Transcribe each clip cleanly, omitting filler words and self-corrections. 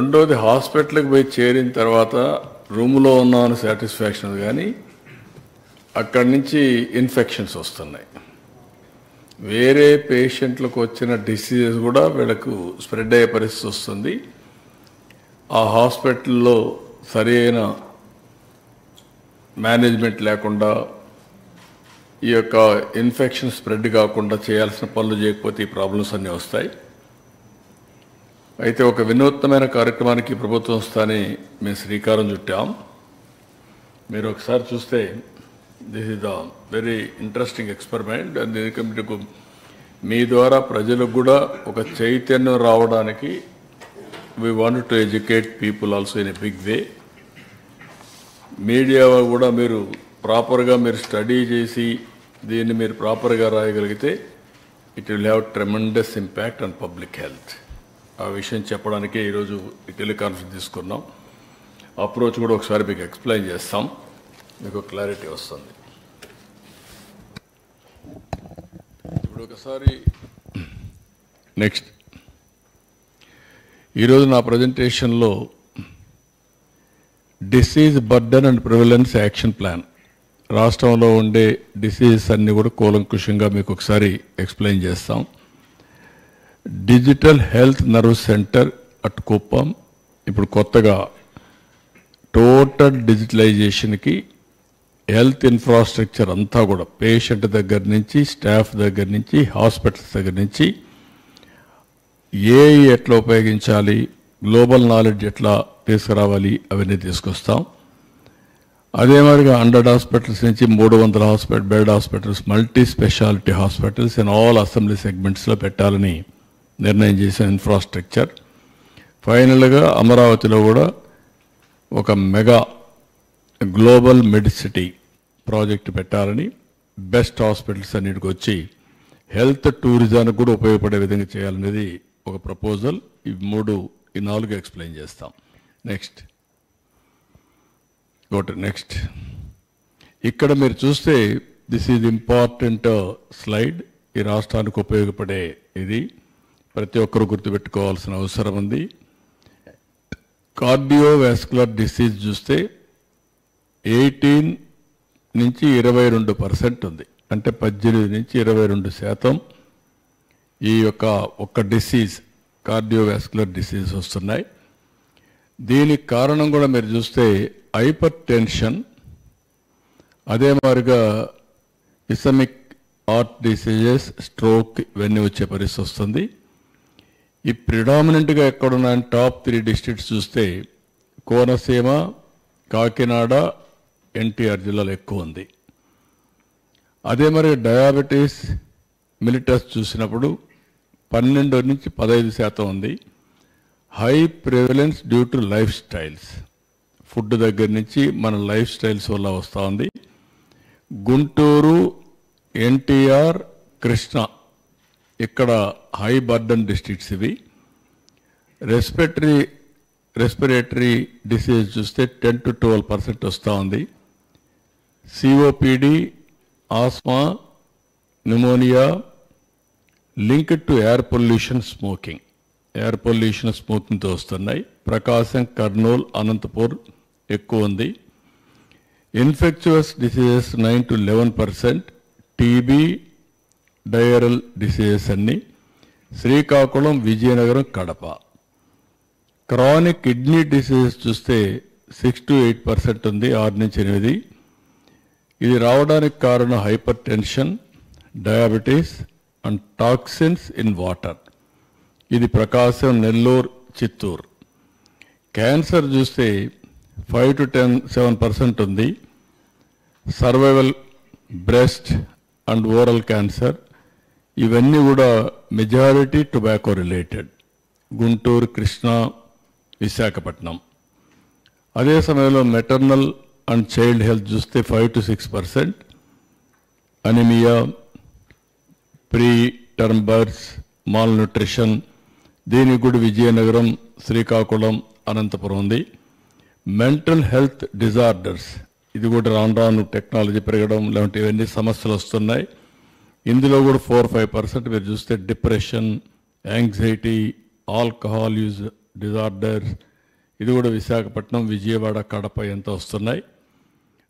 రెండోది హాస్పిటల్కి పోయి చేరిన తర్వాత రూమ్లో ఉన్నామని సాటిస్ఫాక్షన్ కానీ అక్కడి నుంచి ఇన్ఫెక్షన్స్ వస్తున్నాయి. వేరే పేషెంట్లకు వచ్చిన డిసీజెస్ కూడా వీళ్ళకు స్ప్రెడ్ అయ్యే పరిస్థితి వస్తుంది. ఆ హాస్పిటల్లో సరైన మేనేజ్మెంట్ లేకుండా ఈ యొక్క ఇన్ఫెక్షన్ స్ప్రెడ్ కాకుండా చేయాల్సిన పనులు చేయకపోతే ఈ ప్రాబ్లమ్స్ అన్నీ వస్తాయి. అయితే ఒక వినూత్నమైన కార్యక్రమానికి ప్రభుత్వం స్థాని మేము శ్రీకారం చుట్టాం. మీరు ఒకసారి చూస్తే this is the very interesting experiment. మీకు మీ ద్వారా ప్రజలకు కూడా ఒక చైతన్యం రావడానికి we want to educate people also in a big way. Media కూడా మీరు ప్రాపర్గా మీరు స్టడీ చేసి దీన్ని మీరు ప్రాపర్గా రాయగలిగితే it will have tremendous impact on public health. ఆ విషయం చెప్పడానికే ఈరోజు ఈ టెలికాన్ఫరెన్స్ తీసుకున్నాం. అప్రోచ్ కూడా ఒకసారి మీకు ఎక్స్ప్లెయిన్ చేస్తాం, మీకు క్లారిటీ వస్తుంది. ఇప్పుడు ఒకసారి నెక్స్ట్ ఈరోజు నా ప్రజెంటేషన్లో disease burden and prevalence action plan, రాష్ట్రంలో ఉండే డిసీజెస్ అన్నీ కూడా కూలంకుషంగా మీకు ఒకసారి ఎక్స్ప్లెయిన్ చేస్తాం. Digital health nerve centre at Kuppam ఇప్పుడు కొత్తగా టోటల్ డిజిటలైజేషన్కి హెల్త్ ఇన్ఫ్రాస్ట్రక్చర్ అంతా కూడా పేషెంట్ దగ్గర నుంచి స్టాఫ్ దగ్గర నుంచి హాస్పిటల్స్ దగ్గర నుంచి ఏఐ ఎట్లా ఉపయోగించాలి, గ్లోబల్ నాలెడ్జ్ ఎట్లా తీసుకురావాలి అవన్నీ తీసుకొస్తాం. అదే మాదిరిగా 100 హాస్పిటల్స్ నుంచి 300 bed hospitals, multi specialty hospitals in all assembly సెగ్మెంట్స్లో పెట్టాలని నిర్ణయం చేసిన ఇన్ఫ్రాస్ట్రక్చర్. ఫైనల్గా అమరావతిలో కూడా ఒక మెగా గ్లోబల్ మెడిసిటీ ప్రాజెక్ట్ పెట్టాలని, బెస్ట్ హాస్పిటల్స్ అన్నిటికి వచ్చి హెల్త్ టూరిజానికి కూడా ఉపయోగపడే విధంగా చేయాలనేది ఒక ప్రపోజల్. ఈ 4 ఎక్స్ప్లెయిన్ చేస్తాం. నెక్స్ట్ ఇక్కడ మీరు చూస్తే దిస్ ఈజ్ ఇంపార్టెంట్ స్లైడ్. ఈ రాష్ట్రానికి ఉపయోగపడే ఇది ప్రతి ఒక్కరూ గుర్తుపెట్టుకోవాల్సిన అవసరం ఉంది. కార్డియోవాస్కులర్ డిసీజ్ చూస్తే 18 నుంచి 22% ఉంది. అంటే 18 నుంచి 22% ఈ యొక్క ఒక్క డిసీజ్ కార్డియోవాస్కులర్ డిసీజ్ వస్తున్నాయి. దీనికి కారణం కూడా మీరు చూస్తే హైపర్ టెన్షన్, అదే మాదిరిగా ఇసమిక్ హార్ట్ డిసీజెస్, స్ట్రోక్ ఇవన్నీ వచ్చే పరిస్థితి వస్తుంది. ఈ ప్రిడామినెంట్గా ఎక్కడున్న టాప్ 3 డిస్ట్రిక్ట్స్ చూస్తే కోనసీమ, కాకినాడ, ఎన్టీఆర్ జిల్లాలో ఎక్కువ ఉంది. అదే మరి డయాబెటీస్ మిలిటస్ చూసినప్పుడు 12 నుంచి 15% ఉంది. High prevalence due to life styles, food దగ్గర నుంచి మన లైఫ్ స్టైల్స్ వల్ల వస్తూ ఉంది. గుంటూరు, ఎన్టీఆర్, కృష్ణ ఇక్కడ హై బర్డన్ డిస్ట్రిక్ట్స్ ఇవి. రెస్పిరేటరీ డిసీజ్ చూస్తే 10 to 12% వస్తూ ఉంది. COPD, asthma, pneumonia linked to air pollution, స్మోకింగ్తో వస్తున్నాయి. ప్రకాశం, కర్నూలు, అనంతపూర్ ఎక్కువ ఉంది. Infectious diseases 9 to 11%, TB, diarrhoeal diseases అన్ని Srikakulam, Vizianagaram, Kadapa. Chronic kidney diseases చూస్తే 6 to 8% ఉంది, 6 నుంచి 8. ఇది రావడానికి కారణం hyper tension, diabetes and toxins in water. ఇది ప్రకాశం, నెల్లూరు, చిత్తూరు. క్యాన్సర్ చూస్తే 5 to 7% ఉంది. Survival, breast and oral cancer ఇవన్నీ కూడా majority tobacco related. Guntur, Krishna, Visakhapatnam. అదే సమయంలో మెటర్నల్ అండ్ చైల్డ్ హెల్త్ చూస్తే 5 to 6%. Anaemia, pre term births, mall nutrition దీనికి కూడా విజయనగరం, శ్రీకాకుళం, అనంతపురం ఉంది. మెంటల్ హెల్త్ డిజార్డర్స్ ఇది కూడా రాను టెక్నాలజీ పెరగడం లాంటి ఇవన్నీ సమస్యలు వస్తున్నాయి. ఇందులో కూడా 4-5% మీరు చూస్తే depression, anxiety, alcohol use disorders, ఇది కూడా విశాఖపట్నం, విజయవాడ, కడప ఎంత వస్తున్నాయి.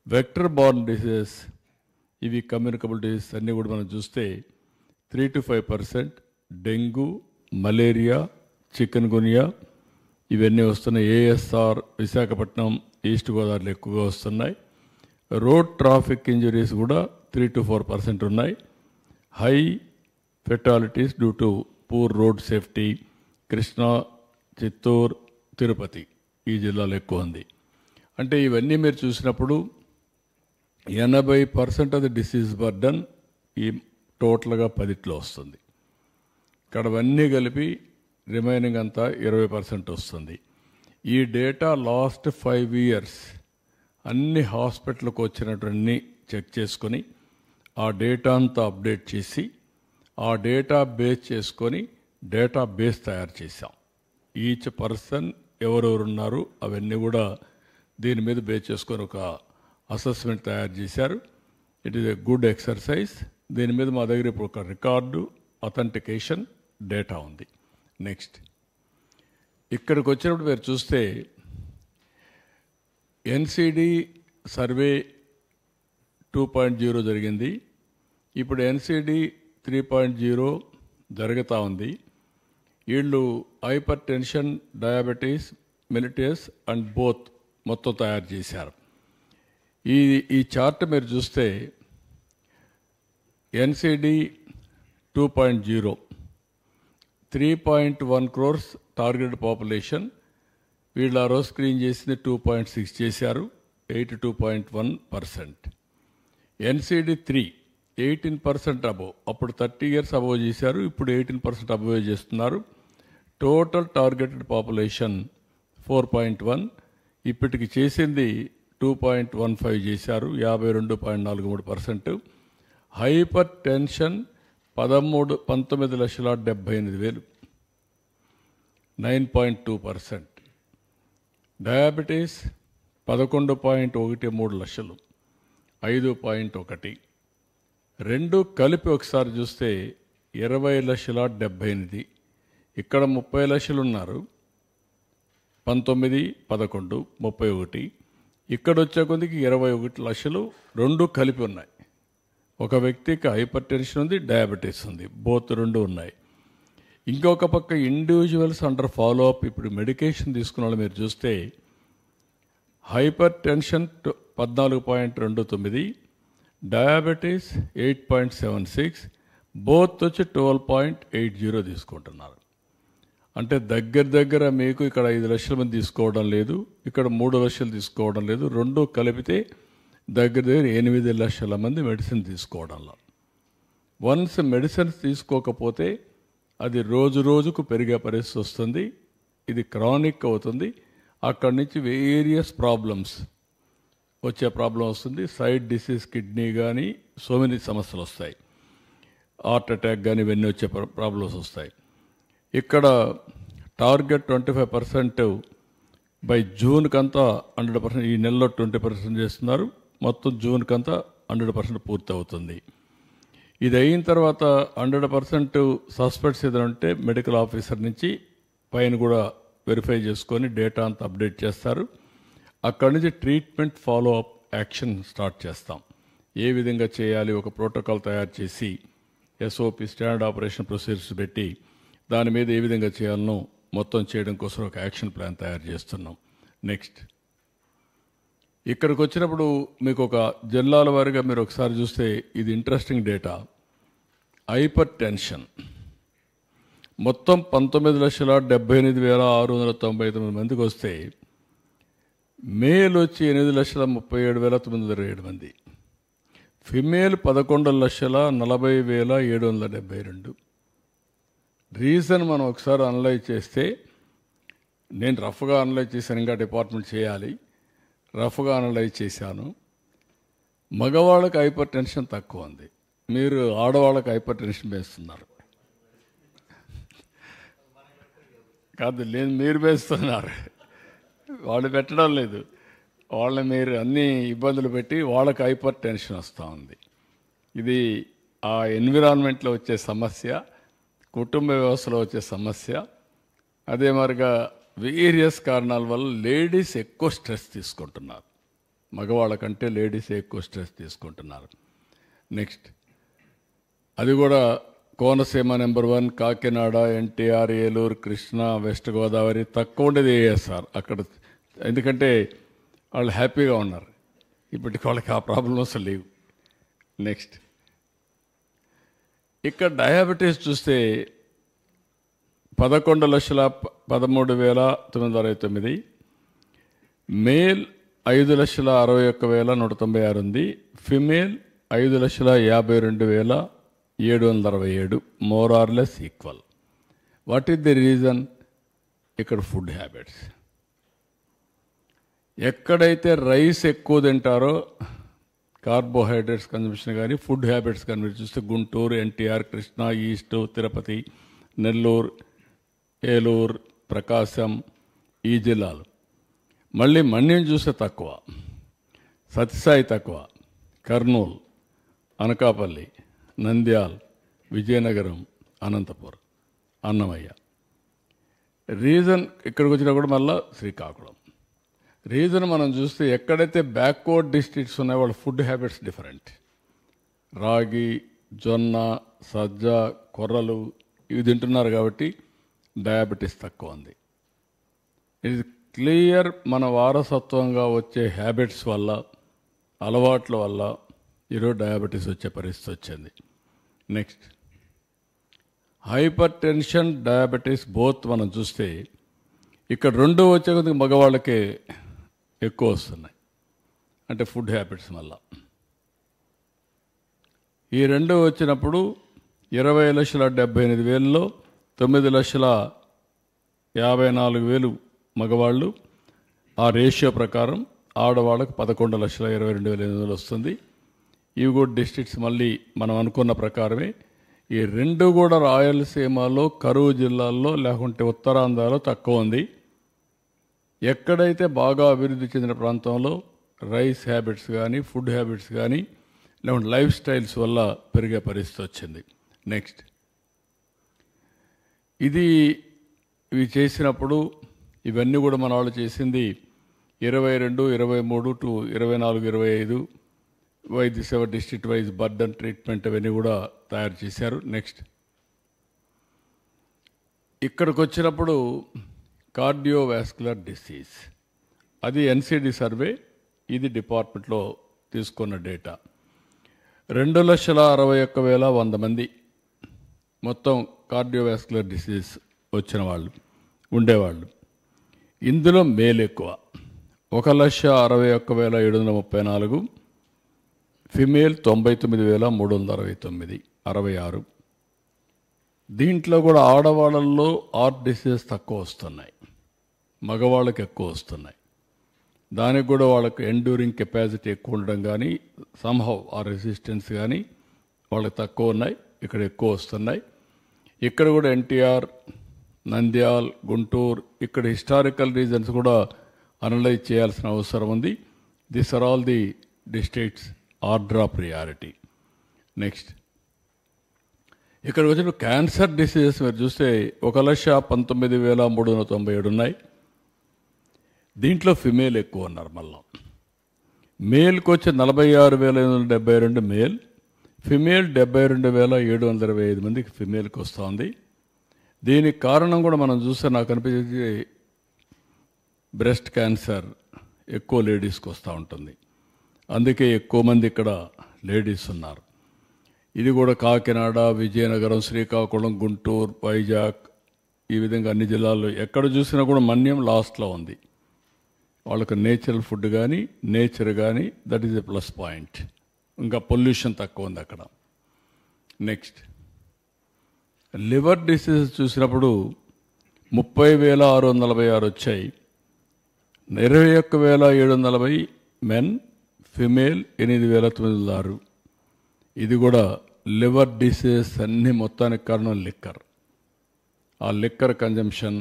వెక్టర్ బార్న్ డిసీజెస్, ఇవి కమ్యూనికబుల్ డిసీజెస్ అన్నీ కూడా మనం చూస్తే 3 to 5%. డెంగ్యూ, మలేరియా, చికెన్ గునియా ఇవన్నీ వస్తున్నాయి. ఏఎస్ఆర్ విశాఖపట్నం, ఈస్ట్ గోదావరిలో ఎక్కువగా వస్తున్నాయి. రోడ్ ట్రాఫిక్ ఇంజరీస్ కూడా 3 to 4% ఉన్నాయి. High fatalities due to poor road safety Krishna, Chittoor, Tirupati ఈ జిల్లాలో ఎక్కువ ఉంది. అంటే ఇవన్నీ మీరు చూసినప్పుడు 80% ఆఫ్ ది డిసీజ్ బర్డన్ ఈ టోటల్గా 10లో వస్తుంది. ఇక్కడ అవన్నీ కలిపి రిమైనింగ్ అంతా 20% వస్తుంది. ఈ డేటా లాస్ట్ 5 years అన్ని హాస్పిటల్కి వచ్చినటువంటి చెక్ చేసుకొని ఆ డేటా అంతా అప్డేట్ చేసి ఆ డేటా బేస్ చేసుకొని డేటా బేస్ తయారు చేశాం. ఈచ్ పర్సన్ ఎవరెవరు ఉన్నారు అవన్నీ కూడా దీని మీద బేస్ చేసుకొని ఒక అసెస్మెంట్ తయారు చేశారు. It is a good exercise. దీని మీద మా దగ్గర ఇప్పుడు ఒక రికార్డు, అథెంటికేషన్ డేటా ఉంది. నెక్స్ట్ ఇక్కడికి వచ్చినప్పుడు మీరు చూస్తే ఎన్సిడి సర్వే 2.0 జరిగింది. ఇప్పుడు ఎన్సిడి 3.0 జరుగుతూ ఉంది. వీళ్ళు hyper tension, diabetes, mellitus and both మొత్తం తయారు చేశారు. ఈ చార్ట్ మీరు చూస్తే ఎన్సిడి 2.0 3.1 crores టార్గెట్ పాపులేషన్. వీళ్ళు ఆ రోజు స్క్రీన్ చేసింది 2.6 చేశారు, 82.1%. ఎన్సిడి 3 18% అబోవ్, అప్పుడు 30 years అబోవ్ చేశారు, ఇప్పుడు 18% అబోవ్ చేస్తున్నారు. టోటల్ టార్గెటెడ్ పాపులేషన్ 4.1, ఇప్పటికి చేసింది 2.15 చేశారు, 52.43%. Hyper tension 19,78,000 9.2%. డయాబెటీస్ 11.13 లక్షలు 5.1. రెండు కలిపి ఒకసారి చూస్తే 20,78,000. ఇక్కడ 30 లక్షలు ఉన్నారు, 19, 11, 31. ఇక్కడ వచ్చే కొద్దికి 21 లక్షలు రెండు కలిపి ఉన్నాయి. ఒక వ్యక్తికి హైపర్ టెన్షన్ ఉంది, డయాబెటీస్ ఉంది, బోత్ రెండు ఉన్నాయి. ఇంకొక పక్క ఇండివిజువల్స్ అండర్ ఫాలోఅప్, ఇప్పుడు మెడికేషన్ తీసుకున్న వాళ్ళు మీరు చూస్తే హైపర్ టెన్షన్ 14.29, డయాబెటీస్ 8.76, బోత్ వచ్చి 12.80 తీసుకుంటున్నారు. అంటే దగ్గర మీకు ఇక్కడ 5 లక్షల మంది తీసుకోవడం లేదు, ఇక్కడ 3 లక్షలు తీసుకోవడం లేదు, రెండు కలిపితే దగ్గర 8 లక్షల మంది మెడిసిన్ తీసుకోవడంలో. వన్స్ మెడిసిన్స్ తీసుకోకపోతే అది రోజుకు పెరిగే పరిస్థితి వస్తుంది. ఇది క్రానిక్ అవుతుంది. అక్కడి నుంచి వేరియస్ ప్రాబ్లమ్స్ వచ్చే ప్రాబ్లం వస్తుంది. సైడ్ డిసీజ్, కిడ్నీ కానీ సో మెనీ సమస్యలు వస్తాయి. హార్ట్ అటాక్ కానీ ఇవన్నీ వచ్చే ప్రాబ్లమ్స్ వస్తాయి. ఇక్కడ టార్గెట్ 25% బై జూన్కంతా 100%, ఈ నెలలో 20% చేస్తున్నారు, మొత్తం జూన్కంతా 100% పూర్తి అవుతుంది. ఇది అయిన తర్వాత 100% సస్పెక్ట్స్ ఏదైనా ఉంటే మెడికల్ ఆఫీసర్ నుంచి పైన కూడా వెరిఫై చేసుకొని డేటా అంతా అప్డేట్ చేస్తారు. అక్కడి నుంచి ట్రీట్మెంట్ ఫాలోఅప్ యాక్షన్ స్టార్ట్ చేస్తాం. ఏ విధంగా చేయాలి, ఒక ప్రోటోకాల్ తయారు చేసి ఎస్ఓపి, స్టాండర్డ్ ఆపరేషన్ ప్రొసీజర్స్ పెట్టి దాని మీద ఏ విధంగా చేయాలనో మొత్తం చేయడం కోసం ఒక యాక్షన్ ప్లాన్ తయారు చేస్తున్నాం. నెక్స్ట్ ఇక్కడికి వచ్చినప్పుడు మీకు ఒక జిల్లాల వారీగా మీరు ఒకసారి చూస్తే ఇది ఇంట్రెస్టింగ్ డేటా. హైపర్ టెన్షన్ మొత్తం 19,78,699 మందికి వస్తే మేల్ వచ్చి 8,37,927 మంది, ఫిమేల్ 11,40,772. రీజన్ మనం ఒకసారి అనలైజ్ చేస్తే, నేను రఫ్గా అనలైజ్ చేశాను, ఇంకా డిపార్ట్మెంట్ చేయాలి, రఫ్గా అనలైజ్ చేశాను. మగవాళ్ళకి హైపర్ టెన్షన్ తక్కువ ఉంది, మీరు ఆడవాళ్ళకి హైపర్ టెన్షన్ వేస్తున్నారు. కాదు లేదు, మీరు వేస్తున్నారు, వాళ్ళు పెట్టడం లేదు. వాళ్ళని మీరు అన్ని ఇబ్బందులు పెట్టి వాళ్ళకి హైపర్ టెన్షన్ వస్తూ ఉంది. ఇది ఆ ఎన్విరాన్మెంట్లో వచ్చే సమస్య, కుటుంబ వ్యవస్థలో వచ్చే సమస్య. అదే మరిగా వేరియస్ కారణాల వల్ల లేడీస్ ఎక్కువ స్ట్రెస్ తీసుకుంటున్నారు. మగవాళ్ళ కంటే లేడీస్ ఎక్కువ స్ట్రెస్ తీసుకుంటున్నారు. నెక్స్ట్, అది కూడా కోనసీమ నెంబర్ 1, కాకినాడ, ఎన్టీఆర్, ఏలూరు, కృష్ణా, వెస్ట్ గోదావరి, తక్కువ ఉండేది ఏఎస్ఆర్ అక్కడ. ఎందుకంటే వాళ్ళు హ్యాపీగా ఉన్నారు, ఇప్పటికి వాళ్ళకి ఆ ప్రాబ్లమ్స్ లేవు. నెక్స్ట్, ఇక్కడ డయాబెటీస్ చూస్తే 11,13,969, మేల్ 5,61,196 ఉంది, female 5,52,767, more or less equal. What is the reason? ఇక్కడ ఫుడ్ హ్యాబిట్స్. ఎక్కడైతే రైస్ ఎక్కువ తింటారో కార్బోహైడ్రేట్స్ కన్జంప్షన్ కానీ ఫుడ్ హ్యాబిట్స్ కానీ మీరు చూస్తే గుంటూరు, ఎన్టీఆర్, కృష్ణా, ఈస్ట్, తిరుపతి, నెల్లూరు, ఏలూరు, ప్రకాశం, ఈ జిల్లాలు. మళ్ళీ మన్యం చూస్తే తక్కువ, సత్యసాయి తక్కువ, కర్నూలు, అనకాపల్లి, నంద్యాల్, విజయనగరం, అనంతపురం, అన్నమయ్య. రీజన్ ఇక్కడికి వచ్చినా కూడా మళ్ళీ శ్రీకాకుళం. రీజన్ మనం చూస్తే ఎక్కడైతే బ్యాక్వర్డ్ డిస్ట్రిక్ట్స్ ఉన్నాయో వాళ్ళ ఫుడ్ హ్యాబిట్స్ డిఫరెంట్. రాగి, జొన్న, సజ్జ, కొర్రలు ఇవి తింటున్నారు కాబట్టి డయాబెటీస్ తక్కువ ఉంది. ఇది క్లియర్ మన వారసత్వంగా వచ్చే హ్యాబిట్స్ వల్ల, అలవాట్ల వల్ల ఈరోజు డయాబెటీస్ వచ్చే పరిస్థితి వచ్చింది. Next, hyper tension, diabetes both మనం చూస్తే ఇక్కడ రెండు వచ్చే కొద్దిగా మగవాళ్ళకే ఎక్కువ వస్తున్నాయి, అంటే ఫుడ్ హ్యాబిట్స్ వల్ల. ఈ రెండు వచ్చినప్పుడు 20,78,000లో 9,54,000 మగవాళ్ళు. ఆ రేషియో ప్రకారం ఆడవాళ్ళకు 11,22,800 వస్తుంది. ఇవి కూడా డిస్ట్రిక్ట్స్ మళ్ళీ మనం అనుకున్న ప్రకారమే. ఈ రెండు కూడా రాయలసీమలో, కరువు జిల్లాల్లో, లేకుంటే ఉత్తరాంధ్రలో తక్కువ ఉంది. ఎక్కడైతే బాగా అభివృద్ధి చెందిన ప్రాంతంలో రైస్ హ్యాబిట్స్ కానీ, ఫుడ్ హ్యాబిట్స్ కానీ, లేకుంటే లైఫ్ స్టైల్స్ వల్ల పెరిగే పరిస్థితి వచ్చింది. నెక్స్ట్, ఇవి చేసినప్పుడు ఇవన్నీ కూడా మన వాళ్ళు చేసింది 22, 23 టు 24, 25 వైద్య సేవ డిస్ట్రిక్ట్ వైజ్ బర్డన్ ట్రీట్మెంట్ అవన్నీ కూడా తయారు చేశారు. నెక్స్ట్, ఇక్కడికి వచ్చినప్పుడు కార్డియోవాస్కులర్ డిసీజ్, అది ఎన్సిడి సర్వే, ఇది డిపార్ట్మెంట్లో తీసుకున్న డేటా. 2,61,100 మంది మొత్తం కార్డియోవాస్కులర్ డిసీజ్ వచ్చిన వాళ్ళు ఉండేవాళ్ళు. ఇందులో మేల్ ఎక్కువ, 1,61,734, ఫిమేల్ 99,369, 66. దీంట్లో కూడా ఆడవాళ్ళల్లో హార్ట్ డిసీజ్ తక్కువ వస్తున్నాయి, మగవాళ్ళకి ఎక్కువ వస్తున్నాయి. దానికి కూడా వాళ్ళకు ఎండ్యూరింగ్ కెపాసిటీ ఎక్కువ ఉండడం కానీ, సంహౌ ఆ రెసిస్టెన్స్ కానీ వాళ్ళకి తక్కువ ఉన్నాయి, ఇక్కడ ఎక్కువ వస్తున్నాయి. ఇక్కడ కూడా ఎన్టీఆర్, నంద్యాల్, గుంటూరు, ఇక్కడ హిస్టారికల్ రీజన్స్ కూడా అనలైజ్ చేయాల్సిన అవసరం ఉంది. This are all the districts order of priority. Next, ఇక్కడ వచ్చిన క్యాన్సర్ డిసీజెస్ మీరు చూస్తే 1,19,397 ఉన్నాయి. దీంట్లో ఫిమేల్ ఎక్కువ ఉన్నారు. మళ్ళా మేల్కి వచ్చి 46,872 మేల్, ఫిమేల్ 72,725 మందికి ఫిమేల్కి వస్తుంది. దీనికి కారణం కూడా మనం చూస్తే నాకు అనిపించేది బ్రెస్ట్ క్యాన్సర్ ఎక్కువ లేడీస్కి వస్తూ ఉంటుంది, అందుకే ఎక్కువ మంది ఇక్కడ లేడీస్ ఉన్నారు. ఇది కూడా కాకినాడ, విజయనగరం, శ్రీకాకుళం, గుంటూరు, వైజాగ్, ఈ విధంగా అన్ని జిల్లాల్లో ఎక్కడ చూసినా కూడా మన్యం లాస్ట్లో ఉంది. వాళ్ళకు నేచురల్ ఫుడ్ కానీ, నేచర్ కానీ, that is a plus point. ఇంకా పొల్యూషన్ తక్కువ ఉంది అక్కడ. నెక్స్ట్, లివర్ డిసీజ్ చూసినప్పుడు 30,646 వచ్చాయి. 21,740 మెన్, ఫిమేల్ 8,906. ఇది కూడా లివర్ డిసీజెస్ అన్నీ మొత్తానికి కారణం లిక్కర్. ఆ లిక్కర్ కన్జంప్షన్,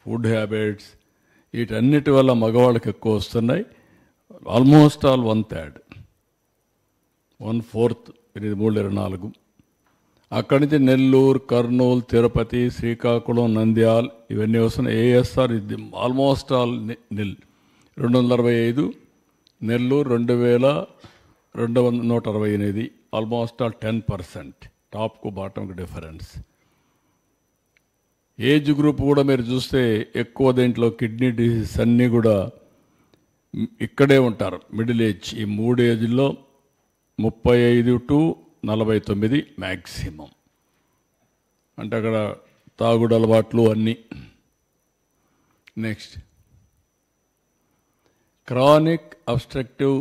ఫుడ్ హ్యాబిట్స్, వీటన్నిటి వల్ల మగవాళ్ళకి ఎక్కువ వస్తున్నాయి. Almost all 1/3, 1/4, 8,324. అక్కడి నుంచి నెల్లూరు, కర్నూలు, తిరుపతి, శ్రీకాకుళం, నంద్యాల్ ఇవన్నీ వస్తున్నాయి. ఏఎస్ఆర్ ఇది almost all nil 265, Nellore 2268, almost all 10%. టాప్కు బాటంకు డిఫరెన్స్. ఏజ్ గ్రూప్ కూడా మీరు చూస్తే ఎక్కువ దేంట్లో కిడ్నీ డిసీజ్ అన్నీ కూడా ఇక్కడే ఉంటారు. మిడిల్ ఏజ్ ఈ 3 ఏజ్లో 35 to 49 మ్యాక్సిమం. అంటే అక్కడ తాగుడు అలవాట్లు అన్నీ. Next chronic obstructive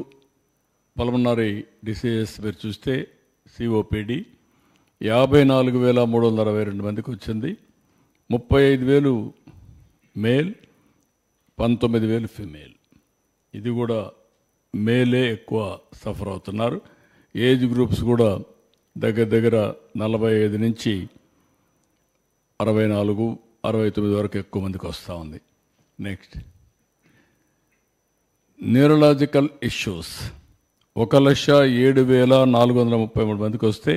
pulmonary diseases మీరు చూస్తే సిఓపిడి 54,362 మందికి వచ్చింది. 35,000 మేల్, 19,000 ఫిమేల్. ఇది కూడా మేలే ఎక్కువ సఫర్ అవుతున్నారు. ఏజ్ గ్రూప్స్ కూడా దగ్గర 45 నుంచి 64, 69 వరకు ఎక్కువ మందికి వస్తూ ఉంది. నెక్స్ట్ న్యూరలాజికల్ ఇష్యూస్ 1,07,433 మందికి వస్తే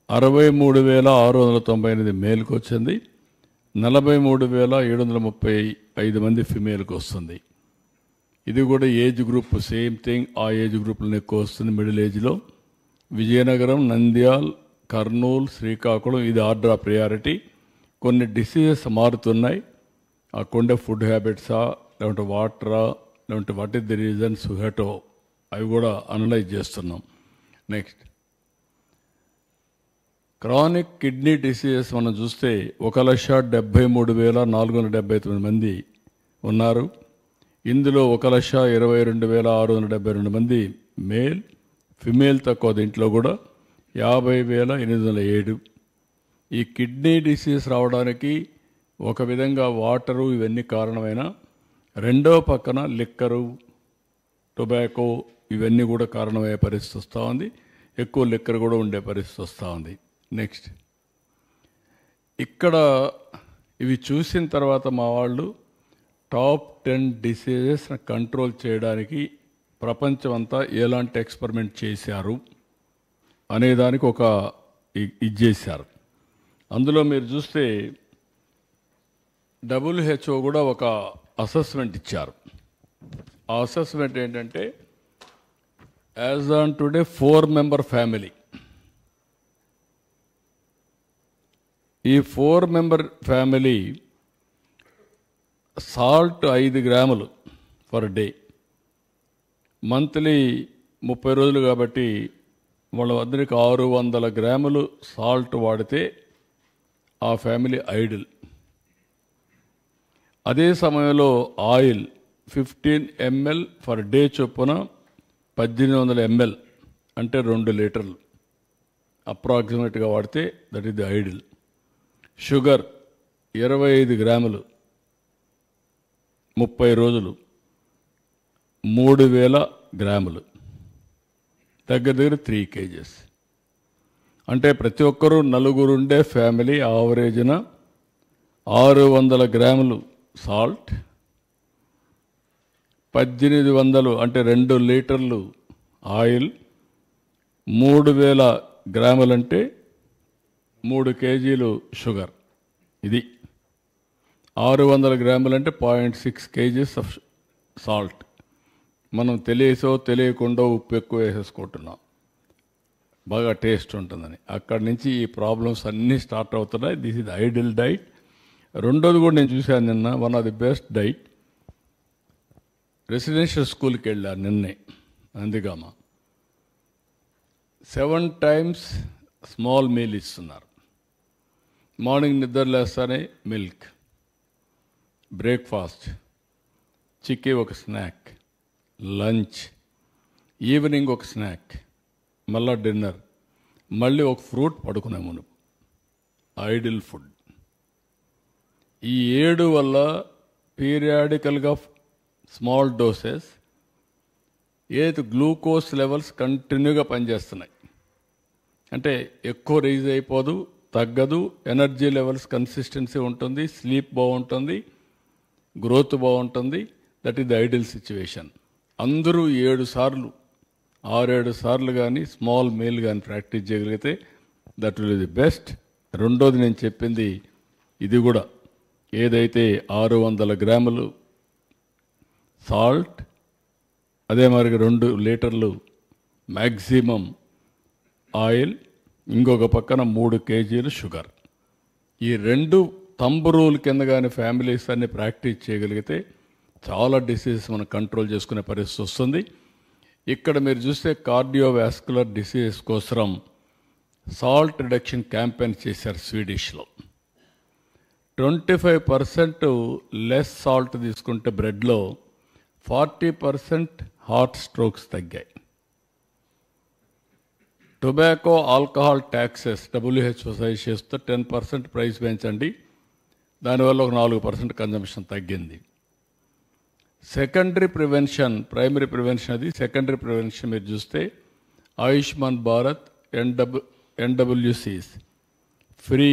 63,698 మేల్కి వచ్చింది. 43,735 మంది ఫిమేల్కి వస్తుంది. ఇది కూడా ఏజ్ గ్రూప్ సేమ్ థింగ్. ఆ ఏజ్ గ్రూప్లో ఎక్కువ వస్తుంది మిడిల్ ఏజ్లో. విజయనగరం, నంద్యాల్, కర్నూలు, శ్రీకాకుళం ఇది ఆర్డర్ ఆఫ్ ప్రయారిటీ. కొన్ని డిసీజెస్ మారుతున్నాయి. ఆ కొండే ఫుడ్ హ్యాబిట్సా, లేకుంటే వాటరా, లేకుంటే వాట్ ఈస్ ది రీజన్స్ హెటో, అవి కూడా అనలైజ్ చేస్తున్నాం. నెక్స్ట్ క్రానిక్ కిడ్నీ డిసీజెస్ మనం చూస్తే 1,73,479 మంది ఉన్నారు. ఇందులో 1,22,672 మంది మేల్, ఫిమేల్ తక్కువ. దీంట్లో కూడా 50,807. ఈ కిడ్నీ డిసీజ్ రావడానికి ఒక విధంగా వాటరు ఇవన్నీ కారణమైన, రెండో పక్కన లిక్కరు, టొబాకో ఇవన్నీ కూడా కారణమయ్యే పరిస్థితి వస్తూ ఉంది. ఎక్కువ లిక్కర్ కూడా ఉండే పరిస్థితి వస్తూ ఉంది. నెక్స్ట్ ఇక్కడ ఇవి చూసిన తర్వాత మా వాళ్ళు టాప్ 10 డిసీజెస్ కంట్రోల్ చేయడానికి ప్రపంచం అంతా ఎలాంటి ఎక్స్పెరిమెంట్ చేశారు అనేదానికి ఒక ఇది చేశారు. అందులో మీరు చూస్తే WHO కూడా ఒక అసెస్మెంట్ ఇచ్చారు. ఆ అసెస్మెంట్ ఏంటంటే as on today 4 member family. ఈ 4 మెంబర్ ఫ్యామిలీ సాల్ట్ 5 గ్రాములు ఫర్ డే, మంత్లీ 30 రోజులు కాబట్టి వాళ్ళందరికీ 600 గ్రాములు సాల్ట్ వాడితే ఆ ఫ్యామిలీ ఐడిల్. అదే సమయంలో ఆయిల్ 15 ml ఫర్ డే చొప్పున 1800 ml అంటే 2 లీటర్లు అప్రాక్సిమేట్గా వాడితే that is the ideal. Sugar 25 గ్రాములు 30 రోజులు 3,000 గ్రాములు, దగ్గర 3 kgs. అంటే ప్రతి ఒక్కరూ నలుగురుండే ఫ్యామిలీ ఆవరేజ్న 600 గ్రాములు సాల్ట్, 1800 అంటే 2 లీటర్లు ఆయిల్, 3,000 గ్రాములు అంటే 3 కేజీలు షుగర్. ఇది 600 గ్రాములు అంటే 0.6 kgs ఆఫ్ సాల్ట్. మనం తెలియసో తెలియకుండా ఉప్పు ఎక్కువ వేసేసుకుంటున్నాం, బాగా టేస్ట్ ఉంటుందని. అక్కడి నుంచి ఈ ప్రాబ్లమ్స్ అన్నీ స్టార్ట్ అవుతున్నాయి. This is ideal diet. రెండోది కూడా నేను చూశాను నిన్న, one of the best diet. Residential స్కూల్కి వెళ్ళాను నిన్నే, నందిగామ. 7 times స్మాల్ మీల్ ఇస్తున్నారు. మార్నింగ్ నిద్ర లేస్తానే మిల్క్, బ్రేక్ఫాస్ట్, చిక్కీ ఒక స్నాక్, లంచ్, ఈవినింగ్ ఒక స్నాక్, మళ్ళా డిన్నర్, మళ్ళీ ఒక ఫ్రూట్ పడుకునే మునుపు. Ideal food. ఈ 7 వల్ల పీరియాడికల్గా స్మాల్ డోసెస్ ఏది గ్లూకోజ్ లెవెల్స్ కంటిన్యూగా పనిచేస్తున్నాయి. అంటే ఎక్కువ రైజ్ అయిపోదు, తగ్గదు, ఎనర్జీ లెవెల్స్ కన్సిస్టెన్సీ ఉంటుంది, స్లీప్ బాగుంటుంది, గ్రోత్ బాగుంటుంది. That is the ideal situation. అందరూ 7 సార్లు 6-7 సార్లు కానీ స్మాల్ మీల్ కానీ ప్రాక్టీస్ చేయగలిగితే దట్ విల్ ది బెస్ట్. రెండోది నేను చెప్పింది ఇది కూడా, ఏదైతే 600 గ్రాములు సాల్ట్, అదే మరి 2 లీటర్లు మ్యాక్సిమం ఆయిల్, ఇంకొక పక్కన 3 కేజీలు షుగర్. ఈ 2 తంబు రూల్ కింద కానీ ఫ్యామిలీస్ అన్ని ప్రాక్టీస్ చేయగలిగితే చాలా డిసీజెస్ మనం కంట్రోల్ చేసుకునే పరిస్థితి వస్తుంది. ఇక్కడ మీరు చూస్తే కార్డియోవాస్కులర్ డిసీజెస్ కోసం సాల్ట్ రిడక్షన్ క్యాంపెయిన్ చేశారు స్వీడిష్లో. 25% లెస్ సాల్ట్ తీసుకుంటే బ్రెడ్లో 40% హార్ట్ స్ట్రోక్స్ తగ్గాయి. Tobacco alcohol taxes WHO suggest చేస్తూ 10% ప్రైస్ పెంచండి, దానివల్ల ఒక 4% కన్జంప్షన్ తగ్గింది. సెకండరీ ప్రివెన్షన్, ప్రైమరీ ప్రివెన్షన్ అది, సెకండరీ ప్రివెన్షన్ మీరు చూస్తే Ayushman Bharat, NWCs free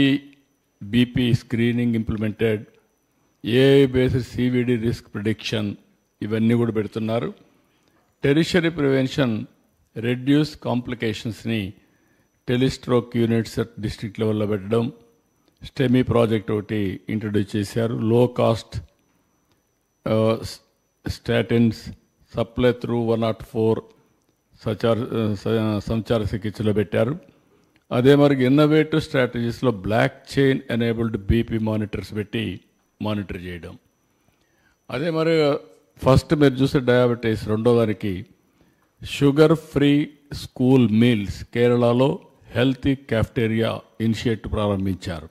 BP screening implemented, AI based CVD risk prediction, ఇవన్నీ కూడా పెడుతున్నారు. టెరిషరీ ప్రివెన్షన్, రెడ్యూస్ కాంప్లికేషన్స్ని టెలిస్ట్రోక్ యూనిట్స్ డిస్ట్రిక్ట్ లెవెల్లో పెట్టడం, స్టెమీ ప్రాజెక్ట్ ఒకటి ఇంట్రడ్యూస్ చేశారు. లో కాస్ట్ స్టాటిన్స్ సప్లై త్రూ 104 సంచార చికిత్సలో పెట్టారు. అదే మరి ఇన్నోవేటివ్ స్ట్రాటజీస్లో blockchain enabled BP monitors పెట్టి మానిటర్ చేయడం. అదే మరి ఫస్ట్ మీరు చూసే డయాబెటీస్, రెండో దానికి షుగర్ ఫ్రీ స్కూల్ మీల్స్, కేరళలో హెల్తీ క్యాఫ్టేరియా ఇనిషియేటివ్ ప్రారంభించారు.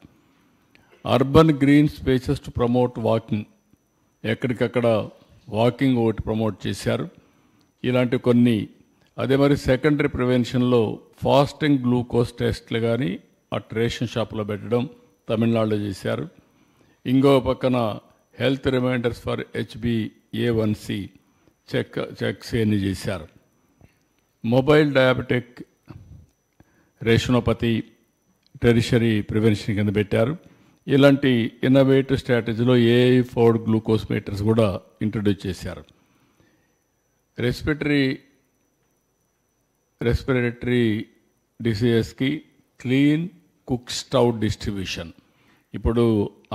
Urban green spaces to promote walking, ఎక్కడికక్కడ వాకింగ్ ఒకటి ప్రమోట్ చేశారు. ఇలాంటి కొన్ని. అదే మరి సెకండరీ ప్రివెన్షన్లో ఫాస్టింగ్ గ్లూకోజ్ టెస్ట్లు కానీ అటు రేషన్ షాప్లో పెట్టడం తమిళనాడులో చేశారు. ఇంకో పక్కన health reminders for HbA1c checks ఎన్ని చేశారు. Mobile diabetic retinopathy tertiary prevention కింద పెట్టారు. ఇలాంటి ఇన్నోవేటివ్ స్ట్రాటజీలో AI ఫోర్డ్ గ్లూకోజ్ మీటర్స్ కూడా ఇంట్రడ్యూస్ చేశారు. రెస్పిరేటరీ డిసీజెస్కి క్లీన్ కుక్ స్టవ్ డిస్ట్రిబ్యూషన్. ఇప్పుడు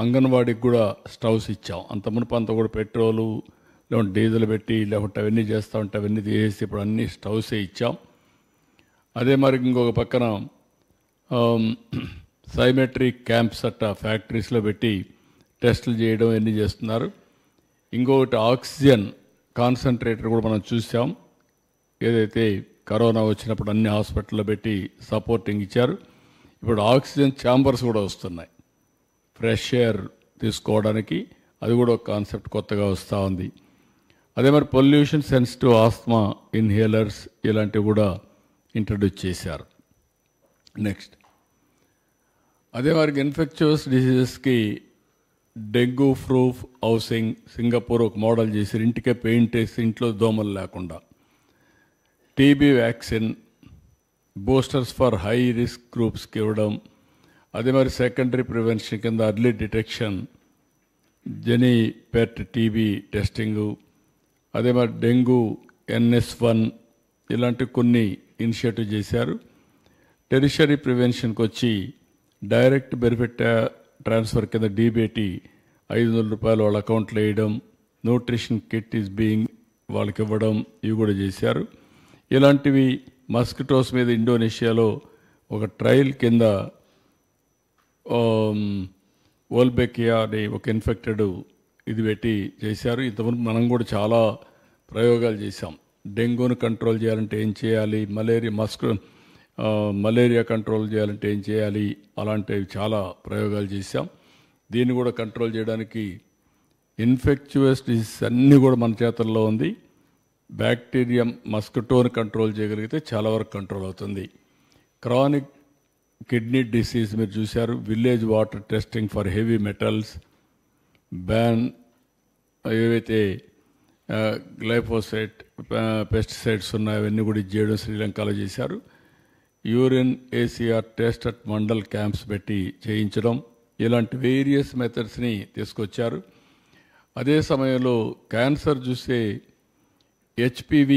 అంగన్వాడీకి కూడా స్టవ్స్ ఇచ్చాం. అంత మునుపు అంతా కూడా పెట్రోలు లేకుంటే డీజిల్ పెట్టి లేకుంటే అవన్నీ చేస్తూ ఉంటే అవన్నీ తీసేసి ఇప్పుడు అన్ని స్టవ్సే ఇచ్చాం. అదే మరి ఇంకొక పక్కన సైమెట్రిక్ క్యాంప్స్ అట్ట ఫ్యాక్టరీస్లో పెట్టి టెస్టులు చేయడం అన్నీ చేస్తున్నారు. ఇంకొకటి ఆక్సిజన్ కాన్సన్ట్రేటర్ కూడా మనం చూసాం. ఏదైతే కరోనా వచ్చినప్పుడు అన్ని హాస్పిటల్లో పెట్టి సపోర్టింగ్ ఇచ్చారు. ఇప్పుడు ఆక్సిజన్ ఛాంబర్స్ కూడా వస్తున్నాయి ఫ్రెష్ ఎయిర్ తీసుకోవడానికి. అది కూడా ఒక కాన్సెప్ట్ కొత్తగా వస్తూ ఉంది. అదే మరి పొల్యూషన్ సెన్సిటివ్ ఆస్మా ఇన్హేలర్స్ ఇలాంటివి కూడా ఇంట్రడ్యూస్ చేశారు. నెక్స్ట్ అదే వారికి ఇన్ఫెక్చువస్ డిసీజెస్కి డెంగ్యూ ప్రూఫ్ హౌసింగ్ సింగపూర్ ఒక మోడల్ చేశారు. ఇంటికే పెయింట్ వేసి ఇంట్లో దోమలు లేకుండా. TB vaccine boosters for high risk గ్రూప్స్కి ఇవ్వడం. అదే మరి సెకండరీ ప్రివెన్షన్ కింద అర్లీ డిటెక్షన్, జెనీ పెట్ టీబీ టెస్టింగు, అదే మరి డెంగ్యూ NS1 ఇలాంటి కొన్ని ఇనిషియేటివ్ చేశారు. టెరిషరీ ప్రివెన్షన్కి వచ్చి డైరెక్ట్ బెనిఫిట్ ట్రాన్స్ఫర్ కింద DBT 500 రూపాయలు వాళ్ళ అకౌంట్లో వేయడం, న్యూట్రిషన్ కిట్ ఈజ్ బీయింగ్ వాళ్ళకి ఇవ్వడం, ఇవి కూడా చేశారు. ఇలాంటివి మస్కిటోస్ మీద ఇండోనేషియాలో ఒక ట్రయల్ కింద వోల్బెకియా అనే ఒక ఇన్ఫెక్టెడ్ ఇది పెట్టి చేశారు. ఇంతకుముందు మనం కూడా చాలా ప్రయోగాలు చేశాం. డెంగ్యూను కంట్రోల్ చేయాలంటే ఏం చేయాలి, మలేరియా కంట్రోల్ చేయాలంటే ఏం చేయాలి, అలాంటివి చాలా ప్రయోగాలు చేశాం. దీన్ని కూడా కంట్రోల్ చేయడానికి ఇన్ఫెక్చువస్ డిసీజ్ అన్నీ కూడా మన చేతుల్లో ఉంది. బ్యాక్టీరియా మస్కిటోని కంట్రోల్ చేయగలిగితే చాలా వరకు కంట్రోల్ అవుతుంది. క్రానిక్ కిడ్నీ డిసీజ్ మీరు చూశారు. Village water testing for heavy metals ban, ఏవైతే గ్లైఫోసేట్ పెస్టిసైడ్స్ ఉన్నాయో అవన్నీ కూడా చేయడం శ్రీలంకలో చేశారు. Urine ACR test at mandal camps పెట్టి చేయించడం, ఇలాంటి వేరియస్ మెథడ్స్ని తీసుకొచ్చారు. అదే సమయంలో క్యాన్సర్ చూస్తే HPV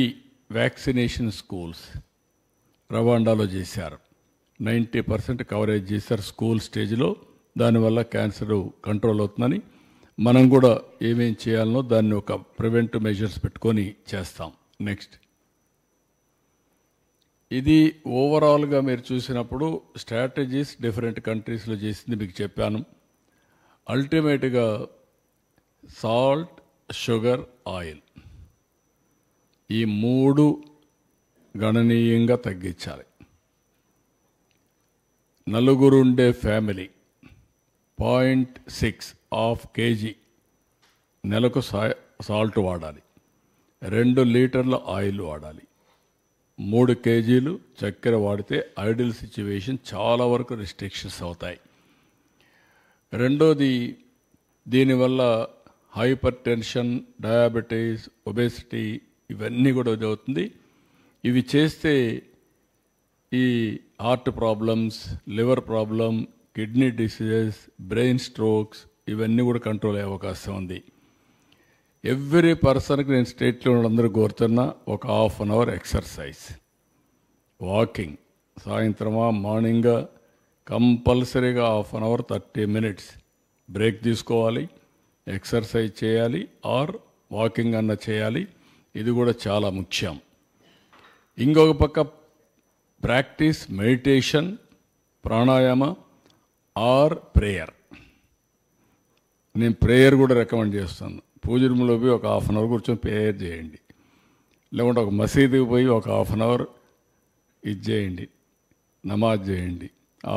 వ్యాక్సినేషన్ స్కూల్స్ రవాండాలో చేశారు. 90% కవరేజ్ చేశారు స్కూల్ స్టేజ్లో. దానివల్ల క్యాన్సర్ కంట్రోల్ అవుతుందని మనం కూడా ఏమేం చేయాలనో దాన్ని ఒక ప్రివెంటివ్ మెజర్స్ పెట్టుకొని చేస్తాం. నెక్స్ట్, ఇది ఓవరాల్గా మీరు చూసినప్పుడు స్ట్రాటజీస్ డిఫరెంట్ కంట్రీస్లో చేసింది మీకు చెప్పాను. అల్టిమేట్గా సాల్ట్, షుగర్, ఆయిల్ ఈ 3 గణనీయంగా తగ్గించాలి. నలుగురుండే ఫ్యామిలీ 0.6 kg నెలకు సాల్ట్ వాడాలి, 2 లీటర్ల ఆయిల్ వాడాలి, 3 kgలు చక్కెర వాడితే ఐడియల్ సిచ్యువేషన్ చాలా వరకు రిస్ట్రిక్షన్స్ అవుతాయి. రెండోది, దీనివల్ల హైపర్ టెన్షన్, డయాబెటీస్, ఒబేసిటీ ఇవన్నీ కూడా అవుతుంది. ఇవి చేస్తే ఈ heart problems, liver problem, kidney diseases, brain strokes ఇవన్నీ కూడా కంట్రోల్ అయ్యే అవకాశం ఉంది. ఎవ్రీ పర్సన్కి నేను స్టేట్లో అందరూ కోరుతున్నా ఒక ½ an hour ఎక్సర్సైజ్, వాకింగ్, సాయంత్రమా మార్నింగ్గా కంపల్సరీగా ½ an hour 30 minutes బ్రేక్ తీసుకోవాలి, ఎక్సర్సైజ్ చేయాలి ఆర్ వాకింగ్ అన్న చేయాలి. ఇది కూడా చాలా ముఖ్యం. ఇంకొక పక్క practice meditation, pranayama or prayer. నేను ప్రేయర్ కూడా రికమెండ్ చేస్తాను. పూజ రూమ్లో పోయి ఒక ½ an hour కూర్చొని ప్రేయర్ చేయండి, లేకుంటే ఒక మసీదుకి పోయి ఒక ½ an hour ఇది చేయండి, నమాజ్ చేయండి,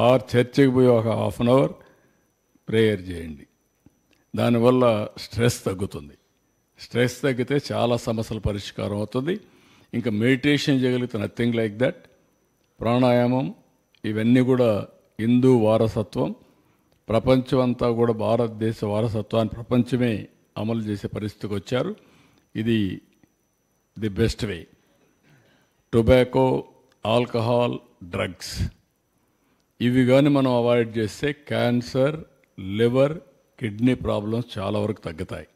ఆర్ చర్చికి పోయి ఒక ½ an hour ప్రేయర్ చేయండి. దానివల్ల స్ట్రెస్ తగ్గుతుంది. స్ట్రెస్ తగ్గితే చాలా సమస్యల పరిష్కారం అవుతుంది. ఇంకా మెడిటేషన్ చేయగలిగితే నథింగ్ లైక్ దట్. ప్రాణాయామం ఇవన్నీ కూడా హిందూ వారసత్వం. ప్రపంచం అంతా కూడా భారతదేశ వారసత్వాన్ని ప్రపంచమే అమలు చేసే పరిస్థితికి వచ్చారు. ఇది the best way. Tobacco, alcohol, drugs ఇవి కానీ మనం అవాయిడ్ చేస్తే క్యాన్సర్, లివర్, కిడ్నీ ప్రాబ్లమ్స్ చాలా వరకు తగ్గుతాయి.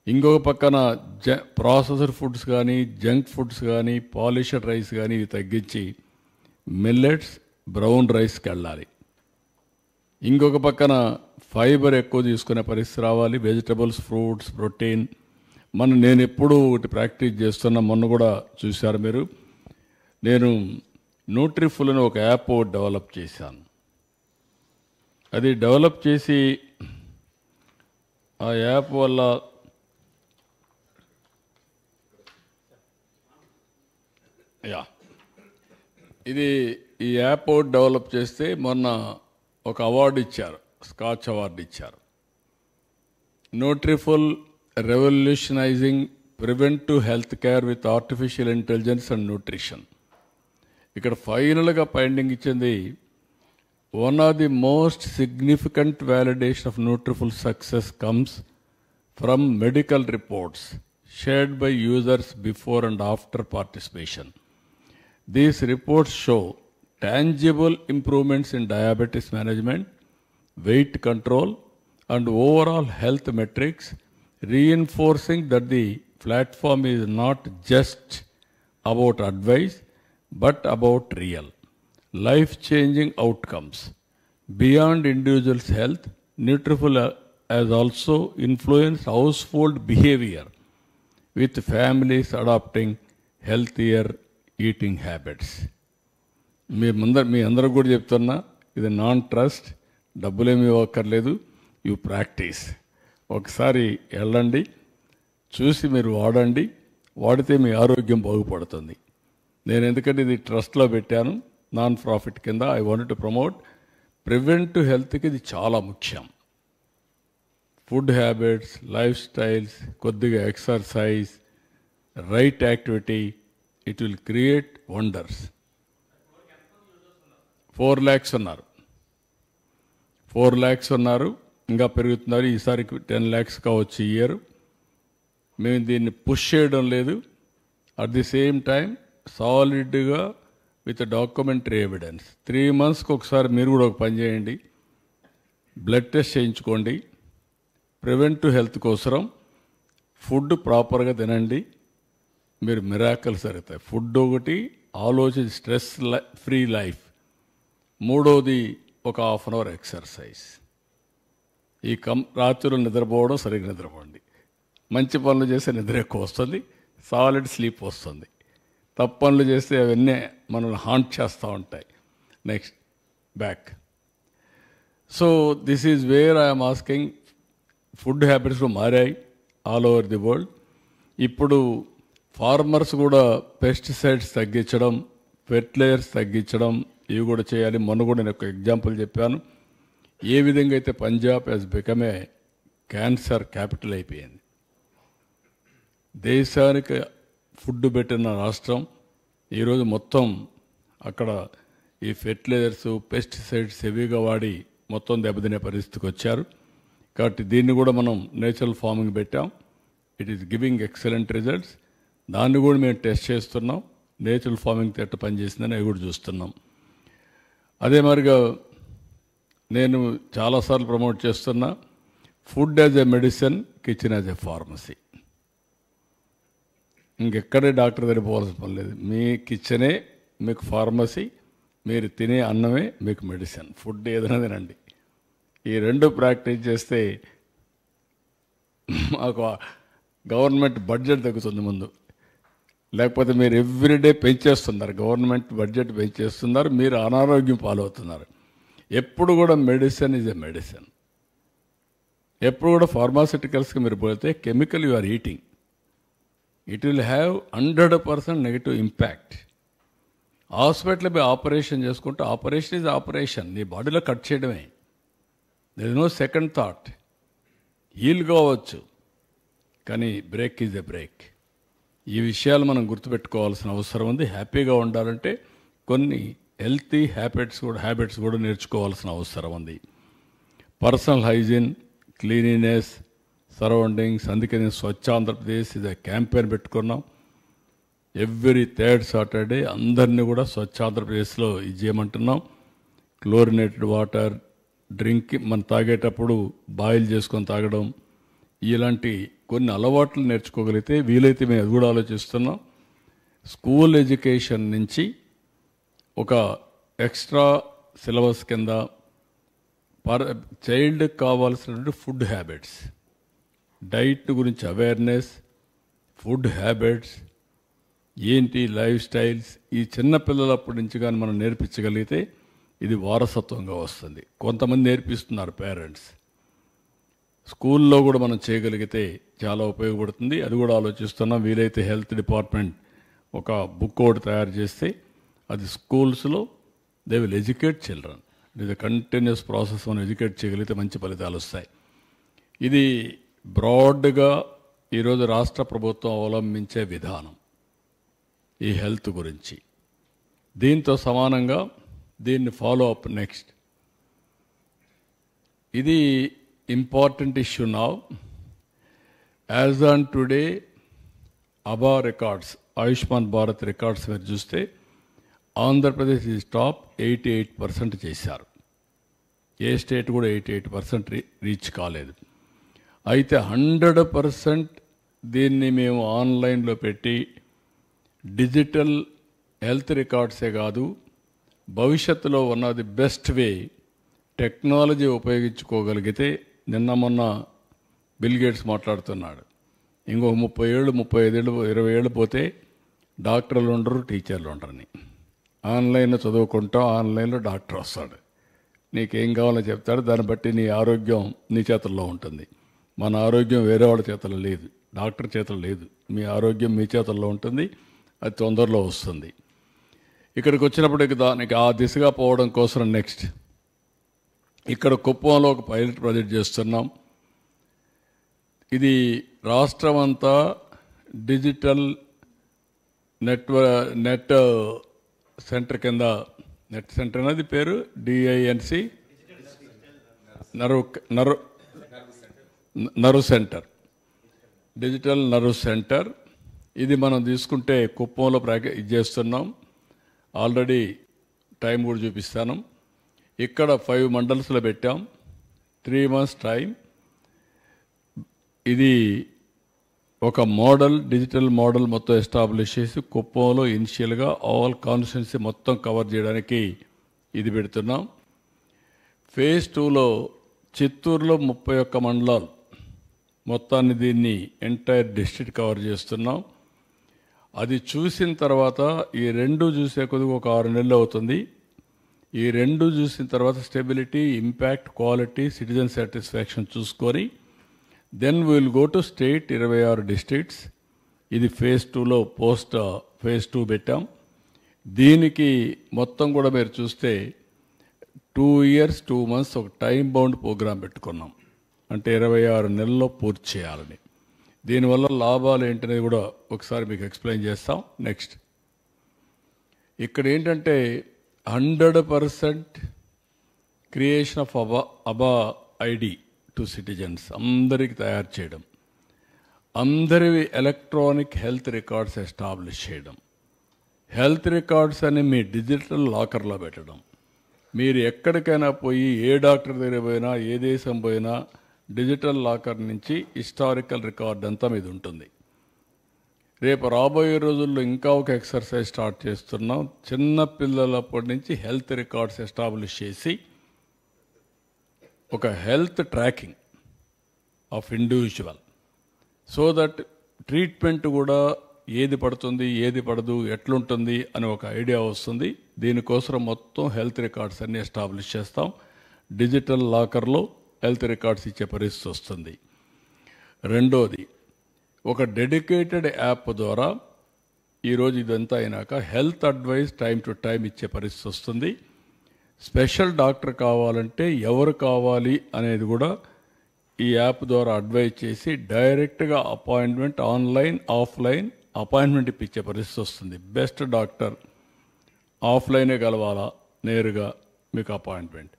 ఇంకొక పక్కన ప్రాసెసర్ ఫుడ్స్ కానీ, జంక్ ఫుడ్స్ కానీ, పాలిష్డ్ రైస్ కానీ ఇవి తగ్గించి మిల్లెట్స్, బ్రౌన్ రైస్కి వెళ్ళాలి. ఇంకొక పక్కన ఫైబర్ ఎక్కువ తీసుకునే పరిస్థితి రావాలి. Vegetables, fruits, protein. నేను ఎప్పుడూ ఒకటి ప్రాక్టీస్ చేస్తున్నా, మొన్న కూడా చూశారు మీరు. నేను న్యూట్రిఫుల్ అని ఒక యాప్ డెవలప్ చేశాను. అది డెవలప్ చేసి ఆ యాప్ వల్ల ఈ యాప్ డెవలప్ చేస్తే మొన్న ఒక అవార్డు ఇచ్చారు, స్కాచ్ అవార్డు ఇచ్చారు. Nutriful revolutionising preventive health care with artificial intelligence and nutrition. ఇక్కడ ఫైనల్గా ఫైండింగ్ ఇచ్చింది, one of the most significant validation of Nutriful success comes from medical reports shared by users before and after participation. These reports show tangible improvements in diabetes management, weight control, and overall health metrics, reinforcing that the platform is not just about advice, but about real, life-changing outcomes. Beyond individuals' health, Nutriful has also influenced household behavior, with families adopting healthier eating habits. మీ అందరూ కూడా చెప్తున్నా, ఇది non trust, డబ్బులేమి ఇవ్వక్కర్లేదు. You practise. ఒకసారి వెళ్ళండి, చూసి మీరు వాడండి. వాడితే మీ ఆరోగ్యం బాగుపడుతుంది. నేను ఎందుకంటే ఇది ట్రస్ట్లో పెట్టాను, నాన్ ప్రాఫిట్ కింద. I want to promote preventive హెల్త్కి ఇది చాలా ముఖ్యం. ఫుడ్ హ్యాబిట్స్, లైఫ్ స్టైల్స్, కొద్దిగా exercise, right activity, it will create wonders. 4 lakhs ఉన్నారు, 4 lakhs ఉన్నారు, ఇంకా పెరుగుతున్నారు. ఈసారి 10 lakhs కావచ్చు ఈ ఇయర్. మేము దీన్ని పుష్ చేయడం లేదు. అట్ ది సేమ్ టైం సాలిడ్గా విత్ డాక్యుమెంటరీ ఎవిడెన్స్ 3 monthsకి ఒకసారి మీరు కూడా ఒక పని చేయండి, బ్లడ్ టెస్ట్ చేయించుకోండి. ప్రివెంటివ్ హెల్త్ కోసం ఫుడ్ ప్రాపర్గా తినండి, మీరు మిరాకల్స్ జరుగుతాయి. ఫుడ్ ఒకటి, ఆలోచించి స్ట్రెస్ ఫ్రీ లైఫ్, మూడోది ఒక హాఫ్ అన్ అవర్ ఎక్సర్సైజ్. ఈ రాత్రులు నిద్రపోవడం సరిగ్గా నిద్రపోండి. మంచి పనులు చేస్తే నిద్ర ఎక్కువ వస్తుంది, సాలిడ్ స్లీప్ వస్తుంది. తప్పు పనులు చేస్తే అవన్నీ మనల్ని హాంట్ చేస్తూ ఉంటాయి. Next back. So this is where I'm asking. Food habits మారాయి ఆల్ ఓవర్ ది వరల్డ్. ఇప్పుడు ఫార్మర్స్ కూడా పెస్టిసైడ్స్ తగ్గించడం, ఫెర్టిలైజర్స్ తగ్గించడం ఇవి కూడా చేయాలి. మొన్న కూడా నేను ఒక ఎగ్జాంపుల్ చెప్పాను. ఏ విధంగా అయితే Punjab has become a cancer capital అయిపోయింది. దేశానికి ఫుడ్ పెట్టిన రాష్ట్రం ఈరోజు మొత్తం అక్కడ ఈ ఫెర్టిలైజర్స్ పెస్టిసైడ్స్ హెవీగా వాడి మొత్తం దెబ్బతినే పరిస్థితికి వచ్చారు. కాబట్టి దీన్ని కూడా మనం నేచురల్ ఫార్మింగ్ పెట్టాం. It is giving excellent results. దాన్ని కూడా మేము టెస్ట్ చేస్తున్నాం. నేచురల్ ఫార్మింగ్ ఎట్ట పనిచేసిందని అవి కూడా చూస్తున్నాం. అదే మరిగా నేను చాలాసార్లు ప్రమోట్ చేస్తున్నా, food as a medicine, kitchen as a pharmacy. ఇంకెక్కడే డాక్టర్ దగ్గర పోవాల్సిన పని లేదు. మీ కిచెనే మీకు ఫార్మసీ, మీరు తినే అన్నమే మీకు మెడిసిన్. ఫుడ్ ఏదైనా తినండి. ఈ రెండు ప్రాక్టీస్ చేస్తే మాకు గవర్నమెంట్ బడ్జెట్ తగ్గుతుంది ముందు. లేకపోతే మీరు ఎవ్రీడే పెంచేస్తున్నారు, గవర్నమెంట్ బడ్జెట్ పెంచేస్తున్నారు, మీరు అనారోగ్యం పాలవుతున్నారు. ఎప్పుడు కూడా మెడిసిన్ ఈజ్ ఎ మెడిసిన్. ఎప్పుడు కూడా ఫార్మాసిటికల్స్కి మీరు పోతే chemical you are eating, it will have 100% negative impact. Hospital పోయి ఆపరేషన్ చేసుకుంటే ఆపరేషన్ ఈజ్ ఆపరేషన్, నీ బాడీలో కట్ చేయడమే. There is no second thought. Heal కావచ్చు, కానీ బ్రేక్ ఈజ్ ఎ బ్రేక్. ఈ విషయాలు మనం గుర్తుపెట్టుకోవాల్సిన అవసరం ఉంది. హ్యాపీగా ఉండాలంటే కొన్ని హెల్తీ హ్యాబిట్స్ కూడా నేర్చుకోవాల్సిన అవసరం ఉంది. Personal hygiene, cleanliness, surroundings. అందుకే నేను స్వచ్ఛ ఆంధ్రప్రదేశ్ ఇది క్యాంపెయిన్ పెట్టుకున్నాం. ఎవ్రీ థర్డ్ సాటర్డే అందరినీ కూడా స్వచ్ఛ ఆంధ్రప్రదేశ్లో ఇది చేయమంటున్నాం. క్లోరినేటెడ్ వాటర్ డ్రింక్ మనం తాగేటప్పుడు బాయిల్ చేసుకొని తాగడం, ఇలాంటి కొన్ని అలవాట్లు నేర్చుకోగలిగితే వీలైతే మేము అది కూడా ఆలోచిస్తున్నాం. స్కూల్ ఎడ్యుకేషన్ నుంచి ఒక ఎక్స్ట్రా సిలబస్ కింద చైల్డ్కి కావాల్సినటువంటి ఫుడ్ హ్యాబిట్స్, డైట్ గురించి అవేర్నెస్, ఫుడ్ హ్యాబిట్స్ ఏంటి, లైఫ్ స్టైల్స్, ఈ చిన్నపిల్లలప్పటి నుంచి కానీ మనం నేర్పించగలిగితే ఇది వారసత్వంగా వస్తుంది. కొంతమంది నేర్పిస్తున్నారు పేరెంట్స్. స్కూల్లో కూడా మనం చేయగలిగితే చాలా ఉపయోగపడుతుంది. అది కూడా ఆలోచిస్తున్నాం. వీలైతే హెల్త్ డిపార్ట్మెంట్ ఒక బుక్ ఒకటి తయారు చేస్తే అది స్కూల్స్లో they will educate children. It is a continuous process. మనం ఎడ్యుకేట్ చేయగలిగితే మంచి ఫలితాలు వస్తాయి. ఇది బ్రాడ్గా ఈరోజు రాష్ట్ర ప్రభుత్వం అవలంబించే విధానం ఈ హెల్త్ గురించి. దీంతో సమానంగా దీన్ని ఫాలో అప్ నెక్స్ట్. ఇది important issue now. As on today అబా రికార్డ్స్, ఆయుష్మాన్ భారత్ రికార్డ్స్ మీరు చూస్తే ఆంధ్రప్రదేశ్ ఈజ్ టాప్. 88% చేశారు. ఏ స్టేట్ కూడా 88% రీచ్ కాలేదు. అయితే 100% దీన్ని మేము ఆన్లైన్లో పెట్టి డిజిటల్ హెల్త్ రికార్డ్సే కాదు, భవిష్యత్తులో ఉన్నది బెస్ట్ వే టెక్నాలజీ ఉపయోగించుకోగలిగితే. నిన్న మొన్న బిల్ గేట్స్ మాట్లాడుతున్నాడు, ఇంకొక 30 ఏళ్ళు 35 ఏళ్ళు 20 ఏళ్ళు పోతే డాక్టర్లు ఉండరు, టీచర్లు ఉండరని. ఆన్లైన్లో చదువుకుంటాం, ఆన్లైన్లో డాక్టర్ వస్తాడు, నీకేం కావాలో చెప్తాడు, దాన్ని బట్టి నీ ఆరోగ్యం నీ చేతుల్లో ఉంటుంది. మన ఆరోగ్యం వేరే వాళ్ళ చేతుల్లో లేదు, డాక్టర్ చేతుల్లో లేదు. మీ ఆరోగ్యం మీ చేతుల్లో ఉంటుంది, అది తొందరలో వస్తుంది. ఇక్కడికి వచ్చినప్పటికి దానికి ఆ దిశగా పోవడం కోసం నెక్స్ట్ ఇక్కడ కుప్పంలో ఒక పైలట్ ప్రాజెక్ట్ చేస్తున్నాం. ఇది రాష్ట్రం అంతా డిజిటల్ నెట్ సెంటర్ కింద, నెట్ సెంటర్ అనేది పేరు DINC nerve centre, digital nerve centre. ఇది మనం తీసుకుంటే కుప్పంలో ఇది చేస్తున్నాం. ఆల్రెడీ టైం కూడా చూపిస్తాను. ఇక్కడ 5 మండల్స్లో పెట్టాం. 3 months టైం. ఇది ఒక మోడల్, డిజిటల్ మోడల్ మొత్తం ఎస్టాబ్లిష్ చేసి కుప్పంలో ఇనిషియల్గా ఆల్ కాన్స్టిట్యున్సీ మొత్తం కవర్ చేయడానికి ఇది పెడుతున్నాం. ఫేజ్ 2లో చిత్తూరులో 31 మండలాలు మొత్తాన్ని దీన్ని ఎంటైర్ డిస్ట్రిక్ట్ కవర్ చేస్తున్నాం. అది చూసిన తర్వాత ఈ రెండు చూసే కొద్దిగా ఒక 6 నెలలు అవుతుంది. ఈ రెండు చూసిన తర్వాత stability, impact, quality, citizen satisfaction చూసుకొని then will go to state 26 districts. ఇది ఫేజ్ 2లో పోస్ట్ ఫేజ్ 2 పెట్టాం. దీనికి మొత్తం కూడా మీరు చూస్తే 2 years 2 months ఒక టైం బౌండ్ ప్రోగ్రాం పెట్టుకున్నాం. అంటే 26 నెలల్లో పూర్తి చేయాలని. దీనివల్ల లాభాలు ఏంటనేది కూడా ఒకసారి మీకు ఎక్స్ప్లెయిన్ చేస్తాం. నెక్స్ట్ ఇక్కడ ఏంటంటే 100% క్రియేషన్ ఆఫ్ అబా ఐడి టు సిటిజన్స్ అందరికి తయారు చేయడం, అందరివి ఎలక్ట్రానిక్ హెల్త్ రికార్డ్స్ ఎస్టాబ్లిష్ చేయడం, హెల్త్ రికార్డ్స్ అని మీ డిజిటల్ లాకర్లో పెట్టడం. మీరు ఎక్కడికైనా పోయి ఏ డాక్టర్ దగ్గర పోయినా ఏ దేశం పోయినా డిజిటల్ లాకర్ నుంచి హిస్టారికల్ రికార్డ్ అంతా మీద ఉంటుంది. రేపు రాబోయే రోజుల్లో ఇంకా ఒక ఎక్సర్సైజ్ స్టార్ట్ చేస్తున్నాం. చిన్న పిల్లలప్పటి నుంచి హెల్త్ రికార్డ్స్ ఎస్టాబ్లిష్ చేసి ఒక health tracking of individual, so that treatment కూడా ఏది పడుతుంది ఏది పడదు ఎట్లుంటుంది అని ఒక ఐడియా వస్తుంది. దీనికోసం మొత్తం హెల్త్ రికార్డ్స్ అన్ని ఎస్టాబ్లిష్ చేస్తాం. డిజిటల్ లాకర్లో హెల్త్ రికార్డ్స్ ఇచ్చే పరిస్థితి వస్తుంది. రెండోది, ఒక డెడికేటెడ్ యాప్ ద్వారా ఈరోజు ఇదంతా అయినాక health advice time to time ఇచ్చే పరిస్థితి వస్తుంది. స్పెషల్ డాక్టర్ కావాలంటే ఎవరు కావాలి అనేది కూడా ఈ యాప్ ద్వారా అడ్వైజ్ చేసి డైరెక్ట్గా అపాయింట్మెంట్ ఆన్లైన్ ఆఫ్లైన్ అపాయింట్మెంట్ ఇప్పించే పరిస్థితి వస్తుంది. బెస్ట్ డాక్టర్ ఆఫ్లైనే కలవాలా, నేరుగా మీకు అపాయింట్మెంట్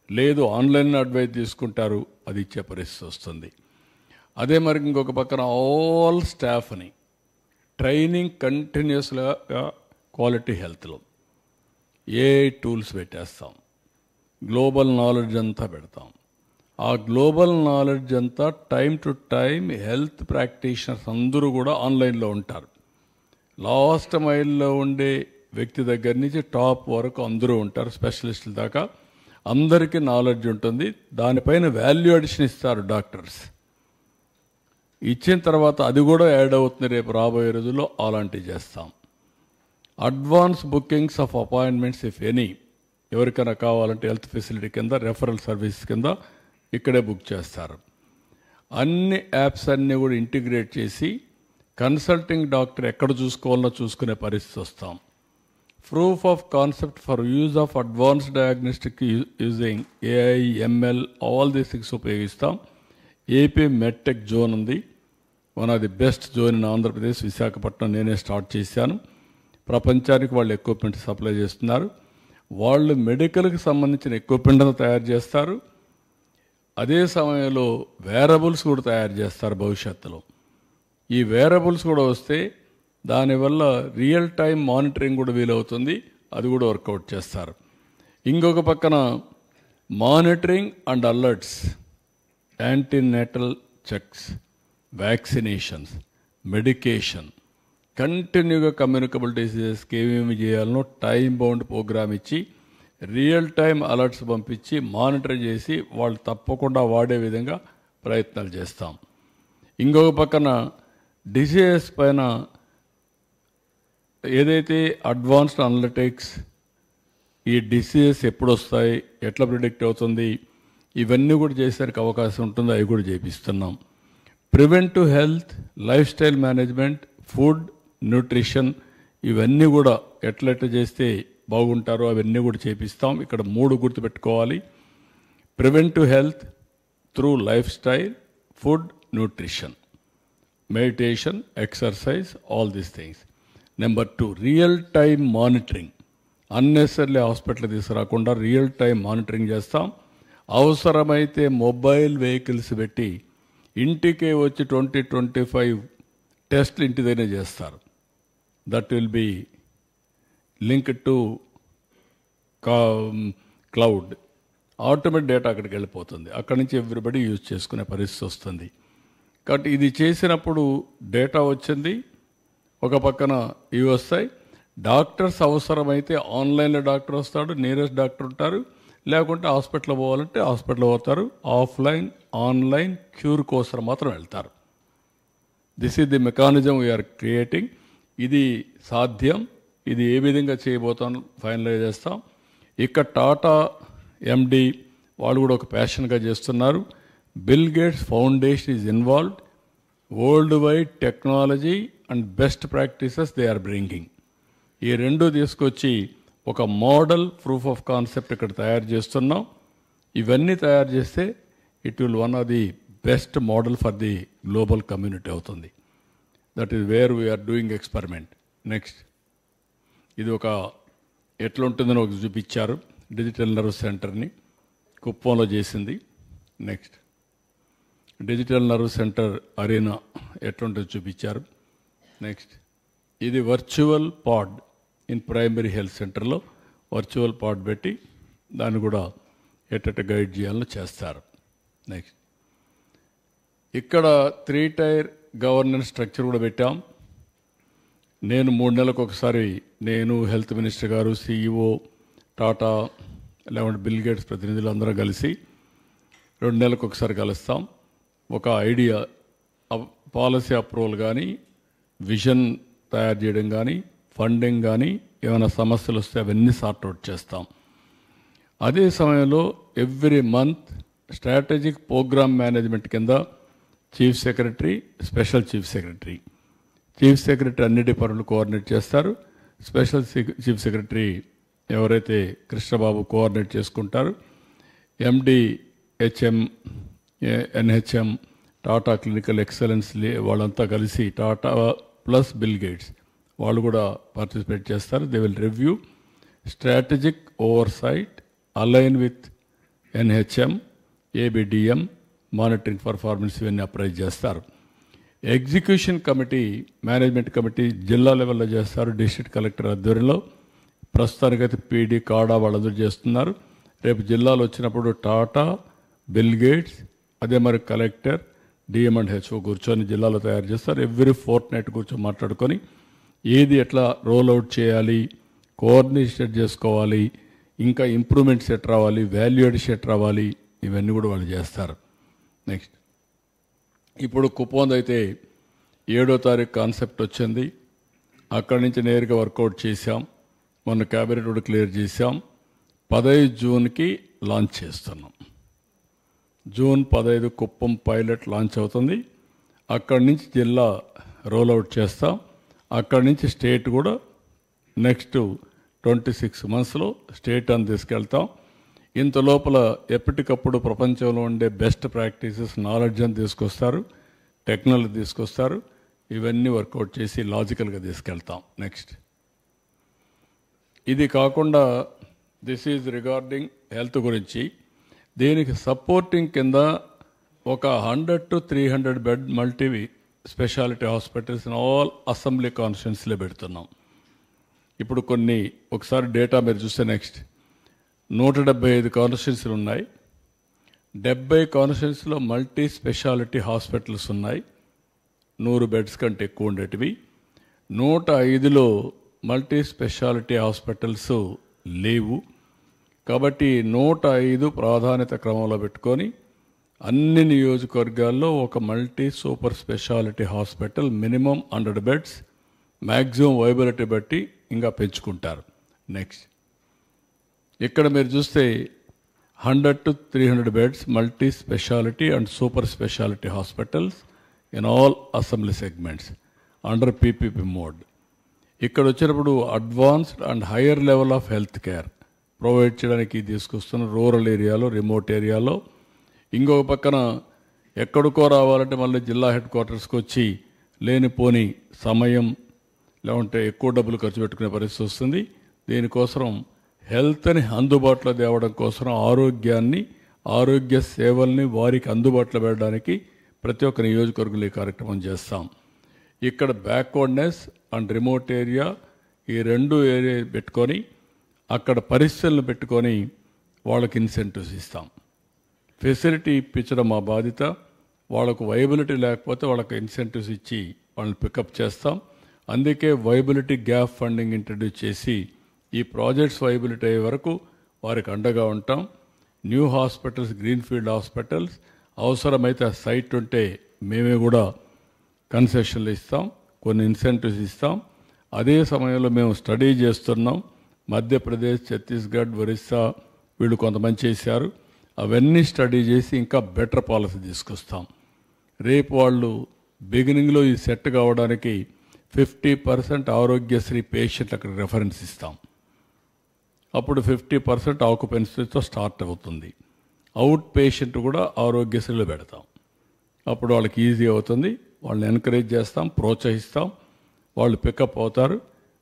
లేదు, ఆన్లైన్ అడ్వైజ్ తీసుకుంటారు, అది ఇచ్చే పరిస్థితి వస్తుంది. అదే మరి ఇంకొక పక్కన ఆల్ స్టాఫ్ని ట్రైనింగ్ కంటిన్యూస్గా క్వాలిటీ హెల్త్లో ఏఐ టూల్స్ పెట్టేస్తాం. గ్లోబల్ నాలెడ్జ్ అంతా పెడతాం. ఆ గ్లోబల్ నాలెడ్జ్ అంతా time to time health practitioners అందరూ కూడా ఆన్లైన్లో ఉంటారు. లాస్ట్ మైల్లో ఉండే వ్యక్తి దగ్గర నుంచి టాప్ వరకు అందరూ ఉంటారు, స్పెషలిస్టుల దాకా అందరికీ నాలెడ్జ్ ఉంటుంది. దానిపైన వాల్యూ అడిషన్ ఇస్తారు డాక్టర్స్. ఇచ్చిన తర్వాత అది కూడా యాడ్ అవుతుంది రేపు రాబోయే రోజుల్లో. అలాంటివి చేస్తాం. Advance bookings of appointments if any, ఎవరికైనా కావాలంటే హెల్త్ ఫెసిలిటీ కింద రెఫరల్ సర్వీస్ కింద ఇక్కడే బుక్ చేస్తారు. అన్ని యాప్స్ అన్నీ కూడా ఇంటిగ్రేట్ చేసి కన్సల్టింగ్ డాక్టర్ ఎక్కడ చూసుకోవాలో చూసుకునే పరిస్థితి వస్తాం. Proof of concept for use of advanced diagnostic using AI, ML, all these things ఉపయోగిస్తాం. ఏపీ మెడ్టెక్ జోన్ ఉంది, one of the best zone in Andhra Pradesh, Visakhapatnam నేనే స్టార్ట్ చేశాను. ప్రపంచానికి వాళ్ళు ఎక్విప్మెంట్ సప్లై చేస్తున్నారు. వాళ్ళు మెడికల్కి సంబంధించిన ఎక్విప్మెంట్ తయారు చేస్తారు. అదే సమయంలో వేరబుల్స్ కూడా తయారు చేస్తారు భవిష్యత్తులో. ఈ వేరబుల్స్ కూడా వస్తే దానివల్ల రియల్ టైం మానిటరింగ్ కూడా వీలవుతుంది, అది కూడా వర్కౌట్ చేస్తారు. ఇంకొక పక్కన monitoring and alerts, antenatal checks, vaccinations, medication, కంటిన్యూగా కమ్యూనికబుల్ డిసీజెస్కి ఏమేమి చేయాలనో టైం బౌండ్ ప్రోగ్రామ్ ఇచ్చి రియల్ టైం అలర్ట్స్ పంపించి మానిటర్ చేసి వాళ్ళు తప్పకుండా వాడే విధంగా ప్రయత్నాలు చేస్తాం. ఇంకొక పక్కన డిసీజెస్ పైన ఏదైతే అడ్వాన్స్డ్ అనలిటిక్స్, ఈ డిసీజెస్ ఎప్పుడు వస్తాయి, ఎట్లా ప్రిడిక్ట్ అవుతుంది, ఇవన్నీ కూడా చేసేసరికి అవకాశం ఉంటుందో అవి కూడా చేపిస్తున్నాం. Preventive health, lifestyle management, food, nutrition, ఇవన్నీ కూడా ఎట్లా చేస్తే బాగుంటారో అవన్నీ కూడా చేపిస్తాం. ఇక్కడ 3 గుర్తుపెట్టుకోవాలి. Preventive health through lifestyle, food, nutrition, meditation, exercise, all these things. Number 2, real time monitoring. Unnecessarily hospital తీసుకురాకుండా రియల్ టైం మానిటరింగ్ చేస్తాం. అవసరమైతే మొబైల్ వెహికల్స్ పెట్టి ఇంటికే వచ్చి 20-25 టెస్ట్లు ఇంటి దగ్గర చేస్తారు. That will be linked to cloud. Automatic data అక్కడికి వెళ్ళిపోతుంది. అక్కడి నుంచి ఎవ్రీబడి యూజ్ చేసుకునే పరిస్థితి వస్తుంది. కాబట్టి ఇది చేసినప్పుడు డేటా వచ్చింది, ఒక పక్కన ఇవి వస్తాయి. డాక్టర్స్ అవసరమైతే ఆన్లైన్లో డాక్టర్ వస్తాడు, నియరెస్ట్ డాక్టర్ ఉంటారు. లేకుంటే హాస్పిటల్ పోవాలంటే హాస్పిటల్ పోతారు. ఆఫ్లైన్ ఆన్లైన్ క్యూర్ కోసం మాత్రం వెళ్తారు. This is the mechanism we are creating. ఇది సాధ్యం. ఇది ఏ విధంగా చేయబోతాం ఫైనలైజ్ చేస్తాం. ఇక్కడ టాటా ఎండి వాళ్ళు కూడా ఒక ప్యాషన్గా చేస్తున్నారు. Bill Gates foundation is involved. Worldwide technology and best practices they are bringing. ఈ రెండు తీసుకొచ్చి ఒక మోడల్ ప్రూఫ్ ఆఫ్ కాన్సెప్ట్ ఇక్కడ తయారు చేస్తున్నాం. ఇవన్నీ తయారు చేస్తే it will one of the best model for the global community అవుతుంది. That is where we are doing experiment. Next ఇది ఒక ఎట్లుంటుందని ఒక చూపించారు. డిజిటల్ నర్వ్ సెంటర్ని కుప్పంలో చేసింది. Next digital nerve centre arena ఎట్లుంటుందో చూపించారు. నెక్స్ట్ ఇది virtual pod in primary health సెంటర్లో వర్చువల్ పాడ్ పెట్టి దాన్ని కూడా ఎట్ట గైడ్ చేయాలని చేస్తారు. నెక్స్ట్ ఇక్కడ 3 టైర్ గవర్నెన్స్ స్ట్రక్చర్ కూడా పెట్టాం. నేను 3 నెలలకు ఒకసారి నేను హెల్త్ మినిస్టర్ గారు, సిఇఓ, టాటా లేకుంటే బిల్ గేట్స్ ప్రతినిధులు అందరూ కలిసి 2 నెలలకు ఒకసారి కలుస్తాం. ఒక ఐడియా పాలసీ అప్రూవల్ కానీ, విజన్ తయారు చేయడం కానీ, ఫండింగ్ కానీ, ఏమైనా సమస్యలు వస్తే అవన్నీ సార్ట్అవుట్ చేస్తాం. అదే సమయంలో every month strategic programme management కింద chief secretary, special chief secretary అన్ని డిపార్ట్మెంట్లు కోఆర్డినేట్ చేస్తారు. స్పెషల్ చీఫ్ సెక్రటరీ ఎవరైతే కృష్ణబాబు కోఆర్డినేట్ చేసుకుంటారు. MD HM, NHM, Tata clinical excellence వాళ్ళంతా కలిసి టాటా ప్లస్ బిల్ గేట్స్ వాళ్ళు కూడా పార్టిసిపేట్ చేస్తారు. They will review strategic oversight align with NHM, ABDM, monitoring performance ఇవన్నీ అప్రైజ్ చేస్తారు. ఎగ్జిక్యూషన్ కమిటీ, మేనేజ్మెంట్ కమిటీ జిల్లా లెవెల్లో చేస్తారు. డిస్ట్రిక్ట్ కలెక్టర్ ఆధ్వర్యంలో ప్రస్తుతానికైతే పీడీ, కాడా వాళ్ళందరూ చేస్తున్నారు. రేపు జిల్లాలో వచ్చినప్పుడు టాటా, బిల్ గేట్స్, అదే మరి కలెక్టర్, డిఎం అండ్ హెచ్ఓ కూర్చొని జిల్లాలో తయారు చేస్తారు. ఎవ్రీ ఫోర్త్ నైట్ కూర్చొని మాట్లాడుకొని ఏది ఎట్లా రోల్ అవుట్ చేయాలి, కోఆర్డినేషన్ చేసుకోవాలి, ఇంకా ఇంప్రూవ్మెంట్స్ ఎట్ రావాలి, వాల్యూ అడిషన్ ఎట్ రావాలి, ఇవన్నీ కూడా వాళ్ళు చేస్తారు. నెక్స్ట్ ఇప్పుడు కుప్పంలో అయితే 7వ తారీఖు కాన్సెప్ట్ వచ్చింది. అక్కడి నుంచి నేరుగా వర్కౌట్ చేశాం. మొన్న క్యాబినెట్ కూడా క్లియర్ చేశాం. 15 జూన్కి లాంచ్ చేస్తున్నాం. జూన్ 15 కుప్పం పైలట్ లాంచ్ అవుతుంది. అక్కడి నుంచి జిల్లా రోల్అవుట్ చేస్తాం. అక్కడి నుంచి స్టేట్ కూడా నెక్స్ట్ 26 మంత్స్లో స్టేట్ అని తీసుకెళ్తాం. ఇంత లోపల ఎప్పటికప్పుడు ప్రపంచంలో ఉండే బెస్ట్ ప్రాక్టీసెస్, నాలెడ్జ్ అని తీసుకొస్తారు, టెక్నాలజీ తీసుకొస్తారు. ఇవన్నీ వర్కౌట్ చేసి లాజికల్గా తీసుకెళ్తాం. నెక్స్ట్ ఇది కాకుండా దిస్ ఈజ్ రిగార్డింగ్ హెల్త్ గురించి. దీనికి సపోర్టింగ్ కింద ఒక 100 to 300 bed multi specialty hospitals in all assembly కాన్స్టిట్యున్సీలో పెడుతున్నాం. ఇప్పుడు కొన్ని ఒకసారి డేటా మీరు చూస్తే నెక్స్ట్ 175 కాన్స్టిట్యున్సీలు ఉన్నాయి. 70 కాన్స్టిట్యున్సీలో మల్టీ స్పెషాలిటీ హాస్పిటల్స్ ఉన్నాయి, 100 బెడ్స్ కంటే ఎక్కువ ఉండేటివి. 105లో మల్టీ స్పెషాలిటీ హాస్పిటల్స్ లేవు. కాబట్టి 105 ప్రాధాన్యత క్రమంలో పెట్టుకొని అన్ని నియోజకవర్గాల్లో ఒక multi super speciality hospital minimum 100 beds, maximum viability బట్టి ఇంకా పెంచుకుంటారు. నెక్స్ట్ ఇక్కడ మీరు చూస్తే 100 to 300 beds multi speciality and super speciality hospitals in all assembly segments under PPP mode. ఇక్కడ వచ్చినప్పుడు advanced and higher level of health care provide చేయడానికి తీసుకొస్తున్న రూరల్ ఏరియాలో, రిమోట్ ఏరియాలో. ఇంకొక పక్కన ఎక్కడికో రావాలంటే మళ్ళీ జిల్లా హెడ్ క్వార్టర్స్కి వచ్చి లేనిపోని సమయం లేకుంటే ఎక్కువ డబ్బులు ఖర్చు పెట్టుకునే పరిస్థితి వస్తుంది. దీనికోసం హెల్త్ని అందుబాటులో తేవడం కోసం ఆరోగ్య సేవల్ని వారికి అందుబాటులో పెట్టడానికి ప్రతి ఒక్క నియోజకవర్గంలో ఈ కార్యక్రమం చేస్తాం. ఇక్కడ బ్యాక్వర్డ్నెస్ అండ్ రిమోట్ ఏరియా ఈ 2 ఏరియా పెట్టుకొని అక్కడ పరిస్థితులను పెట్టుకొని వాళ్ళకి ఇన్సెంటివ్స్ ఇస్తాం. ఫెసిలిటీ ఇప్పించడం మా బాధ్యత. వాళ్ళకు వైబిలిటీ లేకపోతే వాళ్ళకి ఇన్సెంటివ్స్ ఇచ్చి వాళ్ళని పికప్ చేస్తాం. అందుకే వైబిలిటీ గ్యాప్ ఫండింగ్ ఇంట్రడ్యూస్ చేసి ఈ ప్రాజెక్ట్స్ వైబిలిటీ అయ్యే వరకు వారికి అండగా ఉంటాం. న్యూ హాస్పిటల్స్, గ్రీన్ఫీల్డ్ హాస్పిటల్స్ అవసరమైతే ఆ సైట్ ఉంటే మేమే కూడా కన్సెషన్లు ఇస్తాం, కొన్ని ఇన్సెంటివ్స్ ఇస్తాం. అదే సమయంలో మేము స్టడీ చేస్తున్నాం. మధ్యప్రదేశ్, ఛత్తీస్గఢ్, ఒరిస్సా వీళ్ళు కొంతమంది చేశారు. అవన్నీ స్టడీ చేసి ఇంకా బెటర్ పాలసీ తీసుకొస్తాం. రేపు వాళ్ళు బిగినింగ్లో ఈ సెట్ కావడానికి 50% ఆరోగ్యశ్రీ పేషెంట్ అక్కడ రెఫరెన్స్ ఇస్తాం. అప్పుడు 50% ఆక్యుపెన్సీతో స్టార్ట్ అవుతుంది. అవుట్ పేషెంట్ కూడా ఆరోగ్యశ్రీలో పెడతాం. అప్పుడు వాళ్ళకి ఈజీ అవుతుంది. వాళ్ళని ఎంకరేజ్ చేస్తాం, ప్రోత్సహిస్తాం. వాళ్ళు పికప్ అవుతారు.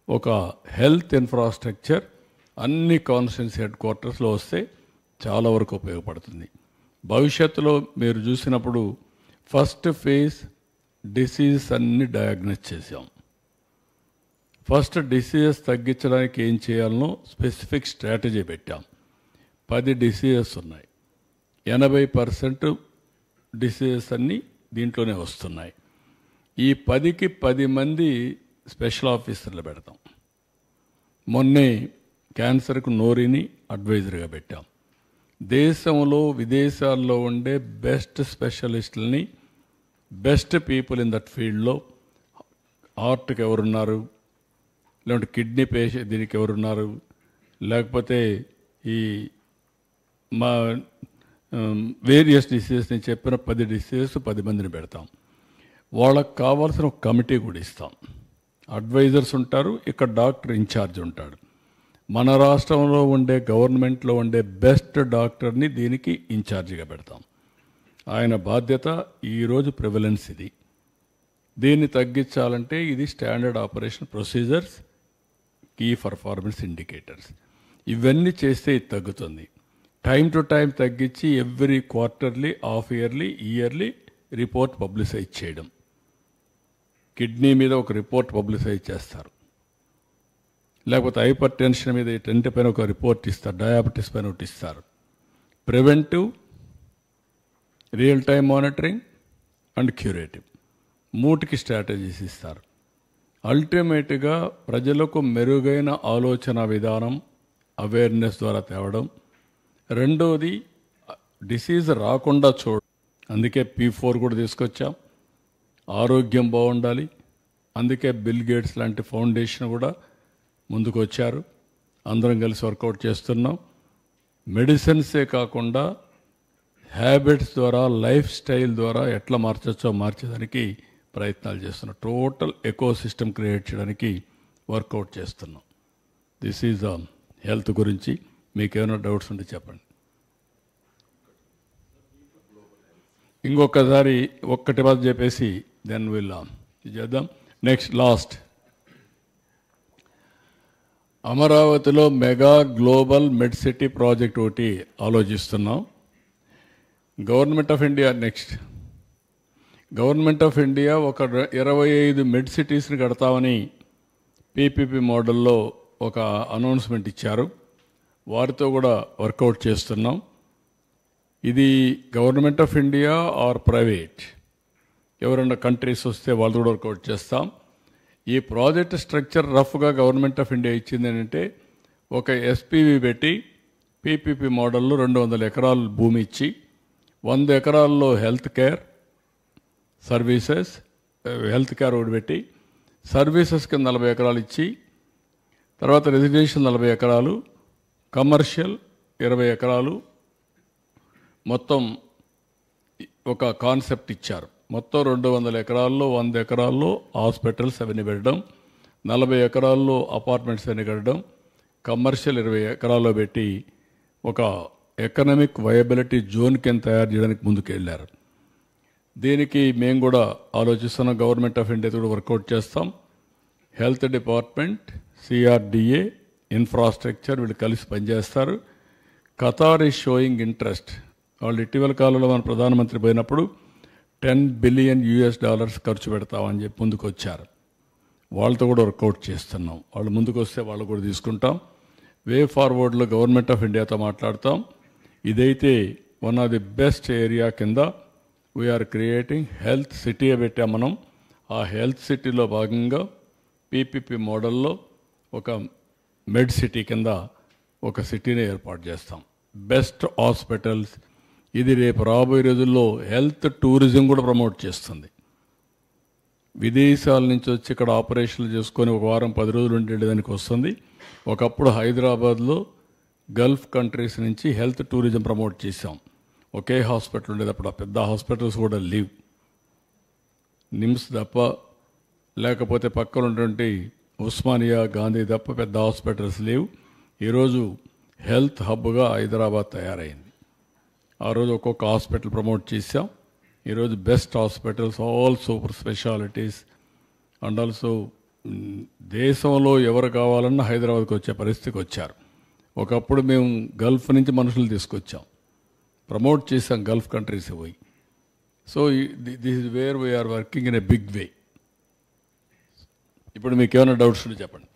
ఒక హెల్త్ ఇన్ఫ్రాస్ట్రక్చర్ అన్ని కాన్స్టిట్యున్సీ హెడ్ క్వార్టర్స్లో వస్తే చాలా వరకు ఉపయోగపడుతుంది. భవిష్యత్తులో మీరు చూసినప్పుడు ఫస్ట్ ఫేజ్ డిసీజెస్ అన్ని డయాగ్నోస్ చేసాం. ఫస్ట్ డిసీజెస్ తగ్గించడానికి ఏం చేయాలనో స్పెసిఫిక్ స్ట్రాటజీ పెట్టాం. 10 డిసీజెస్ ఉన్నాయి. 80% డిసీజెస్ అన్నీ దీంట్లోనే వస్తున్నాయి. ఈ 10కి 10 మంది స్పెషల్ ఆఫీసర్లు పెడతాం. మొన్నే క్యాన్సర్కు నోరిని అడ్వైజర్గా పెట్టాం. దేశంలో విదేశాల్లో ఉండే బెస్ట్ స్పెషలిస్టులని, బెస్ట్ పీపుల్ ఇన్ దట్ ఫీల్డ్లో హార్ట్కి ఎవరున్నారు, లేదంటే కిడ్నీ పేషెంట్ దీనికి ఎవరున్నారు, లేకపోతే ఈ మా వేరియస్ డిసీజెస్ నేను చెప్పిన 10 డిసీజెస్ 10 మందిని పెడతాం. వాళ్ళకు కావాల్సిన ఒక కమిటీ కూడా ఇస్తాం. అడ్వైజర్స్ ఉంటారు, ఇక్కడ డాక్టర్ ఇన్ఛార్జ్ ఉంటాడు. మన రాష్ట్రంలో ఉండే గవర్నమెంట్లో ఉండే బెస్ట్ డాక్టర్ని దీనికి ఇన్ఛార్జిగా పెడతాం. ఆయన బాధ్యత ఈరోజు ప్రివలెన్స్ ఇది. దీన్ని తగ్గించాలంటే ఇది standard operation procedures, key performance indicators, ఇవన్నీ చేస్తే ఇది తగ్గుతుంది. టైం టు టైం తగ్గించి every quarterly, half yearly report publicise చేయడం. కిడ్నీ మీద ఒక రిపోర్ట్ పబ్లిసైజ్ చేస్తారు, లేకపోతే హైపర్ టెన్షన్ మీద 10 పైన ఒక రిపోర్ట్ ఇస్తారు, డయాబెటీస్ పైన ఒకటి ఇస్తారు. Preventive, real time monitoring and curative 3కి స్ట్రాటజీస్ ఇస్తారు. అల్టిమేట్గా ప్రజలకు మెరుగైన ఆలోచన విధానం, అవేర్నెస్ ద్వారా తేవడం. రెండోది డిసీజ్ రాకుండా చూడడం. అందుకే P4 కూడా తీసుకొచ్చాం. ఆరోగ్యం బాగుండాలి. అందుకే బిల్ గేట్స్ లాంటి ఫౌండేషన్ కూడా ముందుకు వచ్చారు. అందరం కలిసి వర్కౌట్ చేస్తున్నాం. మెడిసిన్సే కాకుండా హ్యాబిట్స్ ద్వారా, లైఫ్ స్టైల్ ద్వారా ఎట్లా మార్చేదానికి ప్రయత్నాలు చేస్తున్నాం. టోటల్ ఎకో సిస్టమ్ క్రియేట్ చేయడానికి వర్కౌట్ చేస్తున్నాం. దిస్ ఈజ్ హెల్త్ గురించి. మీకు ఏమైనా డౌట్స్ ఉంటే చెప్పండి. ఇంకొకసారి ఒక్కటి బాధ చెప్పేసి దెన్ విల్ చేద్దాం. నెక్స్ట్ లాస్ట్ అమరావతిలో మెగా గ్లోబల్ మెడ్ సిటీ ప్రాజెక్ట్ ఒకటి ఆలోచిస్తున్నాం. Government of India government of India ఒక 25 మెడ్ సిటీస్ని కడతామని పీపీపీ మోడల్లో ఒక అనౌన్స్మెంట్ ఇచ్చారు. వారితో కూడా వర్కౌట్ చేస్తున్నాం. ఇది government of India or private ఎవరన్నా కంట్రీస్ వస్తే వాళ్ళు కూడా వర్కౌట్ చేస్తాం. ఈ ప్రాజెక్ట్ స్ట్రక్చర్ రఫ్గా గవర్నమెంట్ ఆఫ్ ఇండియా ఇచ్చింది ఏంటంటే, ఒక ఎస్పీవి పెట్టి పీపీపీ మోడల్లో 200 ఎకరాలు భూమి ఇచ్చి 100 ఎకరాల్లో హెల్త్ కేర్ ఒకటి పెట్టి, సర్వీసెస్ కింద 40 ఎకరాలు ఇచ్చి, తర్వాత రెసిడెన్షియల్ 40 ఎకరాలు, కమర్షియల్ 20 ఎకరాలు, మొత్తం ఒక కాన్సెప్ట్ ఇచ్చారు. మొత్తం 200 ఎకరాల్లో 100 ఎకరాల్లో హాస్పిటల్స్ అవన్నీ పెట్టడం, 40 ఎకరాల్లో అపార్ట్మెంట్స్ అన్ని కట్టడం, కమర్షియల్ 20 ఎకరాల్లో పెట్టి ఒక ఎకనామిక్ వయబిలిటీ జోన్ కింద తయారు చేయడానికి ముందుకు వెళ్ళారు. దీనికి మేము కూడా ఆలోచిస్తున్నాం. గవర్నమెంట్ ఆఫ్ ఇండియా కూడా వర్కౌట్ చేస్తాం. హెల్త్ డిపార్ట్మెంట్, సిఆర్డిఏ, ఇన్ఫ్రాస్ట్రక్చర్ వీళ్ళు కలిసి పనిచేస్తారు. Qatar is sowing interest. వాళ్ళు ఇటీవల కాలంలో మన ప్రధానమంత్రి పోయినప్పుడు $10 బిలియన్ ఖర్చు పెడతామని చెప్పి ముందుకు వచ్చారు. వాళ్ళతో కూడా వర్కౌట్ చేస్తున్నాం. వాళ్ళు ముందుకు వస్తే వాళ్ళు కూడా తీసుకుంటాం. వే ఫార్వర్డ్లో గవర్నమెంట్ ఆఫ్ ఇండియాతో మాట్లాడతాం. ఇదైతే one of the best area కింద వీఆర్ క్రియేటింగ్ హెల్త్ సిటీ పెట్టాం మనం. ఆ హెల్త్ సిటీలో భాగంగా పీపీపీ మోడల్లో ఒక మెడ్ సిటీ కింద ఒక సిటీని ఏర్పాటు చేస్తాం. బెస్ట్ హాస్పిటల్స్, ఇది రేపు రాబోయే రోజుల్లో హెల్త్ టూరిజం కూడా ప్రమోట్ చేస్తుంది. విదేశాల నుంచి వచ్చి ఇక్కడ ఆపరేషన్లు చేసుకొని ఒక వారం 10 రోజులు ఉండేదానికి వస్తుంది. ఒకప్పుడు హైదరాబాద్లో గల్ఫ్ కంట్రీస్ నుంచి హెల్త్ టూరిజం ప్రమోట్ చేశాం. ఒకే హాస్పిటల్ ఉండేది అప్పుడు. ఆ పెద్ద హాస్పిటల్స్ కూడా లేవు. నిమ్స్ తప్ప, లేకపోతే పక్కన ఉన్నటువంటి ఉస్మానియా, గాంధీ తప్ప పెద్ద హాస్పిటల్స్ లేవు. ఈరోజు హెల్త్ హబ్గా హైదరాబాద్ తయారైంది. ఆ రోజు ఒక్కొక్క హాస్పిటల్ ప్రమోట్ చేశాం. ఈరోజు best hospitals, all super specialities and also దేశంలో ఎవరు కావాలన్నా హైదరాబాద్కి వచ్చే పరిస్థితికి వచ్చారు. ఒకప్పుడు మేము గల్ఫ్ నుంచి మనుషులు తీసుకొచ్చాం, ప్రమోట్ చేసాం గల్ఫ్ కంట్రీస్ పోయి. So this is where we are working in a big way. ఇప్పుడు మీకు ఏమైనా డౌట్స్ ఉంటే చెప్పండి.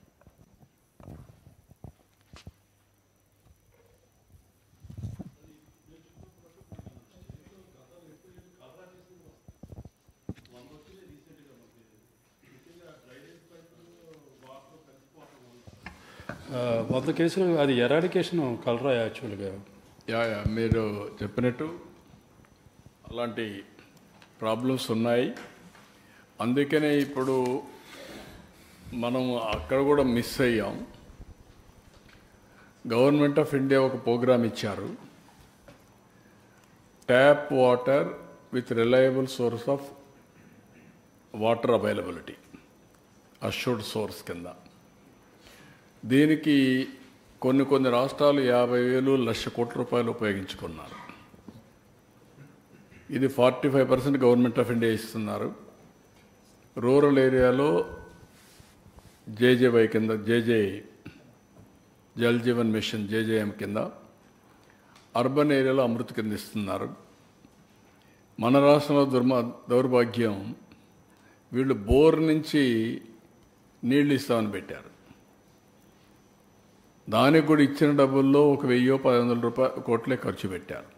వంద కేసులు అది ఎరాడికేషన్ కలరా యాక్చువల్గా? యా మీరు చెప్పినట్టు అలాంటి ప్రాబ్లమ్స్ ఉన్నాయి. అందుకనే ఇప్పుడు మనం అక్కడ కూడా మిస్ అయ్యాం. గవర్నమెంట్ ఆఫ్ ఇండియా ఒక ప్రోగ్రామ్ ఇచ్చారు, tap water with reliable source of water availability, assured source కింద. దీనికి కొన్ని రాష్ట్రాలు 50,000 1,00,000 కోట్ల రూపాయలు ఉపయోగించుకున్నారు. ఇది 45% గవర్నమెంట్ ఆఫ్ ఇండియా ఇస్తున్నారు. రూరల్ ఏరియాలో జేజేవై కింద, జల్ జీవన్ మిషన్ జేజేఎం కింద, అర్బన్ ఏరియాలో అమృత్ కింద ఇస్తున్నారు. మన రాష్ట్రంలో దౌర్భాగ్యం, వీళ్ళు బోర్ నుంచి నీళ్లు ఇస్తామని పెట్టారు. దానికి కూడా ఇచ్చిన డబ్బుల్లో 1,000-1,500 కోట్లే ఖర్చు పెట్టారు.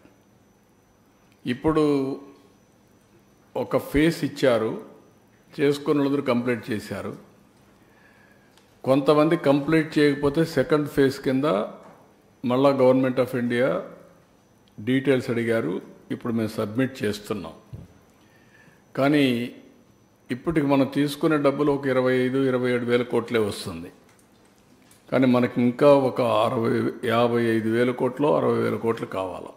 ఇప్పుడు ఒక ఫేస్ ఇచ్చారు, చేసుకున్న వాళ్ళందరూ కంప్లీట్ చేశారు. కొంతమంది కంప్లీట్ చేయకపోతే సెకండ్ ఫేజ్ కింద మళ్ళా గవర్నమెంట్ ఆఫ్ ఇండియా డీటెయిల్స్ అడిగారు. ఇప్పుడు మేము సబ్మిట్ చేస్తున్నాం. కానీ ఇప్పటికి మనం తీసుకునే డబ్బులు ఒక 25-27 వేల కోట్లే వస్తుంది. కానీ మనకి ఇంకా ఒక 55,000 కోట్లు 60,000 కోట్లు కావాలి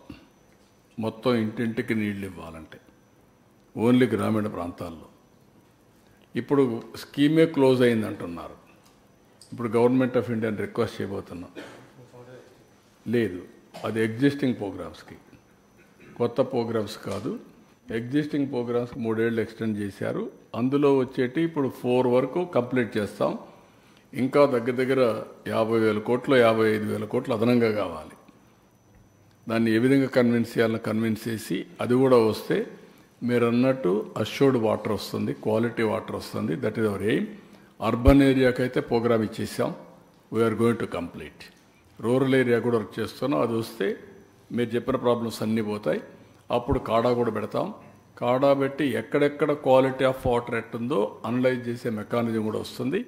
మొత్తం ఇంటింటికి నీళ్ళు ఇవ్వాలంటే, ఓన్లీ గ్రామీణ ప్రాంతాల్లో. ఇప్పుడు స్కీమే క్లోజ్ అయింది అంటున్నారు. ఇప్పుడు గవర్నమెంట్ ఆఫ్ ఇండియాని రిక్వెస్ట్ చేయబోతున్నాం. లేదు, అది ఎగ్జిస్టింగ్ ప్రోగ్రామ్స్కి, కొత్త ప్రోగ్రామ్స్ కాదు. ఎగ్జిస్టింగ్ ప్రోగ్రామ్స్కి 3 ఏళ్ళు ఎక్స్టెండ్ చేశారు. అందులో వచ్చేటి ఇప్పుడు 4 వరకు కంప్లీట్ చేస్తాం. ఇంకా దగ్గర 50,000 కోట్లు 55,000 కోట్లు అదనంగా కావాలి. దాన్ని ఏ విధంగా కన్విన్స్ చేయాలని కన్విన్స్ చేసి, అది కూడా వస్తే మీరు అన్నట్టు అష్యూర్డ్ వాటర్ వస్తుంది, క్వాలిటీ వాటర్ వస్తుంది. That is our aim. Urban ఏరియాకి అయితే ప్రోగ్రామ్ ఇచ్చేసాం, we are going to complete. Rural area కూడా వర్క్ చేస్తున్నాం. అది వస్తే మీరు చెప్పిన ప్రాబ్లమ్స్ అన్నీ పోతాయి. అప్పుడు కాడా కూడా పెడతాం. కాడా పెట్టి ఎక్కడెక్కడ క్వాలిటీ ఆఫ్ వాటర్ ఎట్టుందో అనలైజ్ చేసే మెకానిజం కూడా వస్తుంది.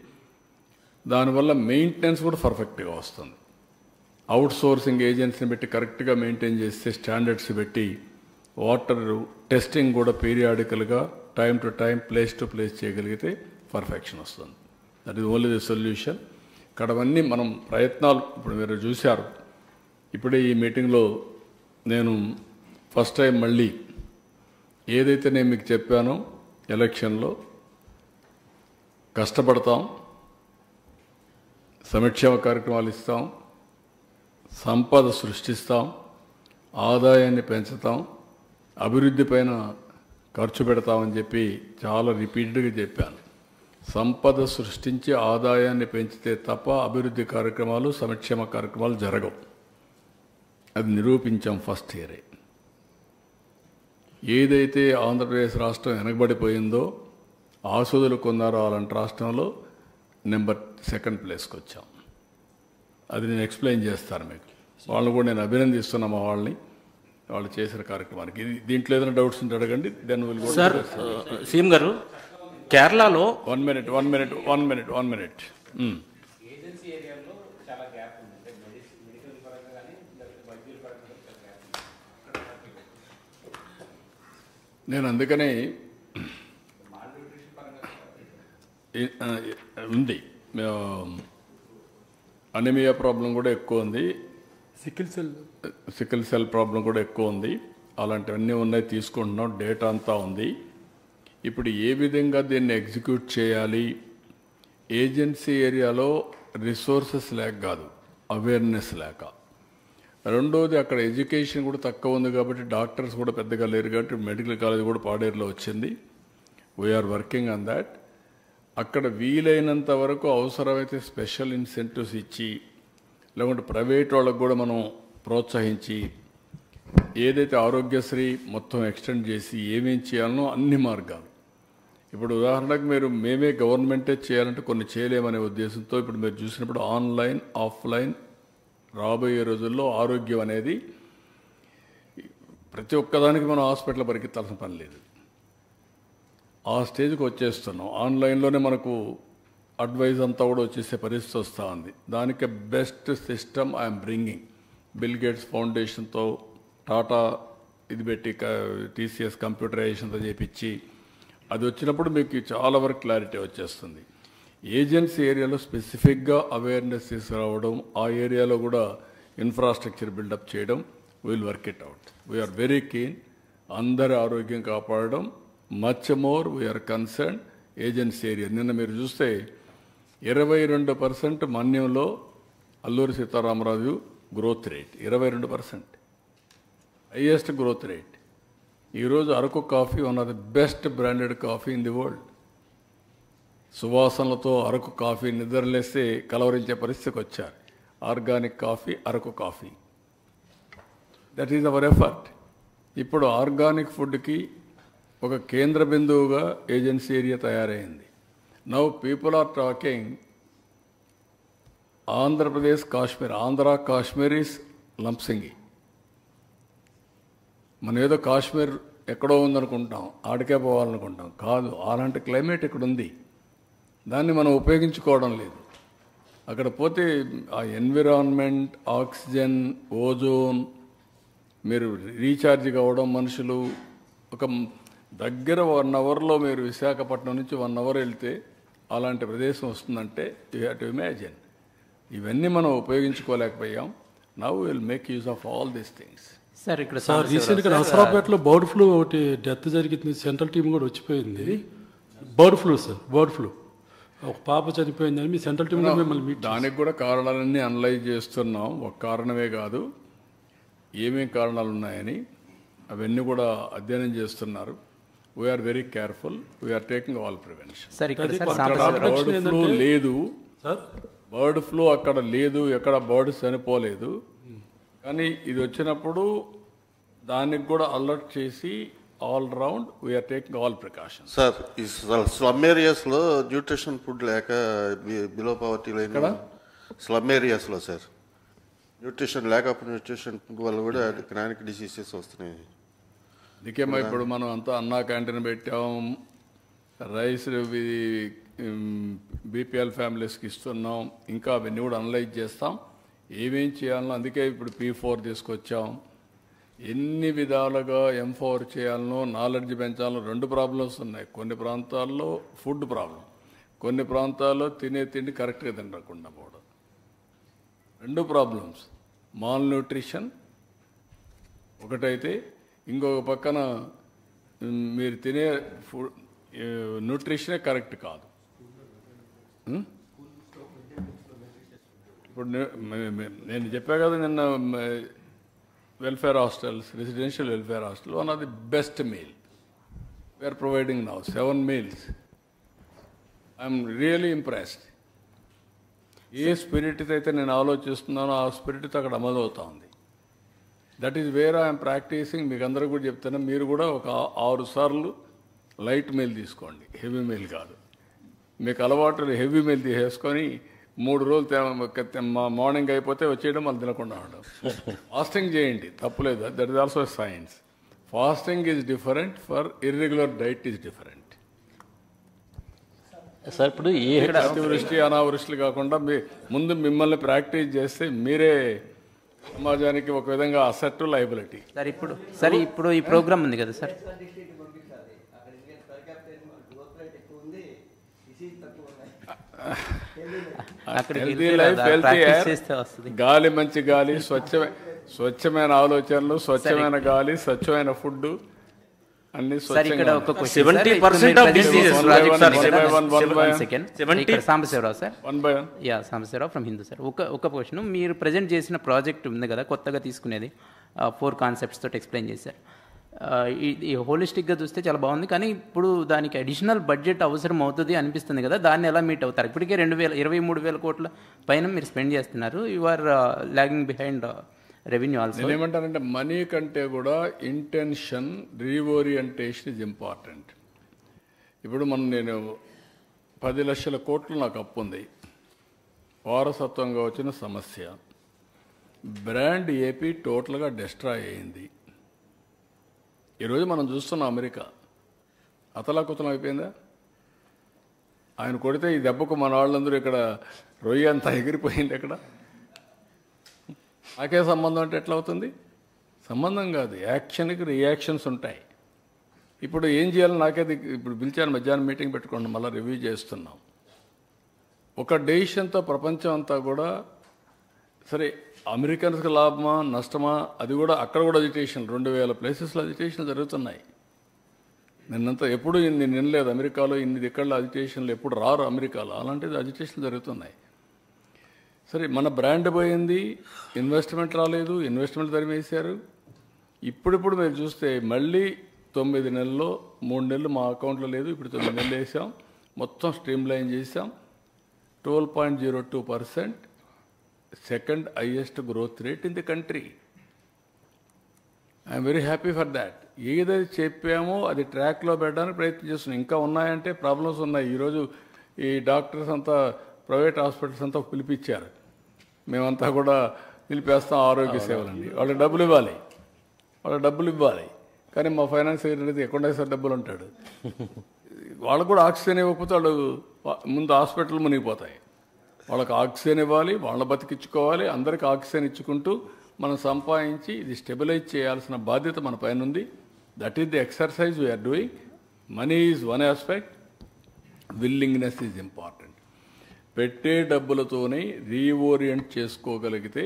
దానివల్ల మెయింటెనెన్స్ కూడా పర్ఫెక్ట్గా వస్తుంది. అవుట్ సోర్సింగ్ ఏజెన్సీని పెట్టి కరెక్ట్గా మెయింటైన్ చేస్తే, స్టాండర్డ్స్ పెట్టి వాటర్ టెస్టింగ్ కూడా పీరియాడికల్గా time to time, place to place చేయగలిగితే పర్ఫెక్షన్ వస్తుంది. That is only the solution. ఇక్కడవన్నీ మనం ప్రయత్నాలు ఇప్పుడు మీరు చూశారు. ఇప్పుడే ఈ మీటింగ్లో నేను ఫస్ట్ టైం మళ్ళీ ఏదైతే నేను మీకు చెప్పానో, ఎలక్షన్లో కష్టపడతాం, సంక్షేమ కార్యక్రమాలు ఇస్తాం, సంపద సృష్టిస్తాం, ఆదాయాన్ని పెంచుతాం, అభివృద్ధి పైన ఖర్చు పెడతామని చెప్పి చాలా రిపీటెడ్గా చెప్పాను. సంపద సృష్టించి ఆదాయాన్ని పెంచితే తప్ప అభివృద్ధి కార్యక్రమాలు, సంక్షేమ కార్యక్రమాలు జరగవు. అది నిరూపించాం ఫస్ట్ ఇయరే. ఏదైతే ఆంధ్రప్రదేశ్ రాష్ట్రం వెనకబడిపోయిందో, ఆసుదులు కొన్నారో అలాంటి రాష్ట్రంలో నెంబర్ 2nd ప్లేస్కి వచ్చాం. అది నేను ఎక్స్ప్లెయిన్ చేస్తాను మీకు. వాళ్ళని కూడా నేను అభినందిస్తున్నా, మా వాళ్ళని, వాళ్ళు చేసిన కార్యక్రమానికి. దీంట్లో ఏదైనా డౌట్స్ ఉంటే అడగండి. Then will go. Sir, CM garu, కేరళలో వన్ మినిట్ ఏజెన్సీ ఏరియాలో చాలా గ్యాప్ ఉంది, అంటే మెడికల్ పరంగా కానీ లేకపోతే వైద్యుల పరంగా కానీ చాలా గ్యాప్ ఉంది. నేను అందుకనే మాల్న్యూట్రిషన్ పరంగా ఉంది, అనీమియా ప్రాబ్లం కూడా ఎక్కువ ఉంది, సికిల్ సెల్ ప్రాబ్లం కూడా ఎక్కువ ఉంది. అలాంటివన్నీ ఉన్నాయి, తీసుకుంటున్నాం, డేటా అంతా ఉంది. ఇప్పుడు ఏ విధంగా దీన్ని ఎగ్జిక్యూట్ చేయాలి, ఏజెన్సీ ఏరియాలో రిసోర్సెస్ లేక కాదు, అవేర్నెస్ లేక. రెండోది అక్కడ ఎడ్యుకేషన్ కూడా తక్కువ ఉంది కాబట్టి డాక్టర్స్ కూడా పెద్దగా లేరు కాబట్టి మెడికల్ కాలేజ్ కూడా పాడేరులో వచ్చింది. We are working on that. అక్కడ వీలైనంత వరకు అవసరమైతే స్పెషల్ ఇన్సెంటివ్స్ ఇచ్చి, లేకుంటే ప్రైవేట్ వాళ్ళకు కూడా మనం ప్రోత్సహించి, ఏదైతే ఆరోగ్యశ్రీ మొత్తం ఎక్స్టెండ్ చేసి ఏమేం చేయాలనో అన్ని మార్గాలు. ఇప్పుడు ఉదాహరణకు మేమే గవర్నమెంటే చేయాలంటే కొన్ని చేయలేమనే ఉద్దేశంతో ఇప్పుడు మీరు చూసినప్పుడు ఆన్లైన్ ఆఫ్లైన్ రాబోయే రోజుల్లో ఆరోగ్యం అనేది ప్రతి ఒక్కదానికి మనం హాస్పిటల్ పరిగెత్తాల్సిన పని లేదు. ఆ స్టేజ్కి వచ్చేస్తున్నాం. ఆన్లైన్లోనే మనకు అడ్వైజ్ అంతా కూడా వచ్చేసే పరిస్థితి వస్తూ ఉంది. దానికి best system I'm bringing. Bill Gates ఫౌండేషన్తో టాటా ఇది పెట్టి టీసీఎస్ కంప్యూటరైజేషన్తో చేపించి అది వచ్చినప్పుడు మీకు చాలా వరకు క్లారిటీ వచ్చేస్తుంది. ఏజెన్సీ ఏరియాలో స్పెసిఫిక్గా అవేర్నెస్ తీసుకురావడం, ఆ ఏరియాలో కూడా ఇన్ఫ్రాస్ట్రక్చర్ బిల్డప్ చేయడం, will work it out. We are very keen. అందరి ఆరోగ్యం కాపాడడం, much more we are concern agency area. నిన్న మీరు చూస్తే 22% మన్యంలో Alluri Sitaramaraju growth rate 22%, highest growth rate. ఈరోజు Araku coffee one of the best branded coffee in the world. సువాసనలతో అరకు కాఫీ నిద్రలేస్తే కలవరించే పరిస్థితికి వచ్చారు. Organic coffee, Araku coffee, that is our effort. ఇప్పుడు ఆర్గానిక్ ఫుడ్కి ఒక కేంద్ర బిందువుగా ఏజెన్సీ ఏరియా తయారైంది. Now people are talking Andhra Pradesh Kashmir, Andhra Kashmir is Lambasingi. మనం ఏదో కాశ్మీర్ ఎక్కడో ఉందనుకుంటాం, ఆడికే పోవాలనుకుంటాం. కాదు, అలాంటి క్లైమేట్ ఇక్కడ ఉంది. దాన్ని మనం ఉపయోగించుకోవడం లేదు. అక్కడ పోతే ఆ ఎన్విరాన్మెంట్, ఆక్సిజన్, ఓజోన్, మీరు రీఛార్జ్ కావడం, మనుషులు ఒక దగ్గర 1 అవర్లో మీరు విశాఖపట్నం నుంచి 1 అవర్ వెళ్తే అలాంటి ప్రదేశం వస్తుందంటే యూ హ్యావ్ టు ఇమాజిన్. ఇవన్నీ మనం ఉపయోగించుకోలేకపోయాం. Now will make use of all these things. Sir ఇక్కడ సార్ రీసెంట్గా నసరాపేటలో బర్డ్ ఫ్లూ ఒకటి డెత్ జరిగింది, సెంట్రల్ టీం కూడా వచ్చిపోయింది. Bird flu sir, bird flu ఒక పాప చనిపోయిందని మీ సెంట్రల్ టీం కూడా మిమ్మల్ని మీట్. దానికి కూడా కారణాలన్నీ అనలైజ్ చేస్తున్నాం. ఒక కారణమే కాదు, ఏమేం కారణాలు ఉన్నాయని అవన్నీ కూడా అధ్యయనం చేస్తున్నారు. We are very careful, we are taking all prevention. Sir ఇక్కడ బర్డ్ ఫ్లూ లేదు, బర్డ్ ఫ్లూ అక్కడ లేదు, ఎక్కడ బర్డ్స్ చనిపోలేదు. కానీ ఇది వచ్చినప్పుడు దానికి కూడా అలర్ట్ చేసి all round we are taking all precautions. Sir ఈ స్లమ్ ఏరియాస్లో న్యూట్రిషన్ ఫుడ్ లేక బిలో పవర్టీ లైన్ స్లమ్ ఏరియాస్లో సార్ న్యూట్రిషన్ లేకపోతే న్యూట్రిషన్ ఫుడ్ వల్ల కూడా క్రానిక్ డిసీజెస్ వస్తున్నాయి. అందుకేమో ఇప్పుడు మనం అంతా అన్నా క్యాంటీన్ పెట్టాం, రైస్ బీపీఎల్ ఫ్యామిలీస్కి ఇస్తున్నాం. ఇంకా అవన్నీ కూడా అనలైజ్ చేస్తాం, ఏమేం చేయాలనో. అందుకే ఇప్పుడు P4 తీసుకొచ్చాం. ఎన్ని విధాలుగా ఎంపవర్ చేయాలనో, నాలెడ్జ్ పెంచాలనో. 2 ప్రాబ్లమ్స్ ఉన్నాయి. కొన్ని ప్రాంతాల్లో ఫుడ్ ప్రాబ్లం, కొన్ని ప్రాంతాల్లో తినే తిండి కరెక్ట్గా తినకుండా పోవడం. 2 ప్రాబ్లమ్స్, మాల్ న్యూట్రిషన్ ఒకటైతే, ఇంకొక పక్కన మీరు తినే ఫుడ్ న్యూట్రిషనే కరెక్ట్ కాదు. ఇప్పుడు నేను చెప్పా కదా నిన్న, welfare hostels, residential welfare hostel one of the best meal we are providing now, 7 meals. I'm really impressed. ఏ స్పిరిట్ అయితే నేను ఆలోచిస్తున్నానో ఆ స్పిరిట్ అక్కడ అమలు అవుతా ఉంది. That is where I'm practising. మీకు అందరూ కూడా చెప్తాను, మీరు కూడా ఒక 6 సార్లు లైట్ మీల్ తీసుకోండి, హెవీ మీల్ కాదు. మీకు అలవాటు హెవీ మీల్ తీసేసుకొని 3 రోజులు మార్నింగ్ అయిపోతే వచ్చేయడం, మళ్ళీ తినకుండా ఉండడం. ఫాస్టింగ్ చేయండి, తప్పులేదు. That is also science. Fasting is different, for irregular diet is different. Sir ఇప్పుడు అతివృష్టి అనావృష్టి కాకుండా ముందు మిమ్మల్ని ప్రాక్టీస్ చేస్తే మీరే సమాజానికి ఒక విధంగా అసెట్ లయబిలిటీ. సార్ ఇప్పుడు ఈ ప్రోగ్రామ్ ఉంది కదా sir, healthy life, healthy air, గాలి, మంచి గాలి, స్వచ్ఛమైన ఆలోచనలు, స్వచ్ఛమైన గాలి, స్వచ్ఛమైన ఫుడ్ అన్ని సాంబశివరావు ఫ్రమ్ హిందూ సార్. ఒక క్వశ్చన్, మీరు ప్రజెంట్ చేసిన ప్రాజెక్ట్ ఉంది కదా కొత్తగా తీసుకునేది, 4 కాన్సెప్ట్స్ తోటి ఎక్స్ప్లెయిన్ చేశారు. ఈ హోలిస్టిక్గా చూస్తే చాలా బాగుంది, కానీ ఇప్పుడు దానికి అడిషనల్ బడ్జెట్ అవసరం అవుతుంది అనిపిస్తుంది కదా, దాన్ని ఎలా మీట్ అవుతారు? ఇప్పటికే 23,000 కోట్ల పైన మీరు స్పెండ్ చేస్తున్నారు. You are lagging behind revenue also. ఏమంటారంటే మనీ కంటే కూడా ఇంటెన్షన్, రీఓరియంటేషన్ ఇస్ ఇంపార్టెంట్. ఇప్పుడు నేను 10 లక్షల కోట్లు నాకు అప్పు ఉంది, వారసత్వంగా వచ్చిన సమస్య, బ్రాండ్ ఏపీ టోటల్గా డిస్ట్రాయ్ అయింది. ఈరోజు మనం చూస్తున్నాం అమెరికా అతలాకుతలం అయిపోయిందా? ఆయన కొడితే ఈ దెబ్బకు మన వాళ్ళందరూ ఇక్కడ రొయ్య అంతా ఎగిరిపోయింది. ఎక్కడ నాకే సంబంధం అంటే ఎట్లా అవుతుంది? సంబంధం కాదు, యాక్షన్కి రియాక్షన్స్ ఉంటాయి. ఇప్పుడు ఏం చేయాలి నాకే ఇప్పుడు పిలిచాను, మధ్యాహ్నం మీటింగ్ పెట్టుకోండి, మళ్ళీ రివ్యూ చేస్తున్నాం. ఒక డెసిషన్తో ప్రపంచం అంతా కూడా సరే అమెరికన్స్కి లాభమా నష్టమా అది కూడా అక్కడ కూడా అజిటేషన్ 2,000 ప్లేసెస్లో అజిటేషన్ జరుగుతున్నాయి. నిన్నంతా ఎప్పుడు ఇన్ని నినలేదు అమెరికాలో, ఇన్ని దిక్కల్లో అజిటేషన్లు ఎప్పుడు రారు అమెరికాలో, అలాంటిది అజిటేషన్ జరుగుతున్నాయి. సరే మన బ్రాండ్ పోయింది, ఇన్వెస్ట్మెంట్ రాలేదు, ఇన్వెస్ట్మెంట్ తరిమేశారు. ఇప్పుడిప్పుడు మీరు చూస్తే మళ్ళీ 9 నెలల్లో 3 నెలలు మా అకౌంట్లో లేదు, ఇప్పుడు 9 నెలలు వేసాం, మొత్తం స్ట్రీమ్ లైన్ చేసాం. 12.02%, second highest growth rate in the country. I'm very happy for that. ఏదైతే చెప్పామో అది ట్రాక్లో పెట్టడానికి ప్రయత్నం చేస్తున్నాం. ఇంకా ఉన్నాయంటే ప్రాబ్లమ్స్ ఉన్నాయి. ఈరోజు ఈ డాక్టర్స్ అంతా ప్రైవేట్ హాస్పిటల్స్ అంతా పిలిపించారు, మేమంతా కూడా నిలిపేస్తాం ఆరోగ్య సేవలండి. వాళ్ళకి డబ్బులు ఇవ్వాలి, కానీ మా ఫైనాన్స్ సెక్రటరీ ఎక్కడ సార్ డబ్బులు అంటాడు. వాళ్ళకు కూడా ఆక్సిజన్ ఇవ్వకపోతే వాళ్ళు ముందు హాస్పిటల్ మునిగిపోతాయి. వాళ్ళకి ఆక్సిజన్ ఇవ్వాలి, వాళ్ళ బతికించుకోవాలి, అందరికి ఆక్సిజన్ ఇచ్చుకుంటూ మనం సంపాదించి ఇది స్టెబిలైజ్ చేయాల్సిన బాధ్యత మన పైన ఉంది. That is the exercise we are doing. Money is one aspect, willingness is important. పెట్టే డబ్బులతోనే రీఓరియంట్ చేసుకోగలిగితే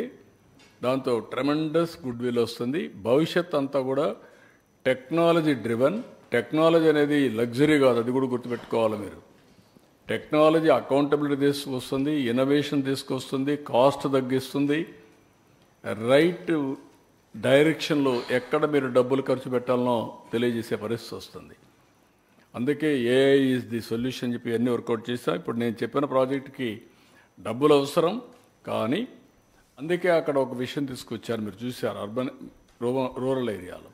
దాంతో ట్రెమెండస్ గుడ్ విల్ వస్తుంది. భవిష్యత్ అంతా కూడా టెక్నాలజీ డ్రివన్. టెక్నాలజీ అనేది లగ్జరీ కాదు, అది కూడా గుర్తుపెట్టుకోవాలి మీరు. టెక్నాలజీ అకౌంటబిలిటీ తీసుకొస్తుంది, ఇన్నోవేషన్ తీసుకొస్తుంది, కాస్ట్ తగ్గిస్తుంది, రైట్ డైరెక్షన్లో ఎక్కడ మీరు డబ్బులు ఖర్చు పెట్టాలనో తెలియజేసే పరిస్థితి వస్తుంది. అందుకే ఏఐ ఈజ్ ది సొల్యూషన్ చెప్పి అన్నీ వర్కౌట్ చేస్తాం. ఇప్పుడు నేను చెప్పిన ప్రాజెక్టుకి డబ్బులు అవసరం, కానీ అందుకే అక్కడ ఒక విషయం తీసుకొచ్చారు, మీరు చూశారు, రూరల్ ఏరియాలో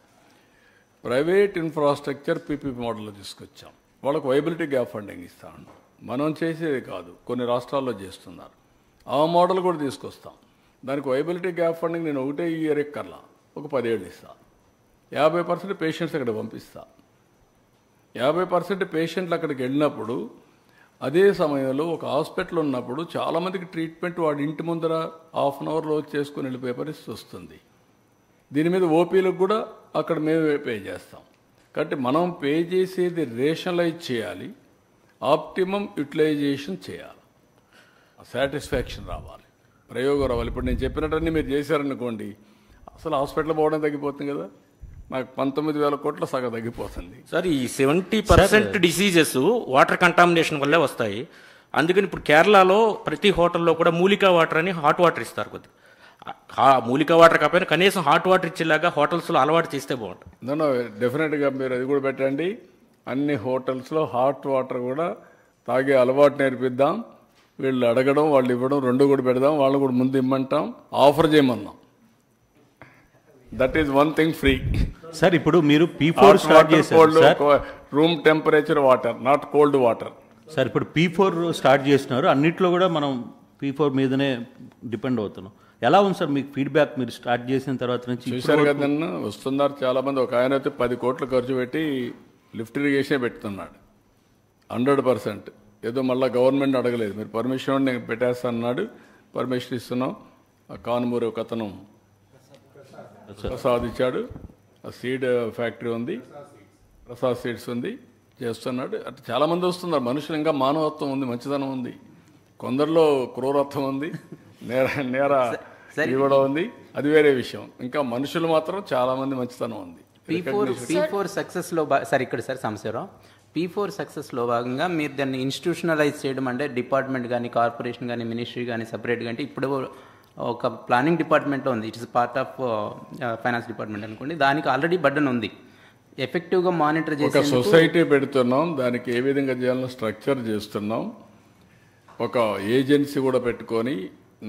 ప్రైవేట్ ఇన్ఫ్రాస్ట్రక్చర్ పీపీపీ మోడల్లో తీసుకొచ్చాం. వాళ్ళకు వైబిలిటీ గ్యాప్ ఫండింగ్ ఇస్తాను. మనం చేసేది కాదు, కొన్ని రాష్ట్రాల్లో చేస్తున్నారు. ఆ మోడల్ కూడా తీసుకొస్తాం. దానికి వైబిలిటీ గ్యాప్ ఫండింగ్ నేను ఒకటే ఇయర్ ఎక్కర్లా, ఒక 10 ఏళ్ళు ఇస్తాను. 50% పేషెంట్స్ అక్కడ పంపిస్తా. 50% పేషెంట్లు అక్కడికి వెళ్ళినప్పుడు అదే సమయంలో ఒక హాస్పిటల్ ఉన్నప్పుడు చాలామందికి ట్రీట్మెంట్ వాడి ఇంటి ముందర హాఫ్ అన్ అవర్లో చేసుకుని వెళ్ళిపోయే పరిస్థితి వస్తుంది. దీని మీద ఓపీలకు కూడా అక్కడ మేము పే చేస్తాం. కాబట్టి మనం పే చేసేది రేషనలైజ్ చేయాలి, ఆప్టిమం యూటిలైజేషన్ చేయాలి, సాటిస్ఫాక్షన్ రావాలి, ప్రయోగం రావాలి. ఇప్పుడు నేను చెప్పినట్టన్నీ మీరు చేశారనుకోండి, అసలు హాస్పిటల్ పోవడం తగ్గిపోతుంది కదా, నాకు 19,000 కోట్ల సగం తగ్గిపోతుంది. సార్ ఈ 70% డిసీజెస్ వాటర్ కంటామినేషన్ వల్లే వస్తాయి. అందుకని ఇప్పుడు కేరళలో ప్రతి హోటల్లో కూడా మూలికా వాటర్ అని హాట్ వాటర్ ఇస్తారు. కొద్దిగా మూలికా వాటర్ కాకపోయినా కనీసం హాట్ వాటర్ ఇచ్చేలాగా హోటల్స్లో అలవాటు చేస్తే బాగుంటుంది. నన్ను డెఫినెట్గా మీరు అది కూడా పెట్టండి. అన్ని హోటల్స్లో హాట్ వాటర్ కూడా తాగే అలవాటు నేర్పిద్దాం. వీళ్ళు అడగడం వాళ్ళు ఇవ్వడం రెండు కూడా పెడదాం. వాళ్ళు కూడా ముందు ఇమ్మంటాం, ఆఫర్ చేయమన్నాం. That is one thing free. Sir ఇప్పుడు మీరు P4 స్టార్ట్ చేశారు, room temperature water, not cold water. Sir ఇప్పుడు P4 స్టార్ట్ చేస్తున్నారు, అన్నిట్లో కూడా మనం P4 మీదనే డిపెండ్ అవుతున్నాం. ఎలా ఉంది సార్ మీకు ఫీడ్బ్యాక్ మీరు స్టార్ట్ చేసిన తర్వాత నుంచి? చూశారు కదన్నా, వస్తున్నారు చాలామంది. ఒక ఆయన అయితే 10 కోట్లు ఖర్చు పెట్టి లిఫ్ట్ ఇరిగేషన్ పెడుతున్నాడు. 100% ఏదో మళ్ళీ గవర్నమెంట్ అడగలేదు, మీరు పర్మిషన్ నేను పెట్టేస్తాను అన్నాడు, పర్మిషన్ ఇస్తున్నాం. ఆ కానుమూరు ఒక అతను ప్రసాద్ ఇచ్చాడు, ఆ సీడ్ ఫ్యాక్టరీ ఉంది, ప్రసాద్ సీడ్స్ ఉంది, చేస్తున్నాడు. అట్లా చాలామంది వస్తున్నారు. మనుషులు ఇంకా మానవత్వం ఉంది, మంచిదనం ఉంది, కొందరిలో క్రూరత్వం ఉంది, నేర కూడా ఉంది, అది వేరే విషయం. ఇంకా మనుషులు మాత్రం చాలామంది మంచితనం ఉంది. P4 సక్సెస్లో సార్ ఇక్కడ సార్ సంశయరావు, P4 సక్సెస్లో భాగంగా మీరు దాన్ని ఇన్స్టిట్యూషనలైజ్ చేయడం అంటే డిపార్ట్మెంట్ కానీ కార్పొరేషన్ కానీ మినిస్ట్రీ కానీ సపరేట్గా అంటే ఇప్పుడు ఒక ప్లానింగ్ డిపార్ట్మెంట్లో ఉంది, it is part of finance department అనుకోండి, దానికి ఆల్రెడీ బర్డన్ ఉంది. ఎఫెక్టివ్గా మానిటర్ చేసి ఒక సొసైటీ పెడుతున్నాం, దానికి ఏ విధంగా చేయాలో స్ట్రక్చర్ చేస్తున్నాం. ఒక ఏజెన్సీ కూడా పెట్టుకొని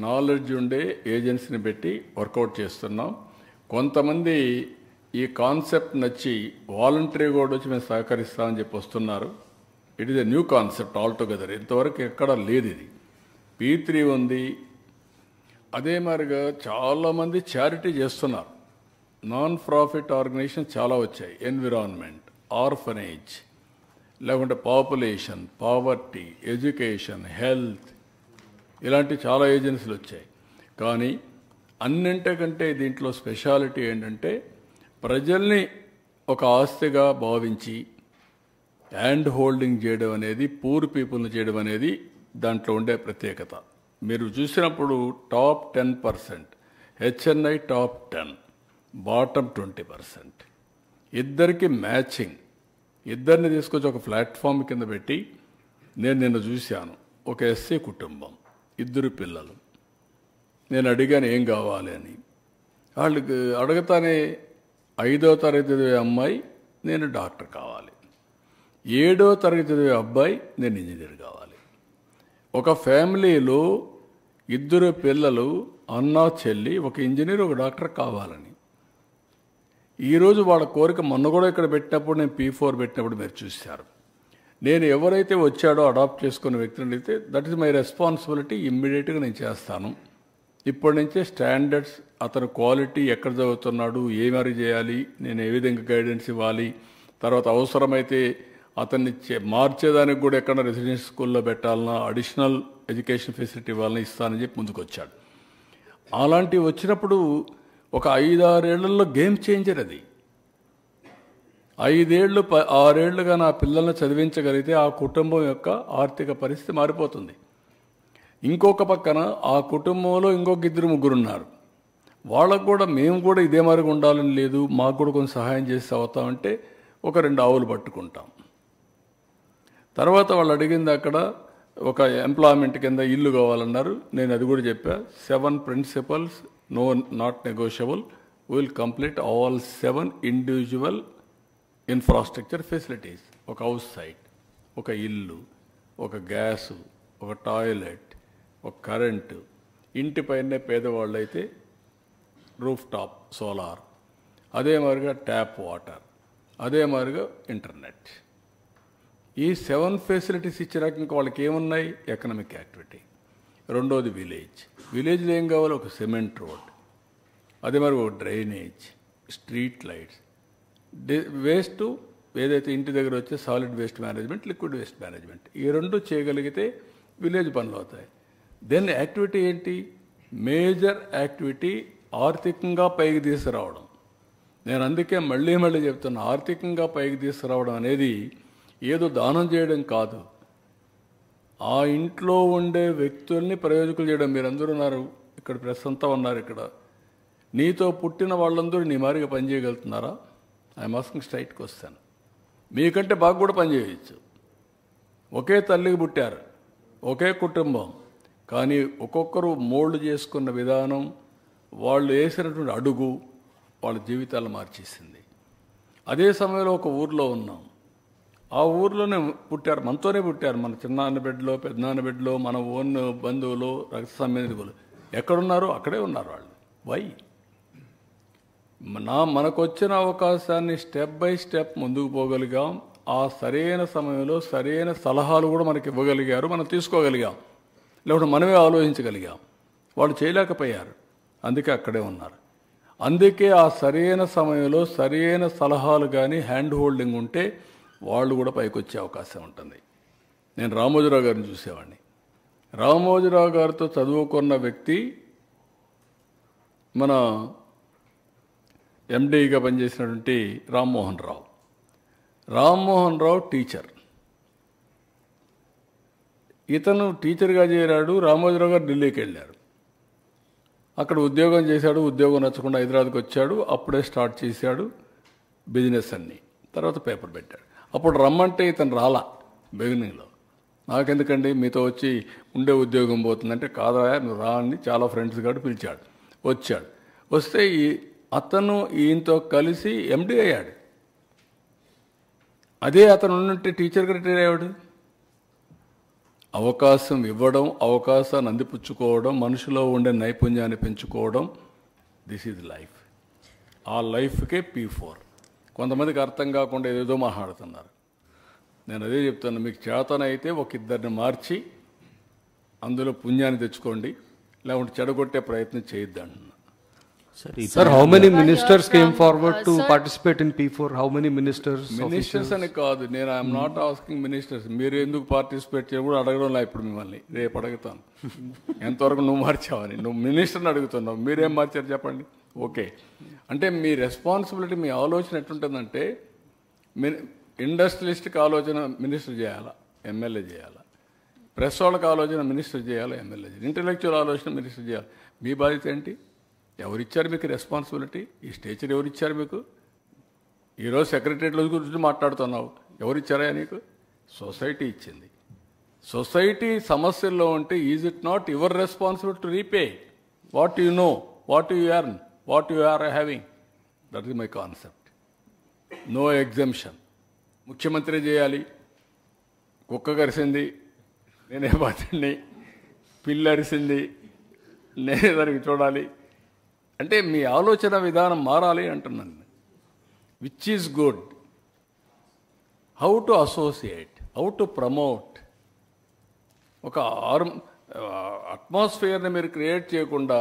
నాలెడ్జ్ ఉండే ఏజెన్సీని పెట్టి వర్కౌట్ చేస్తున్నాం. కొంతమంది ఈ కాన్సెప్ట్ నచ్చి వాలంటరీ కూడా వచ్చి మేము సహకరిస్తామని చెప్పి వస్తున్నారు. It is a new concept all together, ఇంతవరకు ఎక్కడ లేదు ఇది. P3 ఉంది. అదే మాదిరిగా చాలామంది చారిటీ చేస్తున్నారు. నాన్ ప్రాఫిట్ ఆర్గనైజేషన్ చాలా వచ్చాయి, ఎన్విరాన్మెంట్, ఆర్ఫనేజ్, లేకుంటే పాపులేషన్, పావర్టీ, ఎడ్యుకేషన్, హెల్త్, ఇలాంటి చాలా ఏజెన్సీలు వచ్చాయి. కానీ అన్నింటికంటే దీంట్లో స్పెషాలిటీ ఏంటంటే ప్రజల్ని ఒక ఆస్తిగా భావించి హ్యాండ్ హోల్డింగ్ చేయడం అనేది, పూర్ పీపుల్ని చేయడం అనేది దాంట్లో ఉండే ప్రత్యేకత. మీరు చూసినప్పుడు టాప్ 10%, HNI టాప్ 10, బాటమ్ 20%. ఇద్దరికి మ్యాచింగ్, ఇద్దరిని తీసుకొచ్చి ఒక ప్లాట్ఫామ్ కింద పెట్టి, నేను నిన్న చూశాను ఒక ఎస్సీ కుటుంబం, 2 పిల్లలు. నేను అడిగాను ఏం కావాలి అని. వాళ్ళకి అడగతానే 5వ తరగతి చదివే అమ్మాయి నేను డాక్టర్ కావాలి, 7వ తరగతి చదివే అబ్బాయి నేను ఇంజనీర్ కావాలి. ఒక ఫ్యామిలీలో 2 పిల్లలు, అన్న చెల్లి, ఒక ఇంజనీర్ ఒక డాక్టర్ కావాలని. ఈరోజు వాళ్ళ కోరిక మొన్న కూడా ఇక్కడ పెట్టినప్పుడు, నేను P4 పెట్టినప్పుడు మీరు చూశారు. నేను ఎవరైతే వచ్చాడో అడాప్ట్ చేసుకున్న వ్యక్తిని అయితే దట్ ఈస్ మై రెస్పాన్సిబిలిటీ, ఇమ్మీడియట్గా నేను చేస్తాను. ఇప్పటి నుంచే స్టాండర్డ్స్, అతను క్వాలిటీ ఎక్కడ చదువుతున్నాడు, ఏమరి చేయాలి, నేను ఏ విధంగా గైడెన్స్ ఇవ్వాలి, తర్వాత అవసరమైతే అతన్ని మార్చేదానికి కూడా ఎక్కడ రెసిడెన్షియల్ స్కూల్లో పెట్టాలన్నా, అడిషనల్ ఎడ్యుకేషన్ ఫెసిలిటీ ఇవ్వాలని ఇస్తానని చెప్పి ముందుకు వచ్చాడు. అలాంటివి వచ్చినప్పుడు ఒక 5-6 ఏళ్లలో గేమ్ చేంజర్ అది. 5 ఏళ్ళు 6 ఏళ్లుగా నా పిల్లల్ని చదివించగలిగితే ఆ కుటుంబం యొక్క ఆర్థిక పరిస్థితి మారిపోతుంది. ఇంకొక పక్కన ఆ కుటుంబంలో ఇంకొక 2-3 ఉన్నారు, వాళ్ళకు కూడా మేము కూడా ఇదే మరిగా ఉండాలని లేదు, మాకు కూడా కొంచెం సహాయం చేసి అవుతామంటే ఒక 2 ఆవులు పట్టుకుంటాం. తర్వాత వాళ్ళు అడిగింది అక్కడ ఒక ఎంప్లాయ్మెంట్ కింద ఇల్లు కావాలన్నారు. నేను అది కూడా చెప్పా, 7 principles, no not negotiable, will complete all 7 individual infrastructure facilities. ఒక హౌస్ సైట్, ఒక ఇల్లు, ఒక గ్యాసు, ఒక టాయిలెట్, ఒక కరెంటు, ఇంటిపైనే పేదవాళ్ళు అయితే రూఫ్ టాప్ సోలార్, అదే మాదిరిగా ట్యాప్ వాటర్, అదే మాదిరిగా ఇంటర్నెట్. ఈ 7 ఫెసిలిటీస్ ఇచ్చినాక ఇంకా వాళ్ళకి ఏమున్నాయి? Economic activity. రెండోది విలేజ్లో ఏం కావాలి? ఒక సిమెంట్ రోడ్, అదే మరి ఒక డ్రైనేజ్, స్ట్రీట్ లైట్స్, వేస్ట్ ఏదైతే ఇంటి దగ్గర వచ్చే solid waste management, liquid waste management, ఈ 2 చేయగలిగితే విలేజ్ పనులు అవుతాయి. దెన్ యాక్టివిటీ ఏంటి? మేజర్ యాక్టివిటీ ఆర్థికంగా పైకి తీసుకురావడం. నేను అందుకే మళ్ళీ చెప్తున్నా, ఆర్థికంగా పైకి తీసుకురావడం అనేది ఏదో దానం చేయడం కాదు, ఆ ఇంట్లో ఉండే వ్యక్తుల్ని ప్రయోజకులు చేయడం. మీరందరూ ఉన్నారు ఇక్కడ, ప్రెస్ అంతా ఉన్నారు ఇక్కడ, నీతో పుట్టిన వాళ్ళందరూ నీ మారిగా పనిచేయగలుగుతున్నారా? ఐఎమ్ ఆస్కింగ్ స్ట్రైట్కి వస్తాను. మీకంటే బాగా కూడా పనిచేయచ్చు. ఒకే తల్లికి పుట్టారు, ఒకే కుటుంబం, కానీ ఒక్కొక్కరు మోల్డ్ చేసుకున్న విధానం, వాళ్ళు వేసినటువంటి అడుగు వాళ్ళ జీవితాలు మార్చేసింది. అదే సమయంలో ఒక ఊర్లో ఉన్నాం, ఆ ఊర్లోనే పుట్టారు, మనతోనే పుట్టారు, మన చిన్నాన్న బిడ్డలో, పెద్దనాన్న బిడ్డలో, మన ఓన్ బంధువులు, రక్త సంబంధికులు ఎక్కడున్నారో అక్కడే ఉన్నారు వాళ్ళు. వై? మనకు వచ్చిన అవకాశాన్ని స్టెప్ బై స్టెప్ ముందుకు పోగలిగాం. ఆ సరైన సమయంలో సరైన సలహాలు కూడా మనకి ఇవ్వగలిగారు, మనం తీసుకోగలిగాం, లేకుంటే మనమే ఆలోచించగలిగాం. వాళ్ళు చేయలేకపోయారు, అందుకే అక్కడే ఉన్నారు. అందుకే ఆ సరైన సమయంలో సరైన సలహాలు కానీ హ్యాండ్ హోల్డింగ్ ఉంటే వాళ్ళు కూడా పైకి వచ్చే అవకాశం ఉంటుంది. నేను రామోజీరావు గారిని చూసేవాడిని. రామోజీరావు గారితో చదువుకున్న వ్యక్తి మన ఎండీగా పనిచేసినటువంటి రామ్మోహన్ రావు. రామ్మోహన్ రావు టీచర్. ఇతను టీచర్గా చేరాడు. రామోజీరావు గారు ఢిల్లీకి వెళ్ళారు. అక్కడ ఉద్యోగం చేశాడు. ఉద్యోగం నచ్చకుండా హైదరాబాద్కి వచ్చాడు. అప్పుడే స్టార్ట్ చేశాడు బిజినెస్ అన్నీ. తర్వాత పేపర్ పెట్టాడు. అప్పుడు రమ్మంటే ఇతను రాలా బిగినింగ్లో. నాకెందుకండి మీతో వచ్చి ఉండే ఉద్యోగం పోతుందంటే, కాదా నువ్వు రా అని చాలా ఫ్రెండ్స్ గారు పిలిచాడు. వచ్చాడు. వస్తే అతను ఈయనతో కలిసి ఎండీ అయ్యాడు. అదే అతను ఉన్నట్టు టీచర్గా రిటైర్ అయ్యాడు. అవకాశం ఇవ్వడం, అవకాశాన్ని అందిపుచ్చుకోవడం, మనిషిలో ఉండే నైపుణ్యాన్ని పెంచుకోవడం, దిస్ ఈజ్ లైఫ్. ఆ లైఫ్కే P4. కొంతమందికి అర్థం కాకుండా ఏదేదో మాట్లాడుతున్నారు. నేను అదే చెప్తాను, మీకు చేతనైతే ఒక ఇద్దరిని మార్చి అందులో పుణ్యాన్ని తెచ్చుకోండి, లేకుంటే చెడగొట్టే ప్రయత్నం చేయొద్దు అంటున్నా. Sir, how many ministers came forward to participate in P4? How many ministers? Ministers అని కాదు, నేను ఐఎమ్ నాట్ ఆస్కింగ్ మినిస్టర్స్. మీరు ఎందుకు పార్టిసిపేట్ చేయడం కూడా అడగడం లే. ఇప్పుడు మిమ్మల్ని రేపు అడుగుతాను, ఎంతవరకు నువ్వు మార్చావని. నువ్వు మినిస్టర్ని అడుగుతున్నావు, మీరేం మార్చారు చెప్పండి. ఓకే అంటే మీ రెస్పాన్సిబిలిటీ, మీ ఆలోచన ఎట్లుంటుందంటే, ఇండస్ట్రియలిస్ట్కి ఆలోచన మినిస్టర్ చేయాలా, ఎమ్మెల్యే చేయాలా. ప్రెస్ వాళ్ళకి ఆలోచన మినిస్టర్ చేయాలా, ఎమ్మెల్యే చేయాలి. ఇంటలెక్చువల్ ఆలోచన మినిస్టర్ చేయాలి. మీ బాధ్యత ఏంటి? ఎవరిచ్చారు మీకు రెస్పాన్సిబిలిటీ? ఈ స్టేచర్ ఎవరిచ్చారు మీకు? ఈరోజు సెక్రటరియట్లో గురించి మాట్లాడుతున్నావు, ఎవరిచ్చారా నీకు? సొసైటీ ఇచ్చింది. సొసైటీ సమస్యల్లో ఉంటే is it not your responsibility to repay what you know, what you earn, what you are having? That is my concept. No exemption. ముఖ్యమంత్రి చేయాలి, కుక్క కరిసింది నేనే బాధ్యుడిని, పిల్లి అరిసింది నేనే దానికి చూడాలి అంటే మీ ఆలోచన విధానం మారాలి అంటున్నాను. Which is good, how to associate, how to promote. ఒక అట్మాస్ఫియర్ని మీరు క్రియేట్ చేయకుండా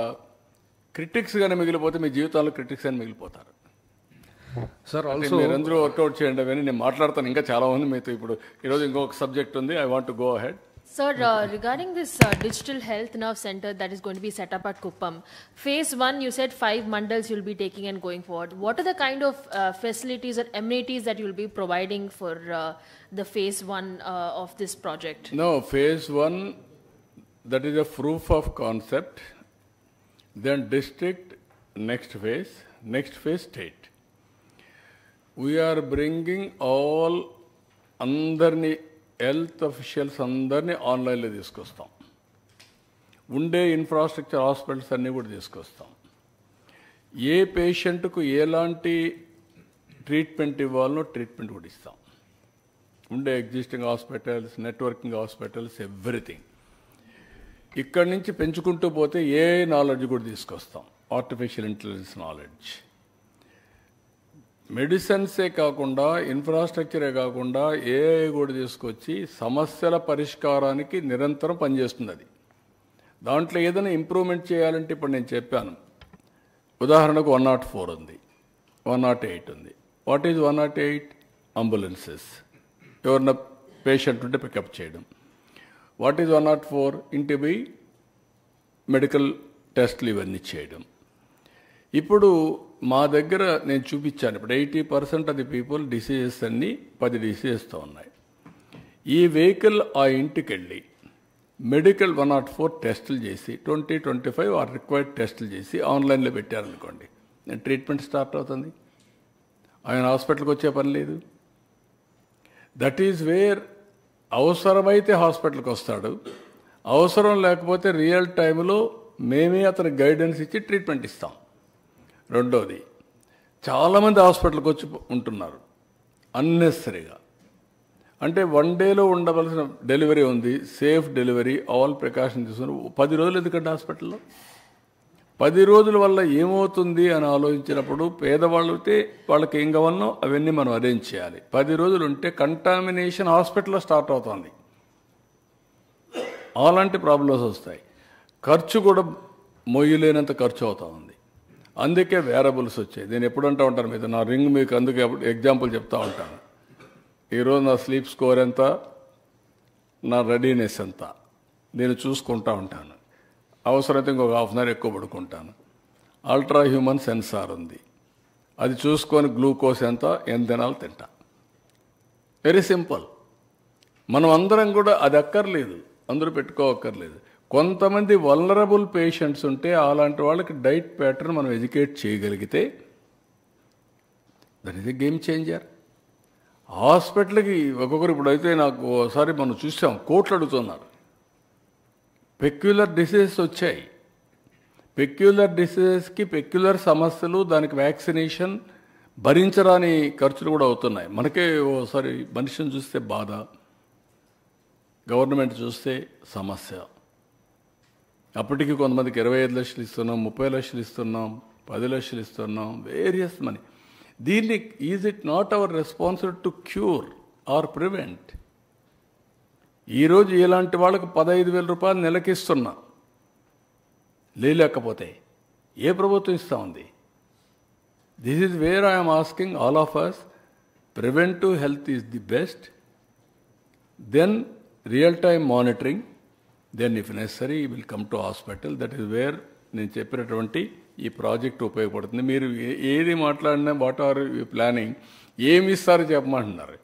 క్రిటిక్స్గానే మిగిలిపోతే మీ జీవితాల్లో క్రిటిక్స్ అని మిగిలిపోతారు. Sir, also మీరందరూ వర్కౌట్ చేయండి అవన్నీ. నేను మాట్లాడతాను, ఇంకా చాలా ఉంది మీతో. ఇప్పుడు ఈరోజు ఇంకొక సబ్జెక్ట్ ఉంది, I want to go ahead. Sir, regarding this digital health nerve center that is going to be set up at Kuppam, phase 1 you said 5 mandals you'll be taking and going forward. What are the kind of facilities or amenities that you'll be providing for the phase 1 of this project? No, phase 1, that is a proof of concept. Then district, next phase state. We are bringing all అందరినీ, health officials అందరినీ ఆన్లైన్లో తీసుకొస్తాం. ఉండే infrastructure hospitals అన్నీ కూడా తీసుకొస్తాం. ఏ పేషెంట్కు ఎలాంటి treatment ఇవ్వాలనో treatment కూడా ఇస్తాం. ఉండే existing hospitals, networking hospitals, everything. ఇక్కడి నుంచి పెంచుకుంటూ పోతే ఏ నాలెడ్జ్ కూడా తీసుకొస్తాం, ఆర్టిఫిషియల్ ఇంటెలిజెన్స్ నాలెడ్జ్. మెడిసిన్సే కాకుండా, ఇన్ఫ్రాస్ట్రక్చరే కాకుండా ఏఐ కూడా తీసుకొచ్చి సమస్యల పరిష్కారానికి నిరంతరం పనిచేస్తుంది అది. దాంట్లో ఏదైనా ఇంప్రూవ్మెంట్ చేయాలంటే ఇప్పుడు నేను చెప్పాను, ఉదాహరణకు 104 ఉంది, 108 ఉంది. What is 108? అంబులెన్సెస్, ఎవరన్నా పేషెంట్ ఉంటే పికప్ చేయడం. What is 104? ఇంటి పోయి మెడికల్ టెస్ట్లు ఇవన్నీ చేయడం. ఇప్పుడు మా దగ్గర నేను చూపించాను, ఇప్పుడు 80% ఆఫ్ ది పీపుల్ డిసీజెస్ అన్నీ 10 డిసీజెస్తో ఉన్నాయి. ఈ వెహికల్ ఆ ఇంటికి వెళ్ళి మెడికల్ 104 టెస్టులు చేసి 20-25 ఆ రిక్వైర్డ్ టెస్టులు చేసి ఆన్లైన్లో పెట్టారనుకోండి, నేను ట్రీట్మెంట్ స్టార్ట్ అవుతుంది. ఆయన హాస్పిటల్కి వచ్చే పని లేదు. దట్ ఈజ్ వేర్ అవసరమైతే హాస్పిటల్కి వస్తాడు, అవసరం లేకపోతే రియల్ టైంలో మేమే అతనికి గైడెన్స్ ఇచ్చి ట్రీట్మెంట్ ఇస్తాం. రెండోది, చాలామంది హాస్పిటల్కి వచ్చి ఉంటున్నారు అన్నెసరీగా. అంటే 1 డేలో ఉండవలసిన డెలివరీ ఉంది, సేఫ్ డెలివరీ, ఆల్ ప్రికాషన్ తీసుకుని 10 రోజులు ఎందుకంటే హాస్పిటల్లో 10 రోజుల వల్ల ఏమవుతుంది అని ఆలోచించినప్పుడు పేదవాళ్ళు అయితే వాళ్ళకి ఏం కావాలనో అవన్నీ మనం అరేంజ్ చేయాలి. 10 రోజులు ఉంటే కంటామినేషన్ హాస్పిటల్లో స్టార్ట్ అవుతుంది, అలాంటి ప్రాబ్లమ్స్ వస్తాయి. ఖర్చు కూడా మొయ్యలేనంత ఖర్చు అవుతూ ఉంది. అందుకే వేరబుల్స్ వచ్చాయి. నేను ఎప్పుడు అంటూ ఉంటాను, మీద నా రింగ్ మీకు అందుకే ఎగ్జాంపుల్ చెప్తూ ఉంటాను. ఈరోజు నా స్లీప్ స్కోర్ ఎంత, నా రెడీనెస్ ఎంత, నేను చూసుకుంటా ఉంటాను. అవసరమైతే ఇంకొక హాఫ్ అన్ అవర్ ఎక్కువ పడుకుంటాను. అల్ట్రా హ్యూమన్ సెన్సార్ ఉంది, అది చూసుకొని గ్లూకోజ్ ఎంత తినాలో తింటా. Very simple. మనం అందరం కూడా అది అక్కర్లేదు, అందరూ పెట్టుకోవక్కర్లేదు. కొంతమంది వల్నరబుల్ పేషెంట్స్ ఉంటే అలాంటి వాళ్ళకి డైట్ ప్యాటర్న్ మనం ఎడ్యుకేట్ చేయగలిగితే that is a game changer. హాస్పిటల్కి ఒక్కొక్కరు ఇప్పుడైతే నాకు ఒకసారి మనం చూసాం, కోట్లు అడుగుతున్నారు. పెక్యులర్ డిసీజెస్ వచ్చాయి. పెక్యులర్ డిసీజెస్కి పెక్యులర్ సమస్యలు, దానికి వ్యాక్సినేషన్, భరించరాని ఖర్చులు కూడా అవుతున్నాయి. మనకే ఓసారి మనిషిని చూస్తే బాధ, గవర్నమెంట్ చూస్తే సమస్య. అప్పటికి కొంతమందికి 25 లక్షలు ఇస్తున్నాం, 30 లక్షలు ఇస్తున్నాం, 10 లక్షలు ఇస్తున్నాం, వేరియస్ మనీ. దీన్ని is it not our responsibility to cure or prevent? ఈరోజు ఇలాంటి వాళ్ళకు 15,000 రూపాయలు నెలకిస్తున్నా, లేకపోతే ఏ ప్రభుత్వం ఇస్తూ ఉంది? This is where I'm asking all of us. Preventive health is the best, then real time monitoring, then if necessary will come to hospital. That is where నేను చెప్పినటువంటి ఈ ప్రాజెక్ట్ ఉపయోగపడుతుంది. మీరు ఏది మాట్లాడినా వాట్ ఆర్ యూ ప్లానింగ్, ఏమి ఇస్తారో చెప్పమంటున్నారు.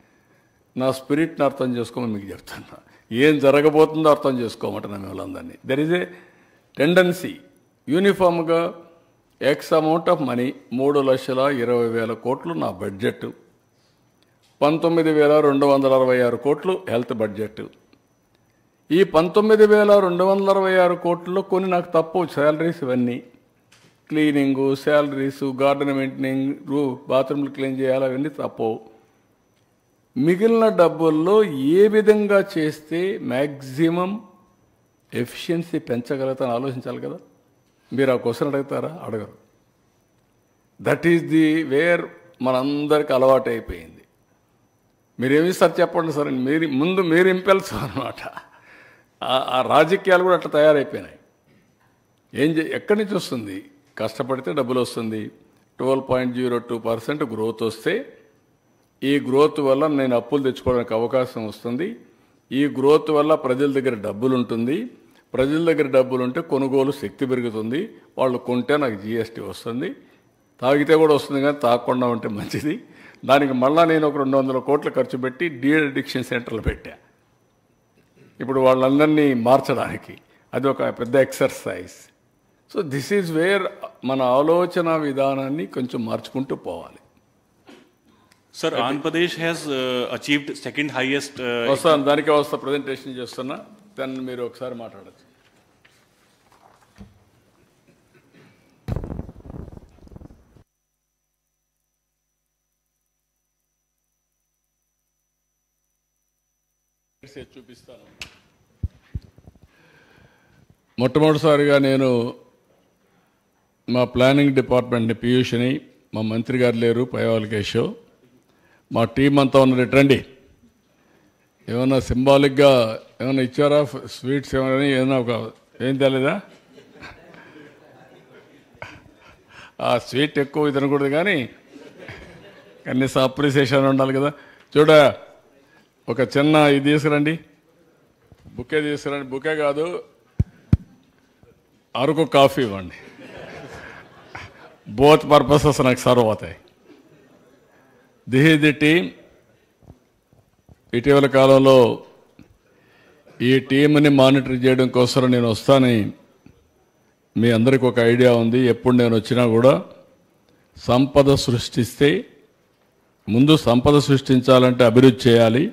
నా స్పిరిట్ని అర్థం చేసుకోమని మీకు చెప్తున్నా. ఏం జరగబోతుందో అర్థం చేసుకోమంటున్నా మిమ్మల్ని. దెర్ ఈజ్ ఏ టెండెన్సీ యూనిఫామ్గా ఎక్స్ అమౌంట్ ఆఫ్ మనీ, 3,20,000 కోట్లు నా బడ్జెట్, 19,266 కోట్లు హెల్త్ బడ్జెట్. ఈ 19,266 కోట్లలో కొన్ని నాకు తప్పు, శాలరీస్, ఇవన్నీ క్లీనింగు, శాలరీసు, గార్డెన్ మెయింటెనింగ్, బాత్రూమ్లు క్లీన్ చేయాలి, అవన్నీ తప్పు. మిగిలిన డబ్బుల్లో ఏ విధంగా చేస్తే మ్యాక్సిమం ఎఫిషియన్సీ పెంచగలుగుతాను ఆలోచించాలి కదా. మీరు ఆ క్వశ్చన్ అడుగుతారా? అడగరు. దట్ ఈస్ ది వేర్ మనందరికి అలవాటు అయిపోయింది. మీరేమి సార్ చెప్పండి సార్, మీరు ఇంపెల్స్ అనమాట. ఆ రాజకీయాలు కూడా అట్లా తయారైపోయినాయి. ఎక్కడి నుంచి వస్తుంది? కష్టపడితే డబ్బులు వస్తుంది. 12.02% గ్రోత్ వస్తే, ఈ గ్రోత్ వల్ల నేను అప్పులు తెచ్చుకోవడానికి అవకాశం వస్తుంది. ఈ గ్రోత్ వల్ల ప్రజల దగ్గర డబ్బులు ఉంటుంది. ప్రజల దగ్గర డబ్బులు ఉంటే కొనుగోలు శక్తి పెరుగుతుంది. వాళ్ళు కొంటే నాకు జిఎస్టీ వస్తుంది. తాగితే కూడా వస్తుంది, కానీ తాగకుండా ఉంటే మంచిది. దానికి మళ్ళీ నేను ఒక 200 కోట్లు ఖర్చు పెట్టి డీ అడిక్షన్ సెంటర్లు పెట్టా. ఇప్పుడు వాళ్ళందరినీ మార్చడానికి అది ఒక పెద్ద exercise. So this is wear మన ఆలోచన విధానాన్ని కొంచెం మార్చుకుంటూ పోవాలి. Sir, Andhra Pradesh has achieved second highest. వస్తాను, దానికే వస్తా, ప్రజెంటేషన్ చేస్తున్నా, దాన్ని మీరు ఒకసారి మాట్లాడచ్చు. చూపిస్తాను. మొట్టమొదటిసారిగా నేను మా ప్లానింగ్ డిపార్ట్మెంట్ని, పీయూష్ని, మా మంత్రి గారు లేరు, పైవాల్ కేశవ్, మా టీం అంతా ఉన్నారు. రండి. ఏమన్నా సింబాలిక్గా ఏమైనా ఇచ్చారా? స్వీట్స్ ఏమైనా ఒక ఏం తెలీదా? ఆ స్వీట్ ఎక్కువ తినకూడదు, కానీ కనీసం అప్రిసియేషన్ ఉండాలి కదా. చూడ, ఒక చిన్న ఇది తీసుకురండి, బుకే తీసుకురండి. బుకే కాదు, అరకు కాఫీ ఇవ్వండి. బోత్ పర్పసెస్ నాకు సర్వ్ అవుతాయి. This is the team. ఇటీవల కాలంలో ఈ టీంని మానిటర్ చేయడం కోసం నేను వస్తానని మీ అందరికీ ఒక ఐడియా ఉంది. ఎప్పుడు నేను వచ్చినా కూడా సంపద సృష్టిస్తే, ముందు సంపద సృష్టించాలంటే అభివృద్ధి చేయాలి.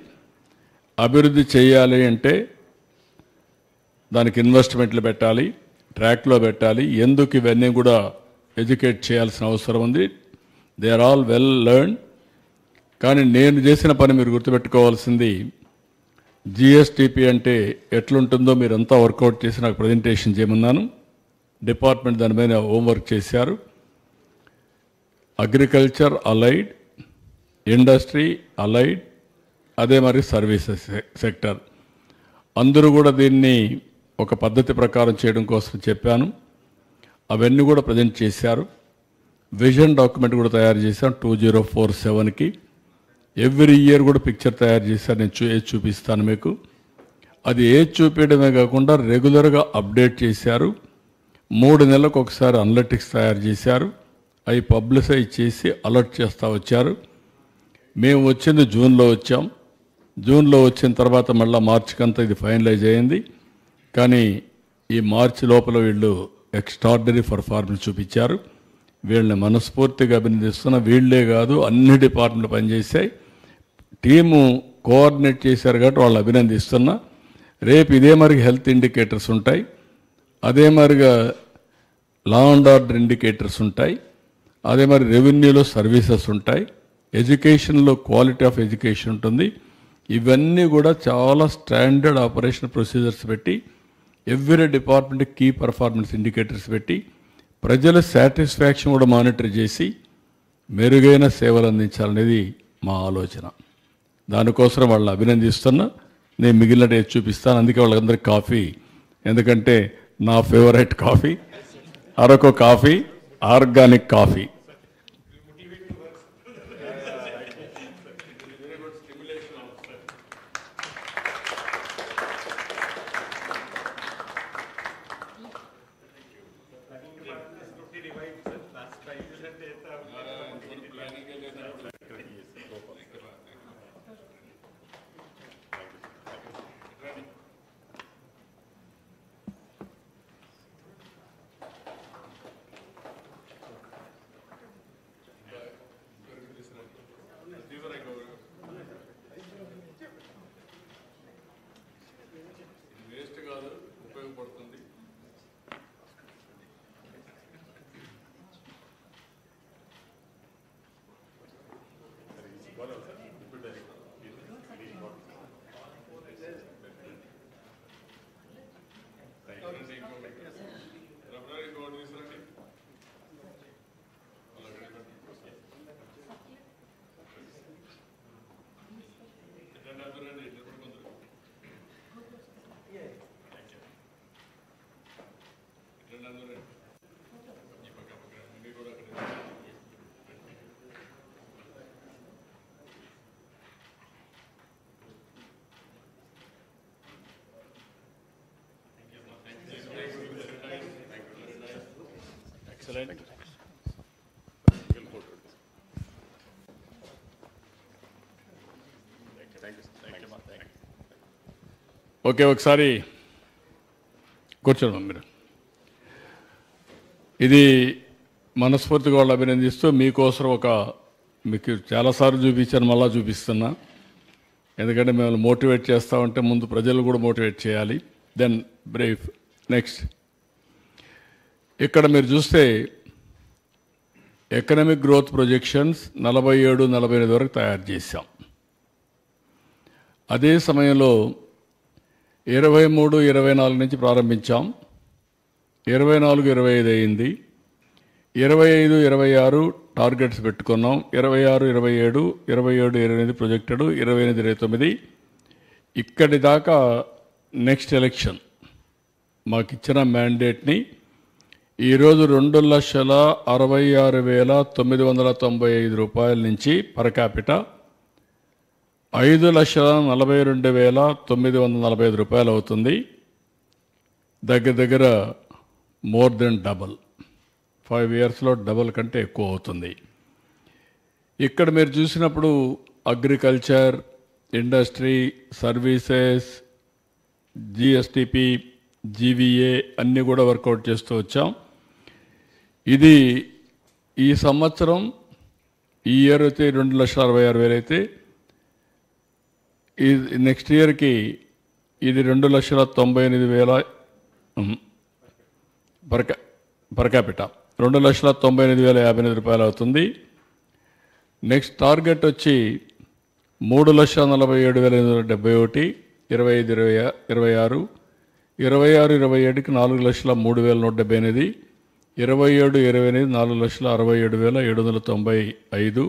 అభివృద్ధి చేయాలి అంటే దానికి ఇన్వెస్ట్మెంట్లు పెట్టాలి, ట్రాక్లో పెట్టాలి. ఎందుకు ఇవన్నీ కూడా ఎడ్యుకేట్ చేయాల్సిన అవసరం ఉంది. They are all well learned. కానీ నేను చేసిన పని మీరు గుర్తుపెట్టుకోవాల్సింది, జిఎస్టిపి అంటే ఎట్లుంటుందో మీరంతా వర్కౌట్ చేసి నాకు ప్రజెంటేషన్ చేయమన్నాను. డిపార్ట్మెంట్ దాని మీద హోంవర్క్ చేశారు. అగ్రికల్చర్ అలైడ్, ఇండస్ట్రీ అలైడ్, అదే మరి సర్వీసెస్ సెక్టర్, అందరూ కూడా దీన్ని ఒక పద్ధతి ప్రకారం చేయడం కోసం చెప్పాను. అవన్నీ కూడా ప్రజెంట్ చేశారు. విజన్ డాక్యుమెంట్ కూడా తయారు చేశాను 2047కి. ఎవ్రీ ఇయర్ కూడా పిక్చర్ తయారు చేశారు. నేను చూపిస్తాను మీకు. అది ఏజ్ చూపించడమే కాకుండా రెగ్యులర్గా అప్డేట్ చేశారు. 3 నెలలకు ఒకసారి అనలిటిక్స్ తయారు చేశారు. అవి పబ్లిసైజ్ చేసి అలర్ట్ చేస్తూ వచ్చారు. మేము వచ్చింది జూన్లో వచ్చాం. జూన్లో వచ్చిన తర్వాత మళ్ళీ మార్చికంతా ఇది ఫైనలైజ్ అయింది. కానీ ఈ మార్చి లోపల వీళ్ళు ఎక్స్ట్రాడినరీ పర్ఫార్మెన్స్ చూపించారు. వీళ్ళని మనస్ఫూర్తిగా అభినందిస్తున్నా. వీళ్ళే కాదు, అన్ని డిపార్ట్మెంట్లు పనిచేశాయి. టీము కోఆర్డినేట్ చేశారు కాబట్టి వాళ్ళు అభినందిస్తున్నా. రేపు ఇదే మరిగా హెల్త్ ఇండికేటర్స్ ఉంటాయి, అదే మరిగా లా అండ్ ఆర్డర్ ఇండికేటర్స్ ఉంటాయి, అదే మరి రెవెన్యూలో సర్వీసెస్ ఉంటాయి, ఎడ్యుకేషన్లో క్వాలిటీ ఆఫ్ ఎడ్యుకేషన్ ఉంటుంది. ఇవన్నీ కూడా చాలా స్టాండర్డ్ ఆపరేషన్ ప్రొసీజర్స్ పెట్టి every department key performance indicators పెట్టి ప్రజల సాటిస్ఫాక్షన్ కూడా మానిటర్ చేసి మెరుగైన సేవలు అందించాలనేది మా ఆలోచన. దానికోసం వాళ్ళని అభినందిస్తున్నా. నేను మిగిలిన చూపిస్తాను. అందుకే వాళ్ళందరికీ కాఫీ, ఎందుకంటే నా favourite coffee Araku coffee, organic coffee. Okay, ఒకసారి కూర్చోండి మీరు. ఇది మనస్ఫూర్తిగా వాళ్ళు అభినందిస్తూ మీకోసం మీకు చాలాసార్లు చూపించాను, మళ్ళా చూపిస్తున్నా. ఎందుకంటే మేము మోటివేట్ చేస్తూ ఉంటే ముందు ప్రజలు కూడా మోటివేట్ చేయాలి. Then brief. నెక్స్ట్, ఇక్కడ మీరు చూస్తే ఎకనామిక్ గ్రోత్ ప్రొజెక్షన్స్ 47-48 వరకు తయారు చేశాం. అదే సమయంలో 23-24 నుంచి ప్రారంభించాం. 24-25 అయింది. 25-26 టార్గెట్స్ పెట్టుకున్నాం. 26-27, 27-28 ప్రొజెక్టెడ్, 28-29 ఇక్కడి దాకా. నెక్స్ట్ ఎలక్షన్ మాకు ఇచ్చిన మ్యాండేట్ని ఈరోజు 2,66,995 రూపాయల నుంచి పర్ క్యాపిటా 5,42,945 రూపాయలు అవుతుంది. దగ్గర మోర్ దెన్ డబల్. 5 ఇయర్స్లో డబల్ కంటే ఎక్కువ అవుతుంది. ఇక్కడ మీరు చూసినప్పుడు agriculture, industry, services, GSTP, GVA అన్నీ కూడా వర్కౌట్ చేస్తూ వచ్చాం. ఇది ఈ సంవత్సరం ఈ ఇయర్ అయితే 2,66,000 అయితే ఈ నెక్స్ట్ ఇయర్కి ఇది 2,98,000 పర్ క్యాపిటా 2,98,058 రూపాయలు అవుతుంది. నెక్స్ట్ టార్గెట్ వచ్చి 3,47,871, 25-26, 26-27కి 4,03,178, 27-28 4,67,795,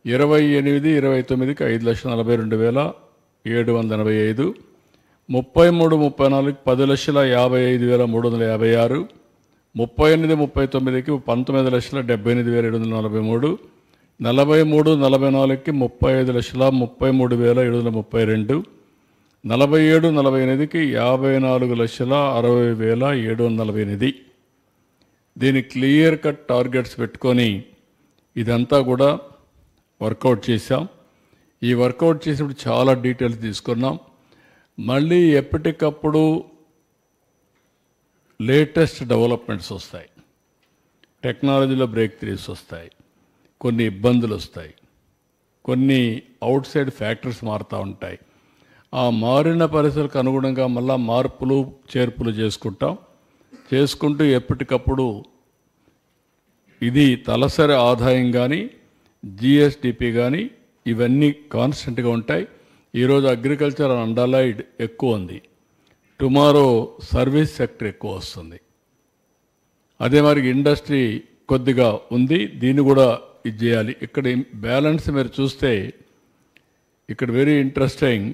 28-29కి 5,42,785, 33-34కి 10,55,356, 38-39కి 19,78,743, 43-44కి 35,33,732, 47-48కి 54,60,748. దీని క్లియర్ కట్ టార్గెట్స్ పెట్టుకొని ఇదంతా కూడా వర్కౌట్ చేశాం. ఈ వర్కౌట్ చేసినప్పుడు చాలా డీటెయిల్స్ తీసుకున్నాం. మళ్ళీ ఎప్పటికప్పుడు లేటెస్ట్ డెవలప్మెంట్స్ వస్తాయి, టెక్నాలజీలో బ్రేక్ త్రూస్ వస్తాయి, కొన్ని ఇబ్బందులు వస్తాయి, కొన్ని అవుట్ సైడ్ ఫ్యాక్టర్స్ మారుతూ ఉంటాయి. ఆ మారిన పరిస్థితులకు అనుగుణంగా మళ్ళా మార్పులు చేర్పులు చేసుకుంటూ ఎప్పటికప్పుడు ఇది తలసరి ఆదాయం కానీ జిఎస్డిపి కానీ ఇవన్నీ కాన్స్టెంట్గా ఉంటాయి. ఈరోజు అగ్రికల్చర్ అండర్లైడ్ ఎక్కువ ఉంది, టుమారో సర్వీస్ సెక్టర్ ఎక్కువ వస్తుంది. అదే మరి ఇండస్ట్రీ కొద్దిగా ఉంది, దీన్ని కూడా ఇది చేయాలి. ఇక్కడ బ్యాలెన్స్ మీరు చూస్తే ఇక్కడ వెరీ ఇంట్రెస్టింగ్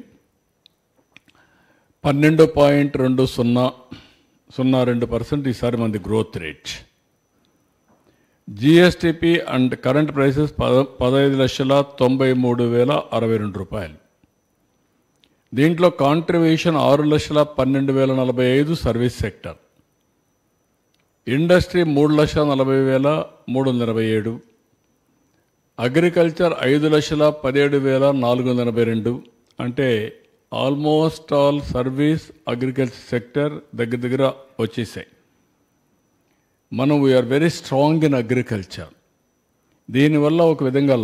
12.2002% ఈసారి మంది growth rate. GSDP and current prices 15,93,062 రూపాయలు. దీంట్లో contribution 6,12,045 service sector, industry 3,40,327, agriculture 5,17,482. అంటే almost all service agriculture sector దగ్గర వచ్చేసాయి. మనం we are very strong in agriculture. దీనివల్ల ఒక విధంగా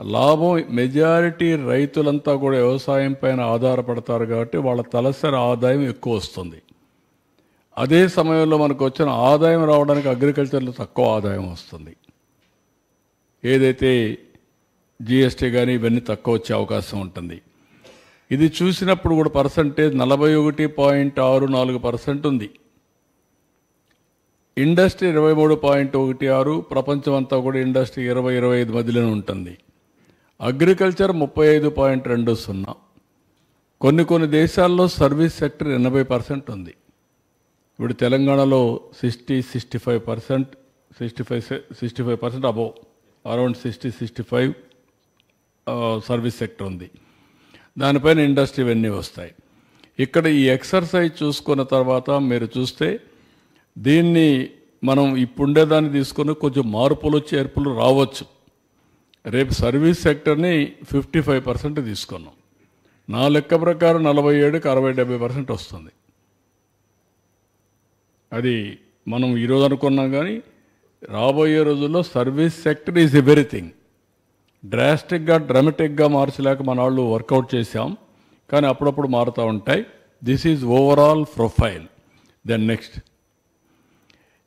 లాభం మెజారిటీ రైతులంతా కూడా వ్యవసాయం పైన ఆధారపడతారు కాబట్టి వాళ్ళ తలసరి ఆదాయం ఎక్కువ వస్తుంది. అదే సమయంలో మనకు వచ్చిన ఆదాయం రావడానికి అగ్రికల్చర్లో తక్కువ ఆదాయం వస్తుంది. ఏదైతే జిఎస్టీ కానీ ఇవన్నీ తక్కువ వచ్చే అవకాశం ఉంటుంది. ఇది చూసినప్పుడు కూడా పర్సంటేజ్ 41.64% ఉంది. ఇండస్ట్రీ 23.16, ప్రపంచం అంతా కూడా ఇండస్ట్రీ 20-25 మధ్యలోనే ఉంటుంది. అగ్రికల్చర్ 35.20. కొన్ని దేశాల్లో సర్వీస్ సెక్టర్ 80% ఉంది. ఇప్పుడు తెలంగాణలో 65% అబోవ్, అరౌండ్ 60-65 సర్వీస్ సెక్టర్ ఉంది. దానిపైన ఇండస్ట్రీ ఇవన్నీ వస్తాయి. ఇక్కడ ఈ ఎక్సర్సైజ్ చూసుకున్న తర్వాత మీరు చూస్తే దీన్ని మనం ఇప్పుండేదాన్ని తీసుకొని కొంచెం మార్పులు చేర్పులు రావచ్చు. రేపు సర్వీస్ సెక్టర్ని 55% తీసుకున్నాం. నా లెక్క ప్రకారం 47కి 60-70% వస్తుంది. అది మనం ఈరోజు అనుకున్నాం, కానీ రాబోయే రోజుల్లో సర్వీస్ సెక్టర్ ఈజ్ ఎవ్రీథింగ్. డ్రామాటిక్గా మార్చలేక మన వాళ్ళు వర్కౌట్ చేశాం, కానీ అప్పుడప్పుడు మారుతూ ఉంటాయి. This is overall profile. Then next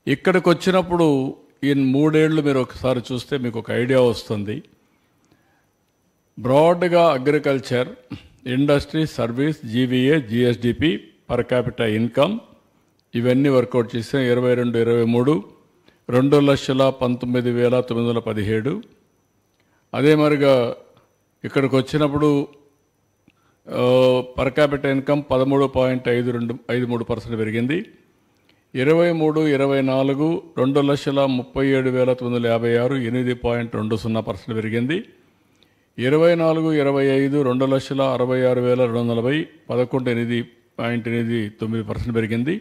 ఇక్కడికి వచ్చినప్పుడు ఈ 3 ఏళ్ళు మీరు ఒకసారి చూస్తే మీకు ఒక ఐడియా వస్తుంది. బ్రాడ్గా agriculture, industry, service, GVA, GSDP, per capital income ఇవన్నీ వర్కౌట్ చేసాం. 22-23 2,19,917. అదే మరిగా ఇక్కడికి వచ్చినప్పుడు పర్ క్యాపిటల్ ఇన్కమ్ 13.53% పెరిగింది. 23-24 2,37,956, 8.20% పెరిగింది. 24-25 2,66,240, 11.89% పెరిగింది.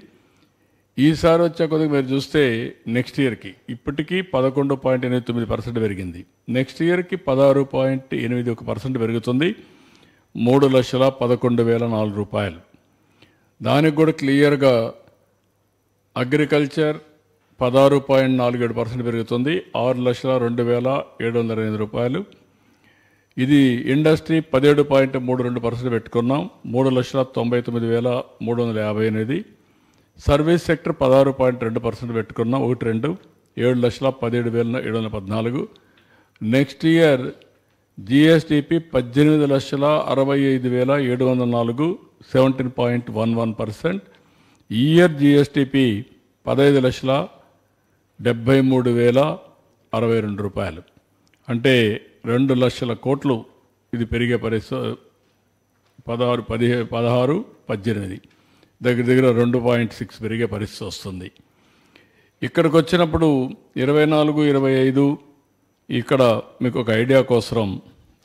ఈసారి వచ్చే కొద్దిగా మీరు చూస్తే నెక్స్ట్ ఇయర్కి ఇప్పటికీ 11.89% పెరిగింది. నెక్స్ట్ ఇయర్కి 16.81% పెరుగుతుంది. 3,11,004 రూపాయలు. దానికి కూడా క్లియర్గా అగ్రికల్చర్ 16.47% పెరుగుతుంది, 6,02,708 రూపాయలు. ఇది ఇండస్ట్రీ 17.32% పెట్టుకున్నాం, 3,99,358. సర్వీస్ సెక్టర్ 16.2% పెట్టుకున్నాం, 7,17,714. Next year GSTP 18,65,704, 17.11%. ఈ ఇయర్ జిఎస్టిపి 15,73,062 రూపాయలు. అంటే 2 లక్షల కోట్లు ఇది పెరిగే పరిస్థితి. 16-18 దగ్గర 2.6 పెరిగే పరిస్థితి వస్తుంది. ఇక్కడికి వచ్చినప్పుడు 24-25 ఇక్కడ మీకు ఒక ఐడియా కోసం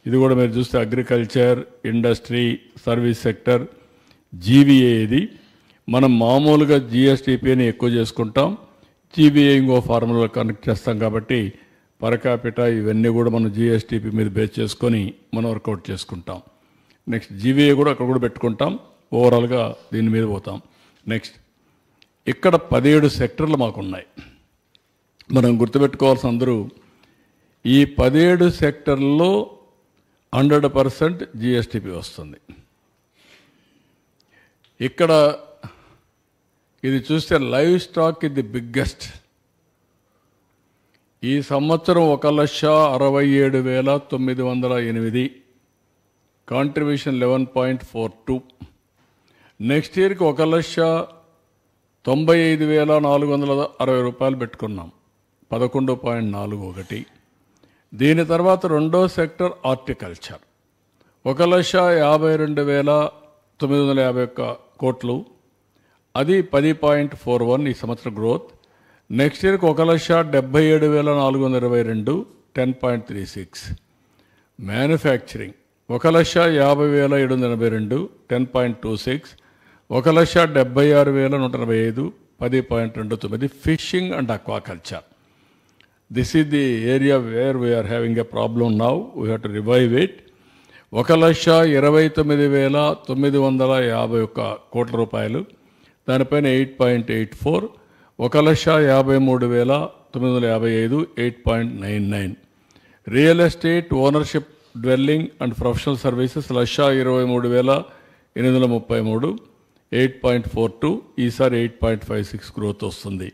ఇది కూడా మీరు చూస్తే agriculture, industry, service sector, GVA. ఇది మనం మామూలుగా జిఎస్టిపిని ఎక్కువ చేసుకుంటాం, జీవీఏ ఇంకో ఫార్ములా కనెక్ట్ చేస్తాం కాబట్టి పరకాపిట ఇవన్నీ కూడా మనం జిఎస్టిపి మీద బేస్ చేసుకొని మనం వర్కౌట్ చేసుకుంటాం. నెక్స్ట్ జీవీఏ కూడా అక్కడ కూడా పెట్టుకుంటాం, ఓవరాల్గా దీని మీద పోతాం. నెక్స్ట్ ఇక్కడ 17 సెక్టర్లు మాకున్నాయి. మనం గుర్తుపెట్టుకోవాల్సిన అందరూ ఈ 17 సెక్టర్లలో 100% జిఎస్టిపి వస్తుంది. ఇక్కడ ఇది చూస్తే లైవ్ స్టాక్ ఇది బిగ్గెస్ట్. ఈ సంవత్సరం 1,67,908, కాంట్రిబ్యూషన్ 11.42. నెక్స్ట్ ఇయర్కి 1,95,460 రూపాయలు పెట్టుకున్నాం, 11.41. దీని తర్వాత రెండో సెక్టర్ హార్టికల్చర్ 1,52,951 కోట్లు, అది 10.41 ఈ సంవత్సరం గ్రోత్. నెక్స్ట్ ఇయర్కి 1,77,422, 10.36. Manufacturing 1,50,782, 10.26. 1,76,185, 10.29. Fishing and aquaculture, this is the area where we are having a problem now. We have to revive it. 1,29,951 కోట్ల రూపాయలు, దానిపైన 8.84. 1,53,955, 8.99. Real estate, ownership, dwelling and professional services 1,23,833, 8.42. ఈసారి 8.56 growth వస్తుంది.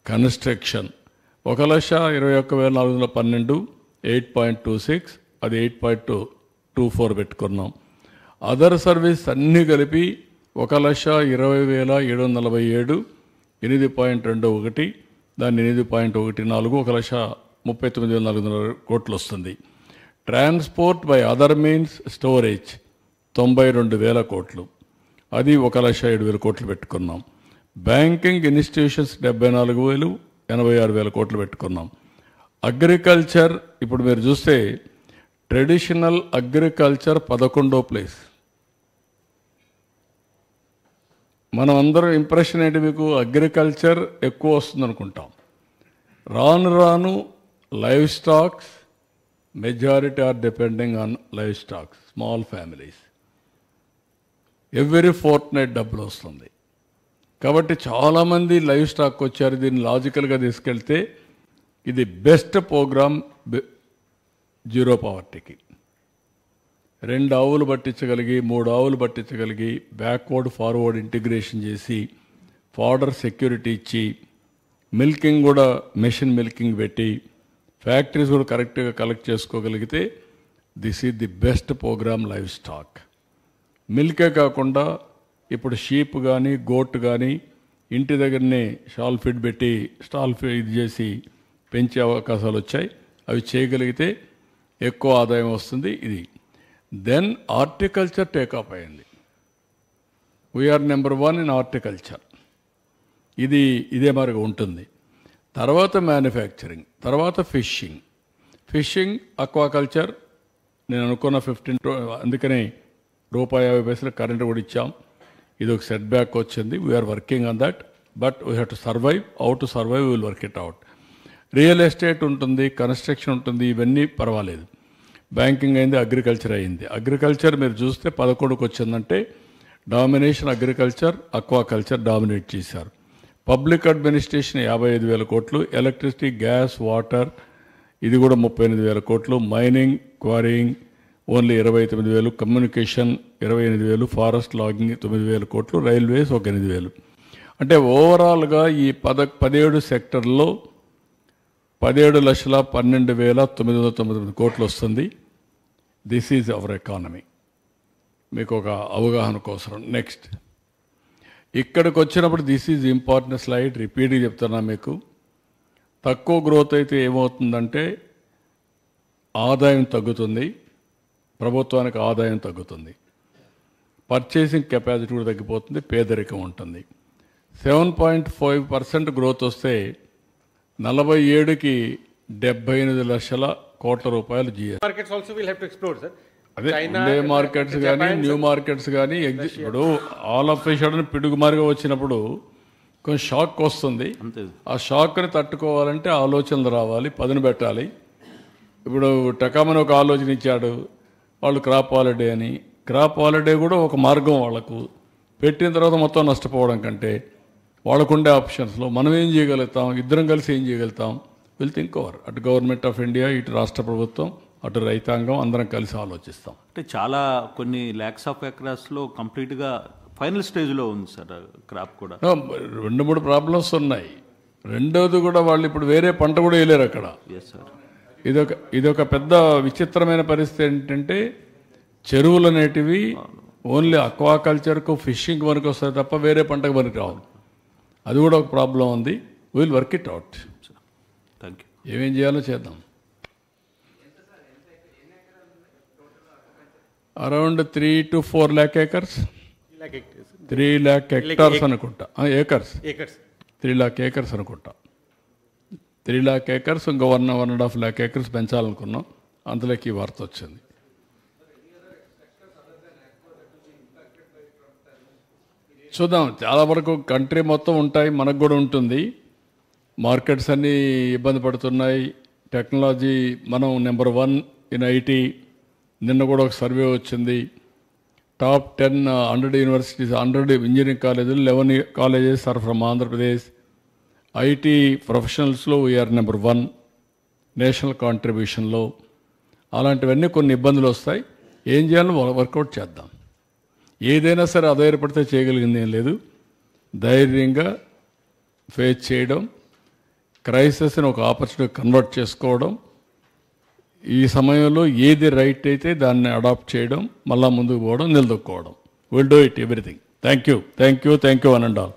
కన్స్ట్రక్షన్ 1,21,412, 8.26, అది 8.24 పెట్టుకున్నాం. Other service అన్నీ కలిపి 1,20,747, 8.21, దాన్ని 8.14, 1,39,400 కోట్లు వస్తుంది. Transport by other means storage 92,000 కోట్లు, అది 1,07,000 కోట్లు పెట్టుకున్నాం. బ్యాంకింగ్ ఇన్స్టిట్యూషన్స్ 74,000, 86,000 కోట్లు పెట్టుకున్నాం. అగ్రికల్చర్ ఇప్పుడు మీరు చూస్తే ట్రెడిషనల్ అగ్రికల్చర్ 11వ ప్లేస్. మనం అందరం ఇంప్రెషన్ ఏంటి, మీకు అగ్రికల్చర్ ఎక్కువ వస్తుంది అనుకుంటాం. రాను రాను livestocks, majority are depending on livestocks, small families. Every fortnight డబ్బులు వస్తుంది కాబట్టి చాలామంది లైవ్ స్టాక్ వచ్చారు. దీన్ని లాజికల్గా తీసుకెళ్తే ఇది బెస్ట్ ప్రోగ్రామ్ జీరో పావర్టీకి. 2 ఆవులు పట్టించగలిగి, 3 ఆవులు పట్టించగలిగి, బ్యాక్వర్డ్ ఫార్వర్డ్ ఇంటిగ్రేషన్ చేసి, ఫాడర్ సెక్యూరిటీ ఇచ్చి, మిల్కింగ్ కూడా మెషిన్ మిల్కింగ్ పెట్టి, ఫ్యాక్టరీస్ కూడా కరెక్ట్గా కలెక్ట్ చేసుకోగలిగితే this is the best programme livestock. మిల్కే కాకుండా ఇప్పుడు షీప్ కానీ, గోట్ కానీ ఇంటి దగ్గరనే షాల్ ఫీడ్ పెట్టి స్టాల్ ఫీడ్ ఇది చేసి పెంచే అవకాశాలు వచ్చాయి. అవి చేయగలిగితే ఎక్కువ ఆదాయం వస్తుంది. ఇది దెన్ హార్టికల్చర్ టేకప్ అయింది. We are number 1 in horticulture. ఇదే మరిగా ఉంటుంది. తర్వాత మ్యానుఫ్యాక్చరింగ్, తర్వాత ఫిషింగ్, అక్వాకల్చర్. నేను అనుకున్న 15, అందుకనే ₹50 కరెంట్ కూడా ఇచ్చాం. ఇది ఒక సెట్ బ్యాక్ వచ్చింది. We are working on that, but we have to survive. How to survive, will work it out. Real estate ఉంటుంది, కన్స్ట్రక్షన్ ఉంటుంది, ఇవన్నీ పర్వాలేదు. బ్యాంకింగ్ అయింది, అగ్రికల్చర్ అయింది. అగ్రికల్చర్ మీరు చూస్తే 11కి వచ్చిందంటే డామినేషన్ అగ్రికల్చర్, అక్వాకల్చర్ డామినేట్ చేశారు. పబ్లిక్ అడ్మినిస్ట్రేషన్ 55,000 కోట్లు, ఎలక్ట్రిసిటీ, గ్యాస్, వాటర్ ఇది కూడా 38,000 కోట్లు, mining, quarrying only 29,000, communication 28,000, forest logging 9,000 కోట్లు, రైల్వేస్ ఒక 8,000. అంటే ఓవరాల్గా ఈ 17 సెక్టర్లో 17,12,999 కోట్లు వస్తుంది. This is our economy. మీకు ఒక అవగాహన కోసం. నెక్స్ట్ ఇక్కడికి వచ్చినప్పుడు దిస్ ఈజ్ ఇంపార్టెంట్ స్లైడ్, రిపీట్గా చెప్తున్నా మీకు. తక్కువ గ్రోత్ అయితే ఏమవుతుందంటే ఆదాయం తగ్గుతుంది, ప్రభుత్వానికి ఆదాయం తగ్గుతుంది, పర్చేసింగ్ కెపాసిటీ కూడా తగ్గిపోతుంది, పేదరికం ఉంటుంది. 7.5% గ్రోత్ వస్తే 47కి 78 లక్షల కోట్ల రూపాయలు GST. Markets also will have to explore, sir. అదే China, ఉండే మార్కెట్స్ కానీ Japan, న్యూ మార్కెట్స్ కానీ ఇప్పుడు ఆల్ ఆఫ్ సడన్ పిడుగుమారిగా వచ్చినప్పుడు కొంచెం షాక్ వస్తుంది. ఆ షాక్ని తట్టుకోవాలంటే ఆలోచనలు రావాలి, పదును పెట్టాలి. ఇప్పుడు టకామని ఒక ఆలోచన ఇచ్చాడు వాళ్ళు క్రాప్ హాలిడే అని. క్రాప్ హాలిడే కూడా ఒక మార్గం వాళ్ళకు. పెట్టిన తర్వాత మొత్తం నష్టపోవడం కంటే వాళ్ళకుండే ఆప్షన్స్లో మనం ఏం చేయగలుగుతాం, ఇద్దరం కలిసి ఏం చేయగలుగుతాం, విల్ థింక్ ఓవర్. అటు గవర్నమెంట్ ఆఫ్ ఇండియా, ఇటు రాష్ట్ర ప్రభుత్వం, అటు రైతాంగం అందరం కలిసి ఆలోచిస్తాం. అంటే చాలా కొన్ని ల్యాక్స్ ఆఫ్ ఎకరాస్లో కంప్లీట్గా ఫైనల్ స్టేజ్లో ఉంది సార్ క్రాప్ కూడా. 2-3 ప్రాబ్లమ్స్ ఉన్నాయి. రెండోది కూడా వాళ్ళు ఇప్పుడు వేరే పంట కూడా వేయలేరు అక్కడ. Yes sir. ఇదొక పెద్ద విచిత్రమైన పరిస్థితి. ఏంటంటే చెరువులు అనేటివి ఓన్లీ అక్వాకల్చర్కు ఫిషింగ్ వరకు వస్తాయి తప్ప వేరే పంటకు వరకు రావు. అది కూడా ఒక ప్రాబ్లం ఉంది. Will work it out. Thank you. ఏమేం చేయాలో చేద్దాం. Around 3 to 4 lakh acres. 3 lakh hectares అనుకుంటా. ఏకర్స్ 3 lakh acres అనుకుంటా. 3 lakh acres ఇంకా 1.5 lakh acres పెంచాలనుకున్నాం. అందులోకి ఈ వార్త వచ్చింది. చూద్దాం. చాలా వరకు కంట్రీ మొత్తం ఉంటాయి, మనకు కూడా ఉంటుంది. మార్కెట్స్ అన్నీ ఇబ్బంది పడుతున్నాయి. టెక్నాలజీ మనం నెంబర్ 1 ఇన్ ఐటీ. నిన్న కూడా ఒక సర్వే వచ్చింది. టాప్ 10 100 యూనివర్సిటీస్, 100 ఇంజనీరింగ్ కాలేజీలు 11 colleges are from Andhra Pradesh. IT ప్రొఫెషనల్స్లో వీఆర్ నెంబర్ 1 నేషనల్ కాంట్రిబ్యూషన్లో. అలాంటివన్నీ కొన్ని ఇబ్బందులు వస్తాయి. ఏం చేయాలో వర్కౌట్ చేద్దాం. ఏదైనా సరే ఆధారపడితే చేయగలిగింది ఏం లేదు. ధైర్యంగా ఫేస్ చేయడం, క్రైసిస్ని ఒక ఆపర్చునిటీ కన్వర్ట్ చేసుకోవడం, ఈ సమయంలో ఏది రైట్ అయితే దాన్ని అడాప్ట్ చేయడం, మళ్ళా ముందుకు పోవడం, నిలదొక్కుకోవడం. Will do it everything. Thank you అని అంటారు.